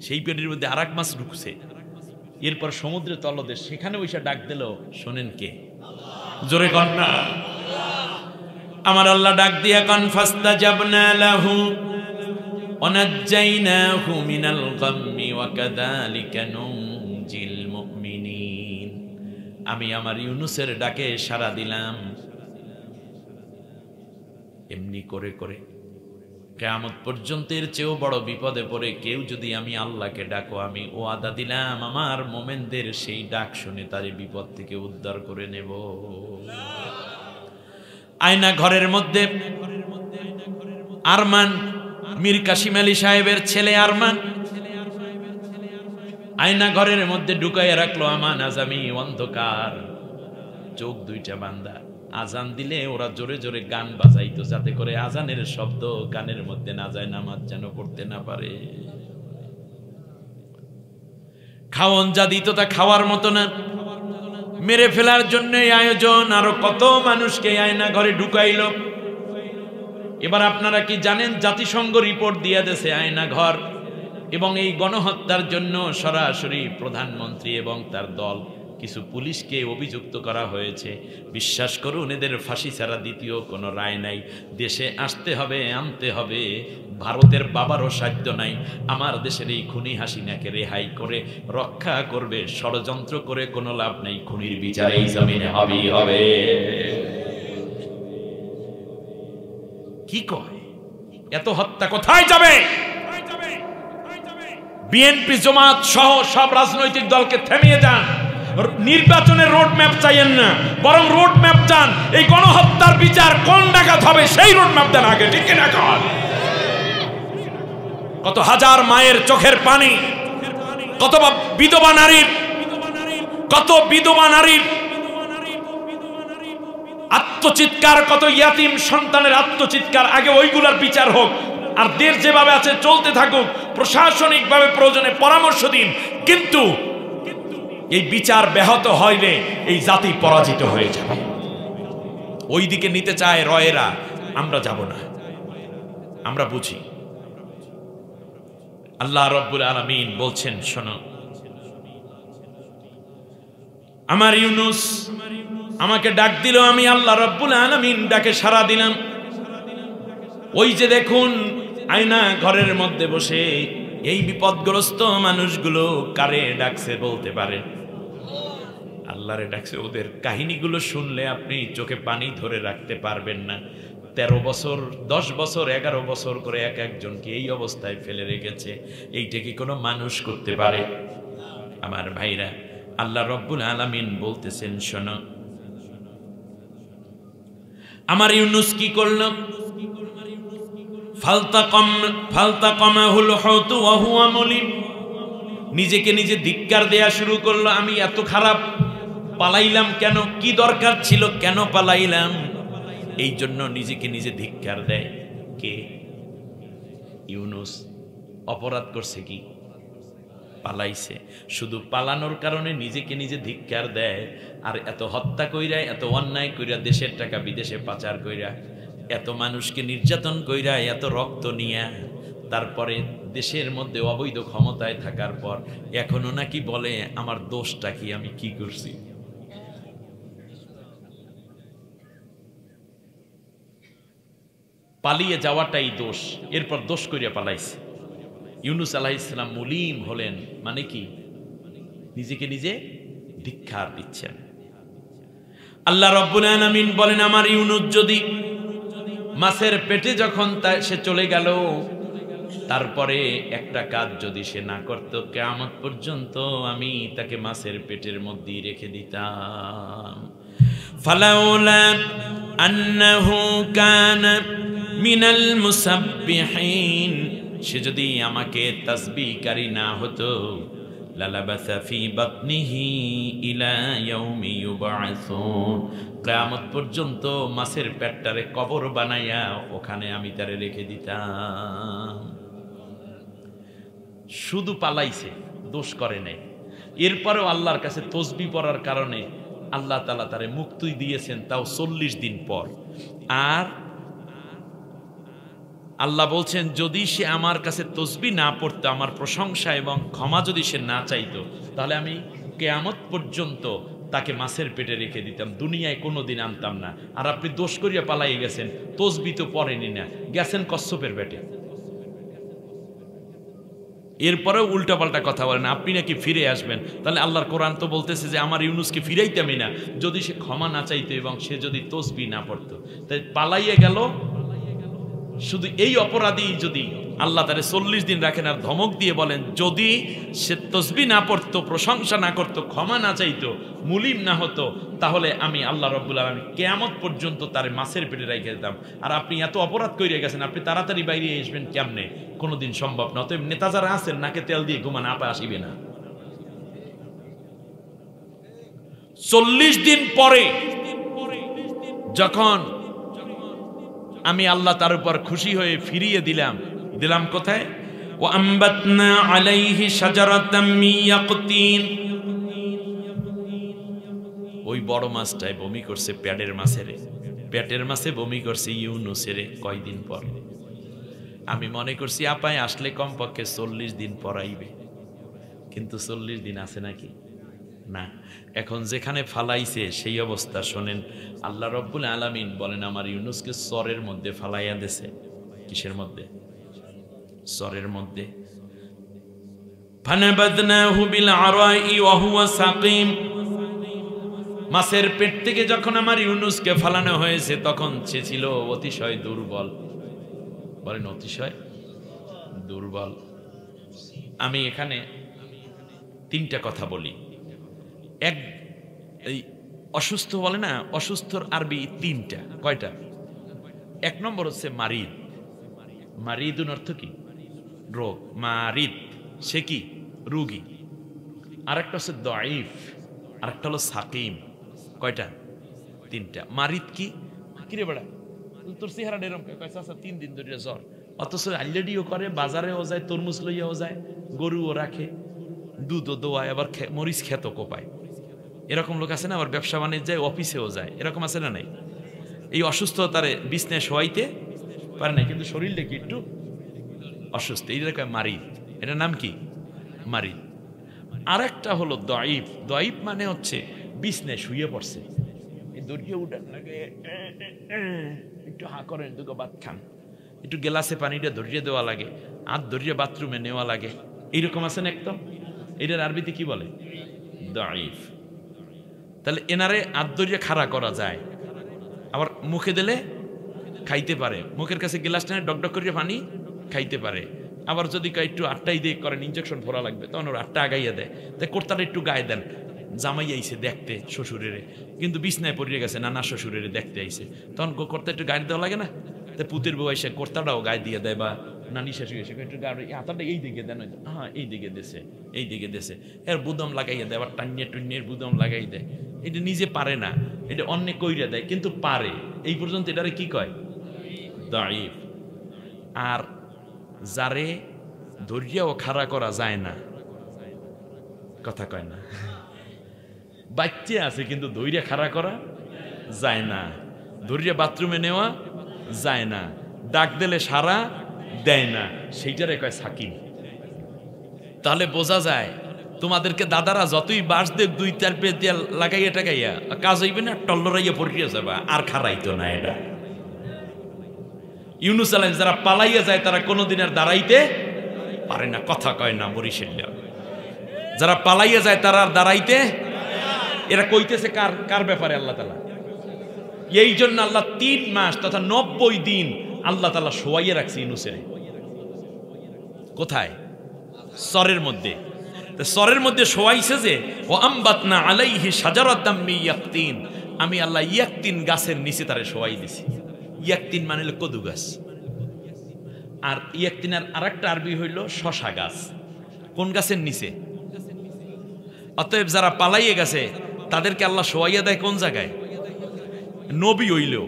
সেই পেডির মধ্যে আর এক মাছ ঢুকছে। এরপর সমুদ্রের তলদেশ, সেখানে ওইসা ডাক দিল, শোনেন কে? জোরে কন না। আমার আল্লাহ ডাক দিয়া কন, ফাস্তাজাবনা লাহু, ওয়ানাজ্জাইনাহু মিনাল গাম্মি ওয়া কাযালিকা নুনজিল মুমিনিন। আমি আমার ইউনুসের ডাকে সাড়া দিলাম। এমনি করে করে কিয়ামত পর্যন্ত এর চেয়েও বড় বিপদে পড়ে কেউ যদি আমি আল্লাহকে ডাকো, আমি ওয়াদা দিলাম আমার মোমেনদের সেই ডাক শুনে তারে বিপদ থেকে উদ্ধার করে নেব। আয়না ঘরের মধ্যে আরমান, মীর কাসিম আলী সাহেবের ছেলে আরমান আয়না ঘরের মধ্যে ঢুকাইয়া রাখলো আমান আজামি, অন্ধকার, চোখ দুইটা বান্দা। আজান দিলে ওরা জোরে জোরে গান বাজাইতো যাতে করে আজানের শব্দ কানের মধ্যে না যায়, নামাজ যেন পড়তে না পারে। খাওয়ন যা দিত তা খাওয়ার মতো না, মেরে ফেলার জন্য আয়োজন। আরো কত মানুষকে আয়না ঘরে ঢুকাইল। এবার আপনারা কি জানেন, জাতিসংঘ রিপোর্ট দিয়ে দিয়েছে আয়না ঘর এবং এই গণহত্যার জন্য সরাসরি প্রধানমন্ত্রী এবং তার দল কিছু পুলিশকে অভিযুক্ত করা হয়েছে। বিশ্বাস করুন, এদের ফাঁসি ছাড়া দ্বিতীয় কোনো রায় নাই। দেশে আসতে হবে, আনতে হবে। ভারতের বাবারও সাধ্য নাই আমার দেশের এই খুনি হাসিনাকে রেহাই করে রক্ষা করবে। ষড়যন্ত্র করে কোনো লাভ নেই, খুনির বিচার এই জমিনে হবেই হবে। কি কয়, এত হত্যা কোথায় যাবে? বিএনপি জামাত সহ সব রাজনৈতিক দলকে থামিয়ে যান। নির্বাচনের রোড ম্যাপ চাইয়েন না, বরং রোড ম্যাপ চান এই গণহত্যার বিচার কোন ডাকাত হবে সেই রোড ম্যাপ দেন আগে, ঠিক না? কত হাজার মায়ের চোখের পানি, কত বিধবা নারীর, কত বিধবা নারীর আত্মচিৎকার, কত ইয়াতিম সন্তানের আত্মচিৎকার। আগে ওইগুলার বিচার হোক, আর দেশ যেভাবে আছে চলতে থাকুক। প্রশাসনিকভাবে প্রয়োজনে পরামর্শ দিন, কিন্তু এই বিচার ব্যাহত হইলে এই জাতি পরাজিত হয়ে যাবে। ওই দিকে নিতে চায় রয়েরা, আমরা যাব না, আমরা বুঝি। আল্লাহ রাব্বুল আলামিন বলছেন, শোনো, আমার ইউনুস আমাকে ডাক দিল, আমি আল্লাহ রাব্বুল আলামিন ডাকে সাড়া দিলাম। ওই যে দেখুন আয়না ঘরের মধ্যে বসে এই বিপদগ্রস্ত মানুষগুলো কারে ডাকছে বলতে পারেন? আল্লাহরে ডাকছে। ওদের কাহিনীগুলো শুনলে আপনি চোখে পানি ধরে রাখতে পারবেন না। 13 বছর, 10 বছর, 11 বছর করে এক একজনকে এই অবস্থায় ফেলে রেখেছে। এইটা কি কোনো মানুষ করতে পারে? আমার ভাইরা, আল্লাহ রাব্বুল আলামিন বলতেছেন, শোনো, আমার ইউনুস কি করল? ফালতাকামাহুল হুতু ওয়া হুয়া মুলিম। নিজেকে নিজে ধিক্কার দেয়া শুরু করলো। আমি এত খারাপ, পালাইলাম কেন? কি দরকার ছিল? কেন পালাইলাম? এই জন্য নিজেকে নিজে ধিক্কার দেয়। কে? ইউনুস। অপরাধ করছে কি? পালাইছে। শুধু পালানোর কারণে নিজেকে নিজে ধিক্কার দেয়। আর এত হত্যা কইরা, এত অন্যায় কইরা, দেশের টাকা বিদেশে পাচার কইরা, এত মানুষকে নির্যাতন কইরা, এত রক্ত নিয়া, তারপরে দেশের মধ্যে অবৈধ ক্ষমতায় থাকার পর এখনো নাকি বলে আমার দোষটা কি, আমি কি করছি? পালিয়ে যাওয়াটাই দোষ, এরপর দোষ করিয়া পালাইছে। ইউনুস আলাইহিস সালাম মুলিম হলেন, মানে কি? নিজেকে নিজে ধিক্কার দিচ্ছেন। আল্লাহ রাব্বুল আলামিন বলেন, আমার ইউনুস যদি মাছের পেটে যখন সে চলে গেল, তারপরে একটা কাজ যদি সে না করত, কিয়ামত পর্যন্ত আমি তাকে মাছের পেটের মধ্যেই রেখে দিতাম। ফালাউলা আন্নাহু কানা মিনাল মুসাব্বিহিন, সে যদি আমাকে তাসবিহকারী না হতো, লালাবাসা ফি বাতনিহি ইলা ইয়াউমি ইউবআসুন, কিয়ামত পর্যন্ত মাছের পেটটারে কবর বানাইয়া ওখানে আমি তারে রেখে দিতাম। শুধু পালাইছে, দোষ করে নাই। এরপরেও আল্লাহর কাছে তসবিহ পড়ার কারণে আল্লাহ তাআলা তারে মুক্তি দিয়েছেন, তাও 40 দিন পর। আর আল্লাহ বলছেন, যদি সে আমার কাছে তসবিহ না পড়তো, আমার প্রশংসা এবং ক্ষমা যদি সে না চাইতো, তাহলে আমি কিয়ামত পর্যন্ত তাকে মাছের পেটে রেখে দিতাম, দুনিয়ায় কোনোদিন আনতাম না। আর আপনি দোষ করিয়া পালাইয়ে গেছেন, তসবিহ তো পড়েনি না, গেছেন কচ্ছপের পেটে। এরপরেও উল্টাপাল্টা কথা বলেন, আপনি নাকি ফিরে আসবেন। তাহলে আল্লাহর কোরআন তো বলতেছে যে আমার ইউনুসকে ফিরাইতামই না যদি সে ক্ষমা না চাইতো এবং সে যদি তসবিহ না পড়তো। তাই পালাইয়ে গেল। শুধু এই অপরাধী যদি আল্লাহ তারে 40 দিন রাখেন আর ধমক দিয়ে বলেন যদি সে তসবিহ না পড়তো, প্রশংসা না করতো, ক্ষমা না চাইতো, মুলিম না হতো, তাহলে আমি আল্লাহ রাব্বুল আলামিন কিয়ামত পর্যন্ত তারে মাছের পেটে রেখে দিতাম। আর আপনি এত অপরাধ করে গেছেন, আপনি তাড়াতাড়ি বাইরে আসবেন কেমনে? কোনোদিন সম্ভব না। অতএব নেতা যারা আছেন নাকে তেল দিয়ে ঘুমান, আপা আসিবে না। 40 দিন পরে যখন আমি আল্লাহ তার উপর খুশি হয়ে ফিরিয়ে দিলাম কোথায়? ওয়া আমবাতনা আলাইহি শাজারাতাম মিন ইয়াকতিন। ওই বড় মাছটায় বমি করছে পেটের মাছে বমি করছে ইউনুসের কয়দিন পর। আমি মনে করছি আপায় আসলে কমপক্ষে 40 দিন পরাইবে, কিন্তু 40 দিন আছে নাকি? না। এখন যেখানে ফালাইছে সেই অবস্থা শোনেন। আল্লাহ রব্বুল আলামিন বলেন আমার ইউনুসকে সরের মধ্যে ফালাইয়া দিয়েছে। কিসের মধ্যে? সরের মধ্যে। ফানাবাদনাহু বিল আরাই ওয়া হুয়া সাকিম। মাছের পেট থেকে যখন আমার ইউনুসকে ফালানো হয়েছে তখন সে ছিল অতিশয় দুর্বল। বলেন অতিশয় দুর্বল। আমি এখানে 3টা কথা বলি। এক, এই অসুস্থ বলে না, অসুস্থর আরবি 3টা। কয়টা? 1 নম্বর হচ্ছে মারিদ। মারিদুন অর্থ কি? রোগ। মারিদ সে কি? রোগী। আরেকটা হচ্ছে দাঈফ, আরেকটা হলো সাকিম। কয়টা? 3টা। মারিদ কি? কিরে বেড়া তোর চেহারা এরকম কয়? আচ্ছা 3 দিন ধরে জ্বর, অথচ আল্লাডিও করে, বাজারেও যায়, তরমুজ লইয়াও যায়, গরুও রাখে, দুধও দোয়ায়, আবার মরিচ খেত কোপায়। এরকম লোক আছে না? আবার ব্যবসা বাণিজ্য যায়, অফিসেও যায়, এরকম আছে না নাই? এই অসুস্থতারে বিছনায় শোয়াইতে পারে না, কিন্তু শরীরটা কি একটু অসুস্থ, এইরকম মারিদ। এটার নাম কি? মারিদ। আরেকটা হলো দাঈফ। দাঈফ মানে হচ্ছে বিছনায় শুয়ে পড়ছে, দৌড়িয়ে উঠান লাগে, একটু হা করেন, দুটো ভাত খান, একটু গেলাসে পানিটা ধরিয়ে দেওয়া লাগে, হাত ধরিয়ে বাথরুমে নেওয়া লাগে, এইরকম আছেন একদম। এটার আরবিতে কি বলে? দাঈফ। তাহলে এনারে হাত ধরিয়ে খাড়া করা যায়, আবার মুখে দিলে খাইতে পারে, মুখের কাছে গ্লাস টেনে ডকডক করিয়ে পানি খাইতে পারে। আবার যদি একটু আটটাই দিয়ে করেন, ইঞ্জেকশন ভরা লাগবে, তখন ওর আটটা আগাইয়া দেয়। তাই কর্তারা একটু গায়ে দেন, জামাই আইছে দেখতে শ্বশুরের, কিন্তু বিছনায় পড়িয়ে গেছে নানা শ্বশুরের দেখতে আইছে, তখন কর্তা একটু গায়ে দেওয়া লাগে না? তাই পুতের বউ এসে কর্তাটাও গায়ে দিয়ে দেয়, বা নানি শাশুড়ি এসে একটু গায়ে হাতাটা এই দিকে দেন, হ্যাঁ এই দিকে দেশে, এই দিকে দেশে, এর বুদম লাগাইয়া দেয়, আবার টান্নিয়ে টুন্নিয়ে বুদম লাগাই দেয়। এটা নিজে পারে না, এটা অন্য কইরা দেয়, কিন্তু পারে। এই পর্যন্ত এটারে কি কয়? দাঈফ। আর যারে ধৈর্যও খাড়া করা যায় না, কথা কয় না, বাচ্চা আছে কিন্তু ধৈর্য খাড়া করা যায় না, ধৈর্য বাথরুমে নেওয়া যায় না, ডাক দিলে সারা দেয় না, সেইটারে কয় সাকিম। তাহলে বোঝা যায় তোমাদেরকে দাদারা যতই বাস দেব 2-4 পেজ দিয়ে লাগাইয়া টাকাইয়া কাজ হইবে না, টল্লরাইয়া পড়িয়া যাবা, আর খারাইতো না। এটা ইউনুস আলাইহিস যারা পালাইয়া যায় তারা কোনোদিন আর দাঁড়াইতে পারে না, কথা কয় না বরিশাল্লা। যারা পালাইয়া যায় তারা আর দাঁড়াইতে, এরা কইতেছে কার ব্যাপারে? আল্লাহ তাআলা। এই জন্য আল্লাহ 3 মাস তথা 90 দিন আল্লাহ তাআলা শোয়াইয়া রাখছে ইউনুসের। কোথায়? সরের মধ্যে। সরের মধ্যে শোয়াইছে যে ও আমবাতনা আলাইহি শাজারাতাম মিন ইয়াকতিন, আমি আল্লাহ ইয়াকতিন গাছের নিচে তারে শোয়াই দিছি। ইয়াকতিন মানে হলো কদু গাছ। আর ইয়াকতিনের আরেকটা আরবি হইল শশা গাছ। কোন গাছের নিচে? অতএব যারা পালাইয়ে গেছে তাদেরকে আল্লাহ শোয়াইয়া দেয় কোন জায়গায়? নবী হইলেও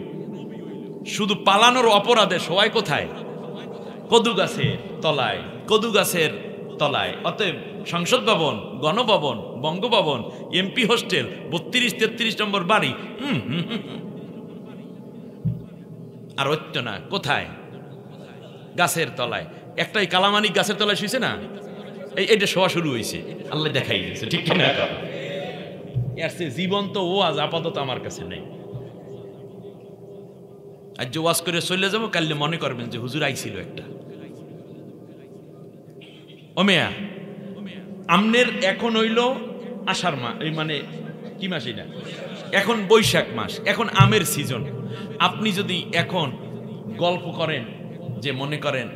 শুধু পালানোর অপরাধে শোয়ায় কোথায়? কদু গাছের তলায়, কদু গাছের তলায়। অতএব সংসদ ভবন, গণভবন, বঙ্গভবন, এমপি হোস্টেল, 32-33 নম্বর বাড়ি, আর ঐত্য না, কোথায়? গাছের তলায়। একটাই কালামানিক গাছের তলায় শুয়েছে না, এইটা শোয়া শুরু হয়েছে, আল্লাহ দেখাই দিয়েছে, ঠিক কিনা? এর সে জীবন্ত ওয়াজ আপাতত আমার কাছে নেই। আর যে ওয়াজ করে চলে যাবো, কালকে মনে করবেন যে হুজুর আইছিল একটা। ওমেয়া আমনের এখন হইল আষাঢ় মাস, এই মানে কি মাস এটা, এখন বৈশাখ মাস, এখন আমের সিজন। আপনি যদি এখন গল্প করেন যে মনে করেন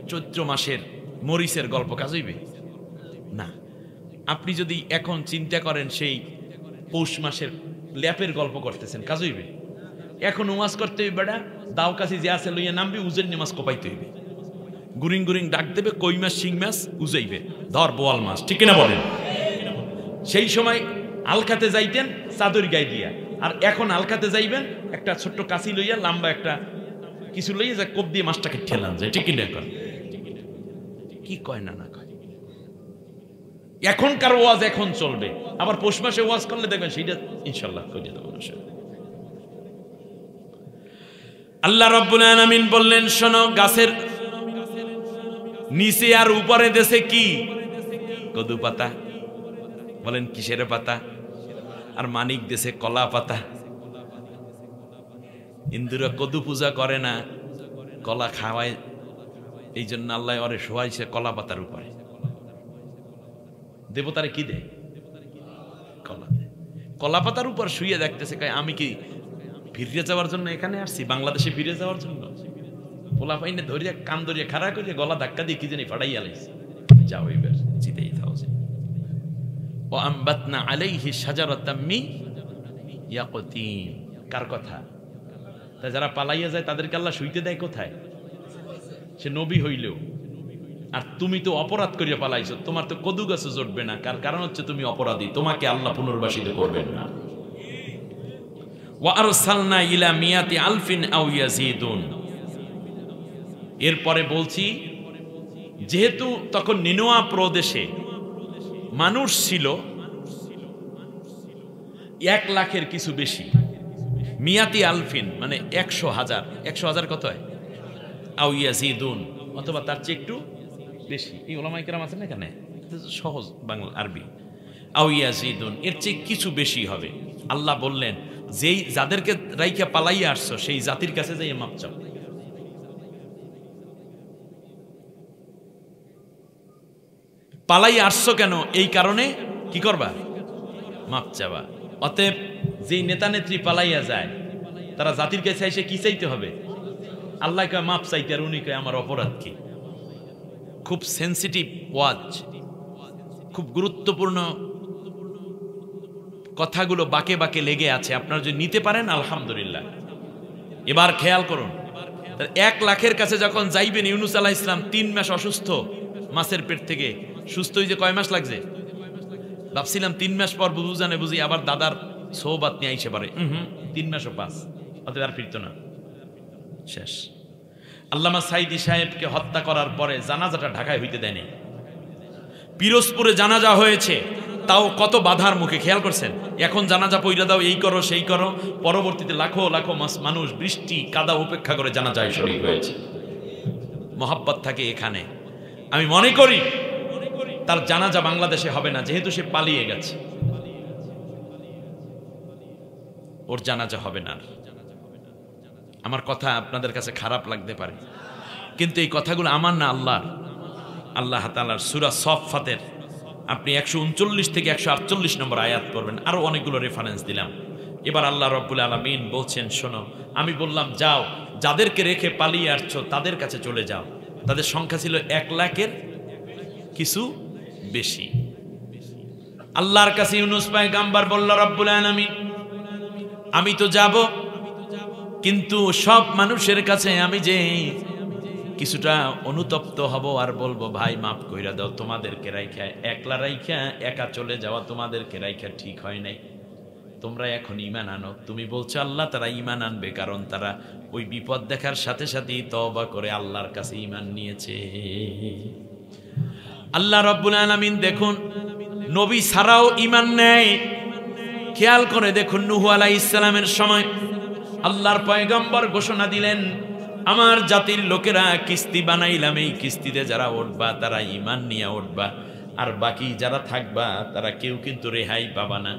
চৈত্র মাসের মরিচের গল্প, কাজ হইবে না। আপনি যদি এখন চিন্তা করেন সেই পৌষ মাসের ল্যাপের গল্প করতেছেন, কাজ হইবে? এখন উমাজ করতে হইবে, বেটা দাও কাছে যে আছে লইয়া নামবি, উজের নামাজ কোপাইতে হইবে, গুরিং গুরিং ডাক দেবে, কই মাছ শিং মাছ উজাইবে, ধর বোয়াল মাছ, ঠিক কিনা বলেন? সেই সময় আলখাতে যাইতেন চাদর গায়ে দিয়া, আর এখন আলখাতে যাইবেন একটা ছোট্ট কাছি লইয়া, লম্বা একটা কিছু লইয়া যা কোপ দিয়ে মাছটাকে ঠেলান যায়, ঠিক কিনা? এখন কি কয় না না কয়, এখনকার ওয়াজ এখন চলবে, আবার পৌষ মাসে ওয়াজ করলে দেখবেন সেইটা ইনশাল্লাহ করিয়ে দেবো। আল্লাহ রাব্বুল আলামিন বললেন, শোনো, গাছের নিচে আর উপরে দেশে কি? কদু পাতা। বলেন কিসের পাতা? আর মানিক দেশে কলা পাতা। হিন্দুরা কদু পূজা করে না, কলা খাওয়ায়, এই জন্য আল্লাহ ওরে শোয়াইছে কলা পাতার উপরে। দেবতারে কি দেয়? কলা দেয়। কলা পাতার উপর শুয়ে দেখতেছে, আমি কি ফিরে যাওয়ার জন্য এখানে আসছি, বাংলাদেশে ফিরে যাওয়ার জন্য? পোলা পাইনে ধরিয়া কান ধরিয়া খাড়া করিয়া গলা ধাক্কা দিয়ে কি জানি ফাড়াই আলাইছে, যাও এবার জিতেই থাও। ও আমবাতনা আলাইহি শাজারাতাম মিন ইয়াকুতিন। কার কথা? তা যারা পালাইয়া যায় তাদেরকে আল্লাহ শুইতে দেয় কোথায়? সে নবী হইলেও। আর তুমি তো অপরাধ করিয়া পালাইছো, তোমার তো কদু গাছে জুটবে না, কারণ হচ্ছে তুমি অপরাধী, তোমাকে আল্লাহ পুনর্বাসিত করবেন না। ওয়া আরসালনা ইলা মিয়াতি আলফিন আও ইয়াজিদুন। এরপরে বলছি, যেহেতু তখন নিনোয়া প্রদেশে মানুষ ছিল 1,00,000-এর কিছু বেশি, মিয়াতি আলফিন মানে 100,000, 100,000 কত হয়? আও ইয়াজিদুন, অথবা তার চেয়ে একটু বেশি। এই ওলামায়ে কেরাম আছেন এখানে, সহজ বাংলা আরবি। আও ইয়াজিদুন, এর চেয়ে কিছু বেশি হবে। আল্লাহ বললেন, যেই যাদেরকে রাইখা পালাইয়া আসছো সেই জাতির কাছে যাইয়া মাপ চাও। পালাইয়া আসছো কেন? এই কারণে কি করবা? মাপ চাবা। অতএব যেই নেতা নেত্রী পালাইয়া যায় তারা জাতির কাছে এসে কি চাইতে হবে? আল্লাহ কয় মাপ চাইতে, আর উনি কয় আমার অপরাধ কি? খুব সেন্সিটিভ ওয়াজ, খুব গুরুত্বপূর্ণ কথাগুলো বাকে বাকে লেগে আছে। আপনারা যদি নিতে পারেন আলহামদুলিল্লাহ। এবার খেয়াল করুন, 1,00,000-এর কাছে যখন যাইবেন, ইউনূস আলাইহিস সালাম 3 মাস অসুস্থ, মাছের পেট থেকে সুস্থ হইতে কয় মাস লাগছে? ভাবছিলাম 3 মাস পর বুঝানে বুঝি আবার দাদার সোহবাত নিয়ে আইসে পারে। 3 মাসও পাস, অতএব আর ফিরত না, শেষ। আল্লামা সাইদি সাহেবকে হত্যা করার পরে জানাজাটা ঢাকায় হইতে দেয়নি, পিরোজপুরে জানাজা হয়েছে, তাও কত বাধার মুখে। খেয়াল করছেন? এখন জানাজা পইরা দাও, এই করো সেই করো, পরবর্তীতে লাখো লাখো মানুষ বৃষ্টি কাদা উপেক্ষা করে জানাজায় শরীক হয়েছে। মহাব্বত থাকে এখানে। আমি মনে করি তার জানাজা বাংলাদেশে হবে না, যেহেতু সে পালিয়ে গেছে, ওর জানাজা হবে না। আমার কথা আপনাদের কাছে খারাপ লাগতে পারে, কিন্তু এই কথাগুলো আমার না, আল্লাহর। আল্লাহ তাআলার সূরা সফফাতের আপনি 139 থেকে 148 নম্বর আয়াত পড়বেন। আরো অনেকগুলো রেফারেন্স দিলাম। এবার আল্লাহ রাব্বুল আলামিন বলছেন, শোনো, আমি বললাম যাও, যাদেরকে রেখে পালিয়ে আসছো তাদের কাছে চলে যাও। তাদের সংখ্যা ছিল 1,00,000-এর কিছু বেশি। আল্লাহর কাছে ইউনূস পয়গম্বর বলল, রাব্বুল আলামিন, আমি তো যাব, কিন্তু সব মানুষের কাছে আমি যে কিছুটা অনুতপ্ত হব আর বলবো, ভাই মাফ কইরা দাও, তোমাদেরকে রাইখা একলা রাইখা একা চলে যাওয়া তোমাদেরকে রাইখা ঠিক হয় নাই, তোমরা এখন ঈমান আনো। তুমি বলছো আল্লাহ তারা ঈমান আনবে, কারণ তারা ওই বিপদ দেখার সাথে সাথেই তওবা করে আল্লাহর কাছে ঈমান নিয়েছে। আল্লাহ রাব্বুল আলামিন দেখুন, নবী ছাড়াও ঈমান নেয়। খেয়াল করে দেখুন, নূহ আলাইহিস সালামের সময় আল্লাহর পয়গম্বর ঘোষণা দিলেন, আমার জাতির লোকেরা কিস্তি বানাইলাম, এই কিস্তিতে যারা উঠবা তারা ঈমান নিয়ে উঠবা, আর বাকি যারা থাকবা তারা কেউ কিন্তু রেহাই পাবা না।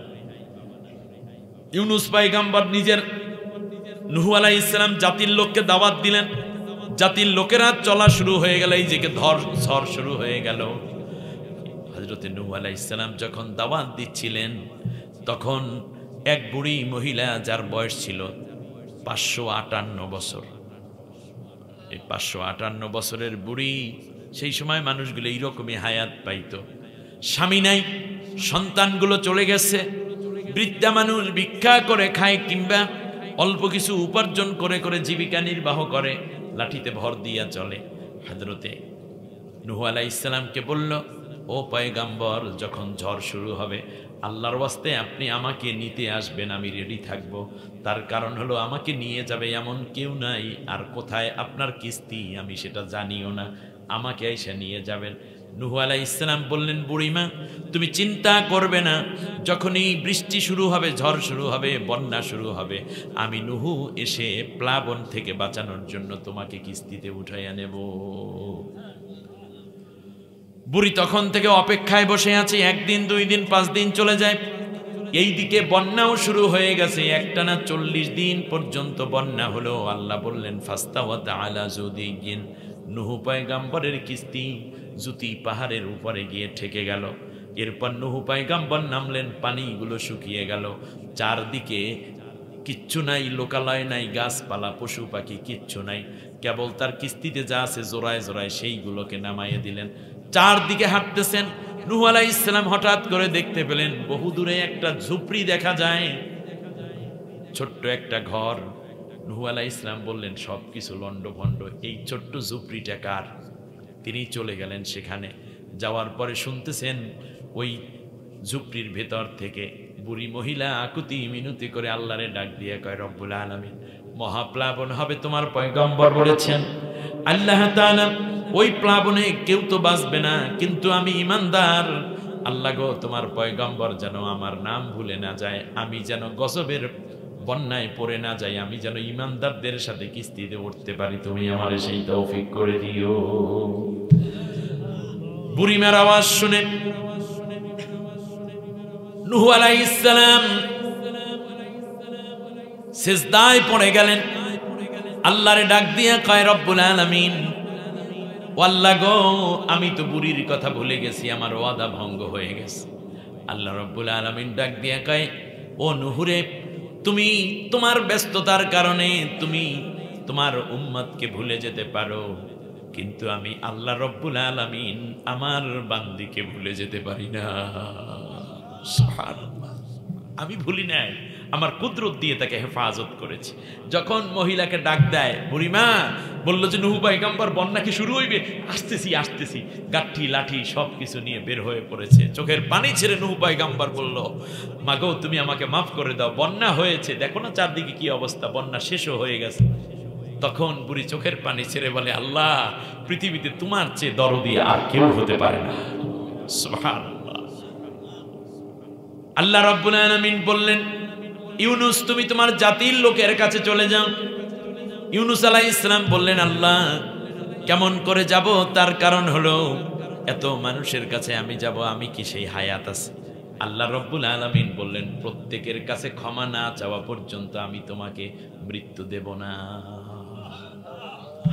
ইউনূস পয়গম্বর নিজের নূহ আলাইহিস সালাম জাতির লোককে দাওয়াত দিলেন, জাতির লোকেরা চলা শুরু হয়ে গেল, এই যে ঝড় শুরু হয়ে গেল। হযরত নূহ আলাইহিস সালাম যখন দাওয়াত দিচ্ছিলেন তখন এক বুড়ি মহিলা যার বয়স ছিল 558 বছর, এই 558 বছরের বুড়ি, সেই সময় মানুষগুলো এইরকমই হায়াত পাইতো। স্বামী নাই, সন্তানগুলো চলে গেছে, বৃদ্ধা মানুষ ভিক্ষা করে খায় কিংবা অল্প কিছু উপার্জন করে করে জীবিকা নির্বাহ করে, লাঠিতে ভর দিয়া চলে। হযরতে নূহ আলাইহিস সালামকে বলল, ও পয়গম্বর, যখন ঝড় শুরু হবে আল্লাহর ওয়াস্তে আপনি আমাকে নিতে আসবেন, আমি রেডি থাকব। তার কারণ হলো আমাকে নিয়ে যাবে এমন কেউ নাই, আর কোথায় আপনার কিস্তি আমি সেটা জানিও না, আমাকে এসে নিয়ে যাবেন। নূহ আলাইহিস সালাম বললেন, বুড়িমা তুমি চিন্তা করবে না, যখনই বৃষ্টি শুরু হবে, ঝড় শুরু হবে, বন্যা শুরু হবে, আমি নূহ এসে প্লাবন থেকে বাঁচানোর জন্য তোমাকে কিস্তিতে উঠাইয়া নেব। বুড়ি তখন থেকে অপেক্ষায় বসে আছে। 1 দিন 2 দিন 5 দিন চলে যায়, এইদিকে বন্যাও শুরু হয়ে গেছে। একটানা 40 দিন পর্যন্ত বন্যা হলো। আল্লাহ বললেন, ফাস্তাওয়াত আলা জুদিয়িন, নূহ পয়গম্বরের কিস্তি জুতি পাহাড়ের উপরে গিয়ে ঠেকে গেল। এরপর নূহ পয়গম্বর নামলেন, পানিগুলো শুকিয়ে গেল, চারদিকে কিচ্ছু নাই, লোকালয় নাই, গাছপালা পশু পাখি কিচ্ছু নাই, কেবল তার কিস্তিতে যা আছে জোড়ায় জোড়ায় সেইগুলোকে নামাইয়ে দিলেন। চারদিকে হাঁটতেছেন, নূহ আলাইহিস সালাম হঠাৎ করে দেখতে পেলেন বহু দূরে একটা ঝুপড়ি দেখা যায়, ছোট্ট একটা ঘর। নূহ আলাইহিস সালাম বললেন, সবকিছু লন্ডভন্ড, এই ছোট্ট ঝুপড়িটা কার? তিনি চলে গেলেন সেখানে। যাওয়ার পরে শুনতেছেন ওই ঝুপড়ির ভেতর থেকে বুড়ি মহিলা আকুতি মিনতি করে আল্লাহরে ডাক দিয়ে কয়, রব্বুল আলামিন, মহাপ্লাবন হবে তোমার পয়গম্বর বলেছেন, আল্লাহ তাআলা ওই প্লাবনে কেউ তো বাঁচবে না, কিন্তু আমি ঈমানদার, আল্লাহ গো তোমার পয়গম্বর যেন আমার নাম ভুলে না যায়, আমি যেন গজবের বন্যায় পড়ে না যাই, আমি যেন ঈমানদারদের সাথে কিস্তিতে উঠতে পারি, তুমি আমারে সেই তৌফিক করে দিও। বুড়িমার আওয়াজ শুনে নূহ আলাইহিস সালাম সিজদায় পড়ে গেলেন, আল্লাহরে ডাক দিয়ে কয়, রব্বুল আলামিন, আল্লাহ গো আমি তো বুড়ির কথা ভুলে গেছি, আমার ওয়াদা ভঙ্গ হয়ে গেছে। আল্লাহ রব্বুল আলামিন ডাক দিয়ে কয়, ও নূহ রে, তুমি তোমার ব্যস্ততার কারণে তুমি তোমার উম্মতকে ভুলে যেতে পারো, কিন্তু আমি আল্লাহ রব্বুল আলামিন আমার বান্দিকে ভুলে যেতে পারি না। সুবহানাল্লাহ, আমি ভুলি নাই, আমার কুদরত দিয়ে তাকে হেফাজত করেছি। যখন মহিলাকে ডাক দেয়, বুড়িমা বলল যে নূহ পয়গম্বর বন্যা কি শুরু হইবে, আসতেছি আসতেছি, গাঠি লাঠি সবকিছু নিয়ে বের হয়ে পড়েছে। চোখের পানি ছেড়ে নূহ পয়গম্বর বলল, মাগো তুমি আমাকে মাফ করে দাও, বন্যা হয়েছে, দেখো না চারদিকে কি অবস্থা, বন্যা শেষও হয়ে গেছে। তখন বুড়ি চোখের পানি ছেড়ে বলে, আল্লাহ পৃথিবীতে তোমার চেয়ে দরদি আর কেউ হতে পারে না। সুবহানাল্লাহ। আল্লাহ রাব্বুল আলামিন বললেন, ইউনুস তুমি তোমার জাতির লোকের কাছে চলে যাও। ইউনুস আলাইহিস সালাম বললেন, আল্লাহ কেমন করে যাব, তার কারণ হলো এত মানুষের কাছে আমি যাব, আমি কি সেই হায়াত আছে? আল্লাহ রাব্বুল আলামিন বললেন, প্রত্যেকের কাছে ক্ষমা না চাওয়া পর্যন্ত আমি তোমাকে মৃত্যু দেব না।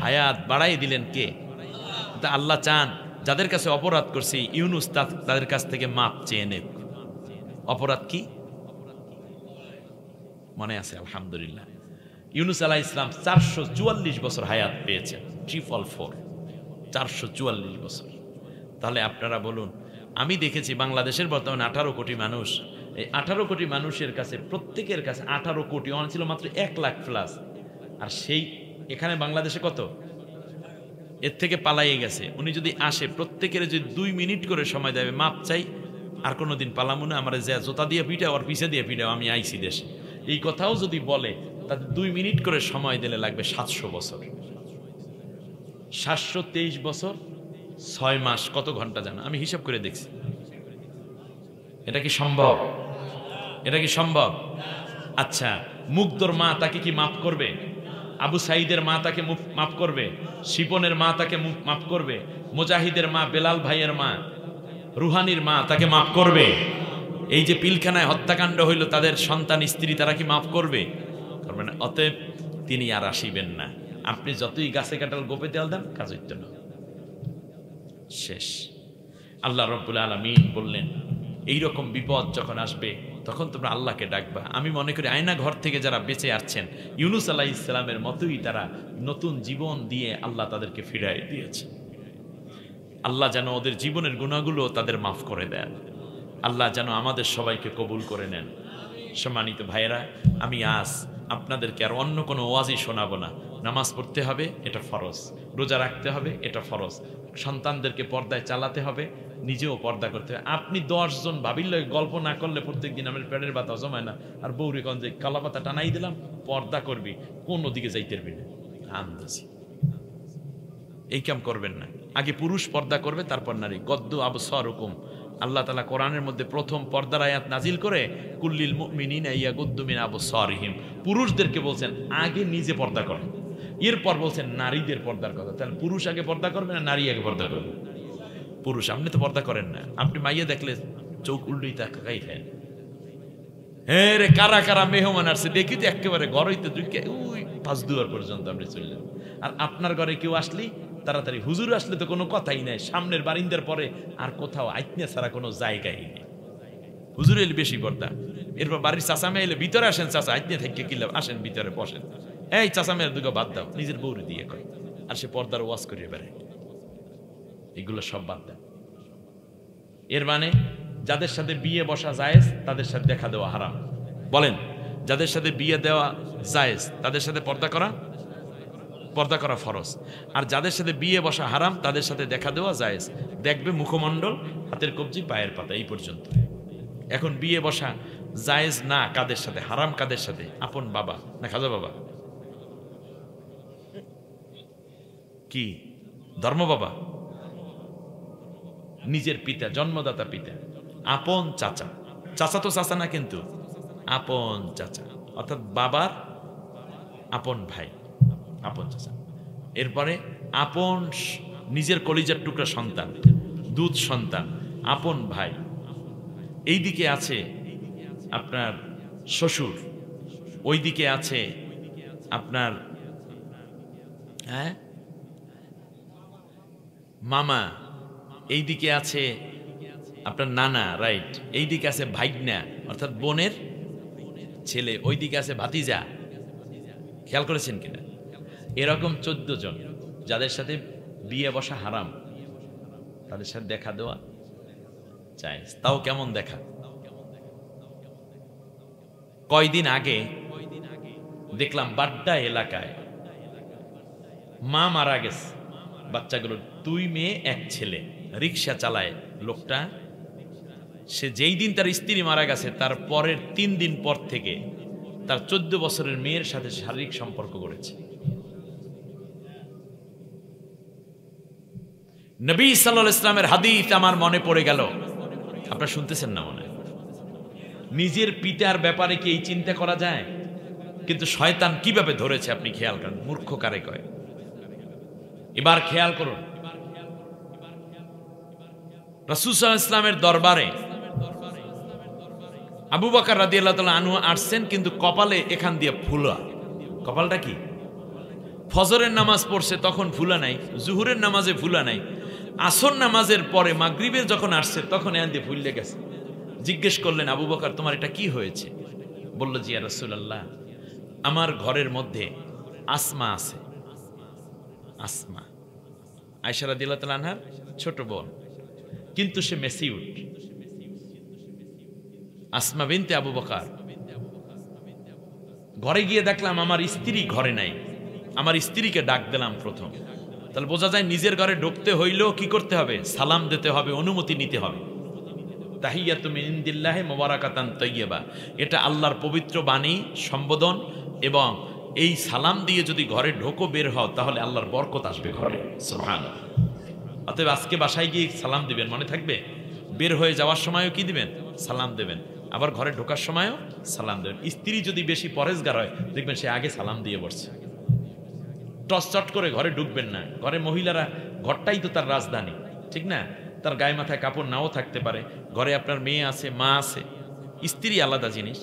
হায়াত বাড়াই দিলেন কে? তা আল্লাহ চান যাদের কাছে অপরাধ করছি ইউনুস তাদের কাছ থেকে মাপ চেয়ে নেব। অপরাধ কি মনে আছে? আলহামদুলিল্লাহ, ইউনুস আলাইহিস সালাম 444 বছর হায়াত পেয়েছেন, 344 444 বছর। তাহলে আপনারা বলুন, আমি দেখেছি বাংলাদেশের বর্তমানে 18 কোটি মানুষ, এই 18 কোটি মানুষের কাছে প্রত্যেকের কাছে 18 কোটি, অনেক ছিল মাত্র 1 লাখ প্লাস। আর সেই এখানে বাংলাদেশে কত? এর থেকে পালাইয়ে গেছে। উনি যদি আসে, প্রত্যেকের যদি 2 মিনিট করে সময় দেবে, মাপ চাই, আর কোনোদিন পালামু না, আমার যে জোতা দিয়ে পিটাও আর পিছে দিয়ে পিটাও, আমি আইসি দেশে, এই কথাও যদি বলে, তাতে 2 মিনিট করে সময় দিলে লাগবে 700 বছর। 723 বছর 6 মাস, কত ঘন্টা জানো? আমি হিসাব করে দেখছি। এটা কি সম্ভব? এটা কি সম্ভব? আচ্ছা, মুগ্ধর মা তাকে কি মাফ করবে? আবু সাইদের মা তাকে মাফ করবে? শিপনের মা তাকে মাফ করবে? মুজাহিদের মা, বেলাল ভাইয়ের মা, রুহানির মা তাকে মাফ করবে? এই যে পিলখানায় হত্যাকাণ্ড হইল, তাদের সন্তান স্ত্রী, তারা কি মাফ করবে? করবে না। অতএব তিনি আর আসিবেন না। আপনি যতই গাছে কাটাল গোপে তেল দেন, কাজ হইত না। শেষ। আল্লাহ রাব্বুল আলামিন বললেন, এইরকম বিপদ যখন আসবে তখন তোমরা আল্লাহকে ডাকবা। আমি মনে করি আয়না ঘর থেকে যারা বেঁচে আসছেন ইউনুস আলাইহিস সালামের মতোই তারা নতুন জীবন দিয়ে আল্লাহ তাদেরকে ফিরাই দিয়েছে। আল্লাহ যেন ওদের জীবনের গুনাহগুলো তাদের মাফ করে দেন। আল্লাহ যেন আমাদের সবাইকে কবুল করে নেন। সম্মানিত ভাইয়েরা, আমি আজ আপনাদেরকে আর অন্য কোনো ওয়াজই শোনাবো না। নামাজ পড়তে হবে, এটা ফরজ। রোজা রাখতে হবে, এটা ফরজ। সন্তানদেরকে পর্দায় চালাতে হবে, নিজেও পর্দা করতে হবে। আপনি 10 জন ভাবিল গল্প না করলে প্রত্যেক দিন আমার পেটের ব্যথা জমায় না, আর বৌরি গঞ্জে কালা পাতা টানাই দিলাম, পর্দা করবি, কোন দিকে যাইতে পারবি না। আন্দাজি এই কাম করবেন না। আগে পুরুষ পর্দা করবে, তারপর নারী। গদ্দু আবসারুকুম, আল্লাহ তাআলা কোরআনের মধ্যে প্রথম পর্দার আয়াত নাজিল করে কুল্লিল মুমিনিনা ইয়াগুদ্দু মিন আবসারিহিম, পুরুষদেরকে বলছেন আগে নিজে পর্দা করেন, এরপর বলছেন নারীদের পর্দার কথা। তাহলে পুরুষ আগে পর্দা করবে না নারী আগে পর্দা করবে? পুরুষ। আপনি তো পর্দা করেন না, আপনি মাইয়া দেখলে চোখ উল্টোই তাকাই থাকেন। হ্যাঁ রে, কারা কারা মেহমান আসছে দেখি তো একেবারে ঘর হইতে ঢুকে ওই 5 দুয়ার পর্যন্ত আপনি চললেন। আর আপনার ঘরে কেউ আসলেই তাড়াতাড়ি, হুজুর আসলে তো কোনো কথাই নাই, সামনের বারিন্দার পরে আর কোথাও আইতনা ছাড়া কোনো জায়গাই নেই। হুজুর এলে বেশি পর্দা। এরপর বাড়ির চাচা মেয়ে এলে ভিতরে আসেন, চাচা আইতনা থেকে কিনলে আসেন ভিতরে বসেন, এই চাচা মেয়ের দুটো বাদ দাও, নিজের বউরে দিয়ে কয়। আর সে পর্দার ওয়াজ করিয়ে বেড়ায়। এগুলো সব বাদ দেন। এর মানে যাদের সাথে বিয়ে বসা জায়েজ তাদের সাথে দেখা দেওয়া হারাম। বলেন, যাদের সাথে বিয়ে দেওয়া জায়েজ তাদের সাথে পর্দা করা ফরজ। আর যাদের সাথে বিয়ে বসা হারাম তাদের সাথে দেখা দেওয়া জায়েজ। দেখবে মুখমণ্ডল, হাতের কবজি, পায়ের পাতা, এই পর্যন্ত। এখন বিয়ে বসা জায়েজ না কাদের সাথে, হারাম কাদের সাথে? আপন বাবা না খাজা বাবা? কি ধর্ম বাবা? নিজের পিতা, জন্মদাতা পিতা। আপন চাচা, চাচা তো চাচা না কিন্তু আপন চাচা, অর্থাৎ বাবার আপন ভাই, আপন চাচা। এরপরে আপন নিজের কলিজার টুকরা সন্তান, দুধ সন্তান, আপন ভাই। এইদিকে আছে আপনার শ্বশুর, ওইদিকে আছে আপনার মামা, এইদিকে আছে আপনার নানা, রাইট। এইদিকে আছে ভাইগনা অর্থাৎ বোনের ছেলে, ওইদিকে আছে ভাতিজা। খেয়াল করেছেন কিনা? এরকম 14 জন যাদের সাথে বিয়ে বসা হারাম তাদের সাথে দেখা দেওয়া চাই। তাও কেমন দেখা? কয়দিন আগে দেখলাম বাড্ডা এলাকায় মা মারা গেছে, বাচ্চাগুলো 2 মেয়ে 1 ছেলে, রিক্সা চালায় লোকটা। সে যেই দিন তার স্ত্রী মারা গেছে তার পরের 3 দিন পর থেকে তার 14 বছরের মেয়ের সাথে শারীরিক সম্পর্ক করেছে। নবী সাল্লাল্লাহু আলাইহি ওয়াসাল্লামের হাদিস আমার মনে পড়ে গেল। আপনারা শুনতেছেন না মনে? নিজের পিতার ব্যাপারে কি এই চিন্তা করা যায়? কিন্তু শয়তান কিভাবে ধরেছে আপনি খেয়াল করেন। মূর্খ কারে কয়? এবার খেয়াল করুন, রাসূল সাল্লাল্লাহু আলাইহি ওয়াসাল্লামের দরবারে আবু বকর রাদিয়াল্লাহু তাআলা আনহু আসছেন, কিন্তু কপালে এখান দিয়ে ফুলা। কপালটা কি? ফজরের নামাজ পড়ছে তখন ফুলা নাই, জুহুরের নামাজে ফুলা নাই, আসর নামাজের পরে মাগরিবের যখন আসছে তখন এখান দিয়ে ফুলে গেছে। জিজ্ঞেস করলেন, আবু বকর তোমার এটা কি হয়েছে? বলল, জি ইয়া রাসূলুল্লাহ, আমার ঘরের মধ্যে আসমা আছে। আসমা আয়েশা রাদিয়াল্লাহু তাআলা আনহার ছোট বোন, কিন্তু সে মেসিউট। আসমা বিনতে আবু বকর। ঘরে গিয়ে দেখলাম আমার স্ত্রী ঘরে নাই। আমার স্ত্রীকে ডাক দিলাম প্রথম। তাহলে বোঝা যায় নিজের ঘরে ঢুকতে হইলেও কি করতে হবে? সালাম দিতে হবে, অনুমতি নিতে হবে। তাহিয়াতু মিন ইনদিল্লাহি মুবারাকাতান তাইয়্যিবা, এটা আল্লাহর পবিত্র বাণী, সম্বোধন। এবং এই সালাম দিয়ে যদি ঘরে ঢোকো বের হও তাহলে আল্লাহর বরকত আসবে ঘরে। সুবহানাল্লাহ। অতএব আজকে বাসায় গিয়ে সালাম দিবেন, মনে থাকবে। বের হয়ে যাওয়ার সময়ও কি দিবেন? সালাম দেবেন। আবার ঘরে ঢোকার সময়ও সালাম দেবেন। স্ত্রী যদি বেশি পরেজগার হয় দেখবেন সে আগে সালাম দিয়ে বসছে। টসচট করে ঘরে ঢুকবেন না। ঘরে মহিলারা, ঘরটাই তো তার রাজধানী, ঠিক না? তার গায়ে মাথায় কাপড় নাও থাকতে পারে। ঘরে আপনার মেয়ে আছে, মা আছে, স্ত্রী আলাদা জিনিস,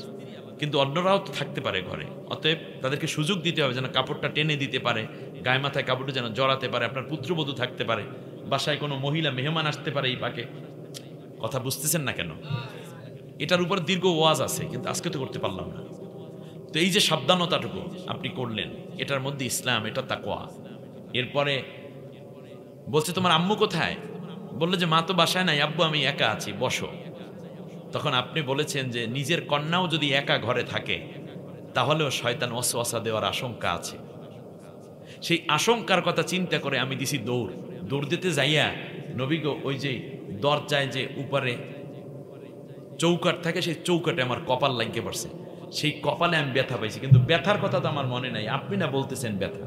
কিন্তু অন্যরাও তো থাকতে পারে ঘরে। অতএব তাদেরকে সুযোগ দিতে হবে যেন কাপড়টা টেনে দিতে পারে, গায়ে মাথায় কাপড়টা যেন জড়াতে পারে। আপনার পুত্রবধূ থাকতে পারে, বাসায় কোনো মহিলা মেহমান আসতে পারে, এই পাকে কথা বুঝতেছেন না কেন? এটার উপর দীর্ঘ ওয়াজ আছে, কিন্তু আজকে তো করতে পারলাম না। তো এই যে সাবধানতাটুকু আপনি করলেন, এটার মধ্যে ইসলাম, এটা তাকওয়া। এরপরে বলছে তোমার আম্মু কোথায়? বললো যে মা তো বাসায় নাই, আব্বু আমি একা আছি, বসো। তখন আপনি বলেছেন যে নিজের কন্যাও যদি একা ঘরে থাকে তাহলেও শয়তান ওয়াসওয়াসা দেওয়ার আশঙ্কা আছে। সেই আশঙ্কার কথা চিন্তা করে আমি দিছি দৌড়। দৌড় দিতে যাইয়া নবী গো, ওই যে দরজায় যে উপরে চৌকাট থাকে, সেই চৌকাটে আমার কপাল লাগিয়ে পড়ছে। সেই কপালে আমি ব্যথা পাইছি, কিন্তু ব্যথার কথা তো আমার মনে নাই, আপনি না বলতেছেন ব্যথা।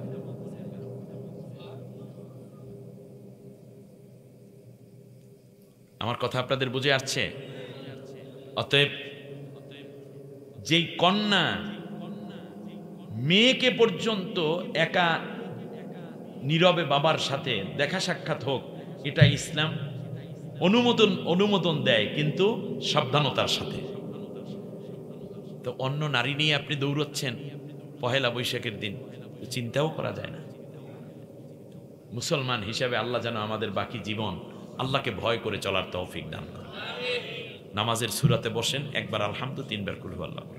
আমার কথা আপনাদের বুঝে আসছে? অতএব যেই কন্যা মেয়েকে পর্যন্ত একা নীরবে বাবার সাথে দেখা সাক্ষাৎ হোক, এটা ইসলাম অনুমোদন দেয়, কিন্তু সাবধানতার সাথে। তো অন্য নারী নিয়ে আপনি দৌড়চ্ছেন পহেলা বৈশাখের দিন, চিন্তাও করা যায় না। মুসলমান হিসাবে আল্লাহ যেন আমাদের বাকি জীবন আল্লাহকে ভয় করে চলার তৌফিক দান করে। নামাজের সূরাতে বসেন, একবার আলহামদু, 3 বার কুল হুয়াল্লাহু।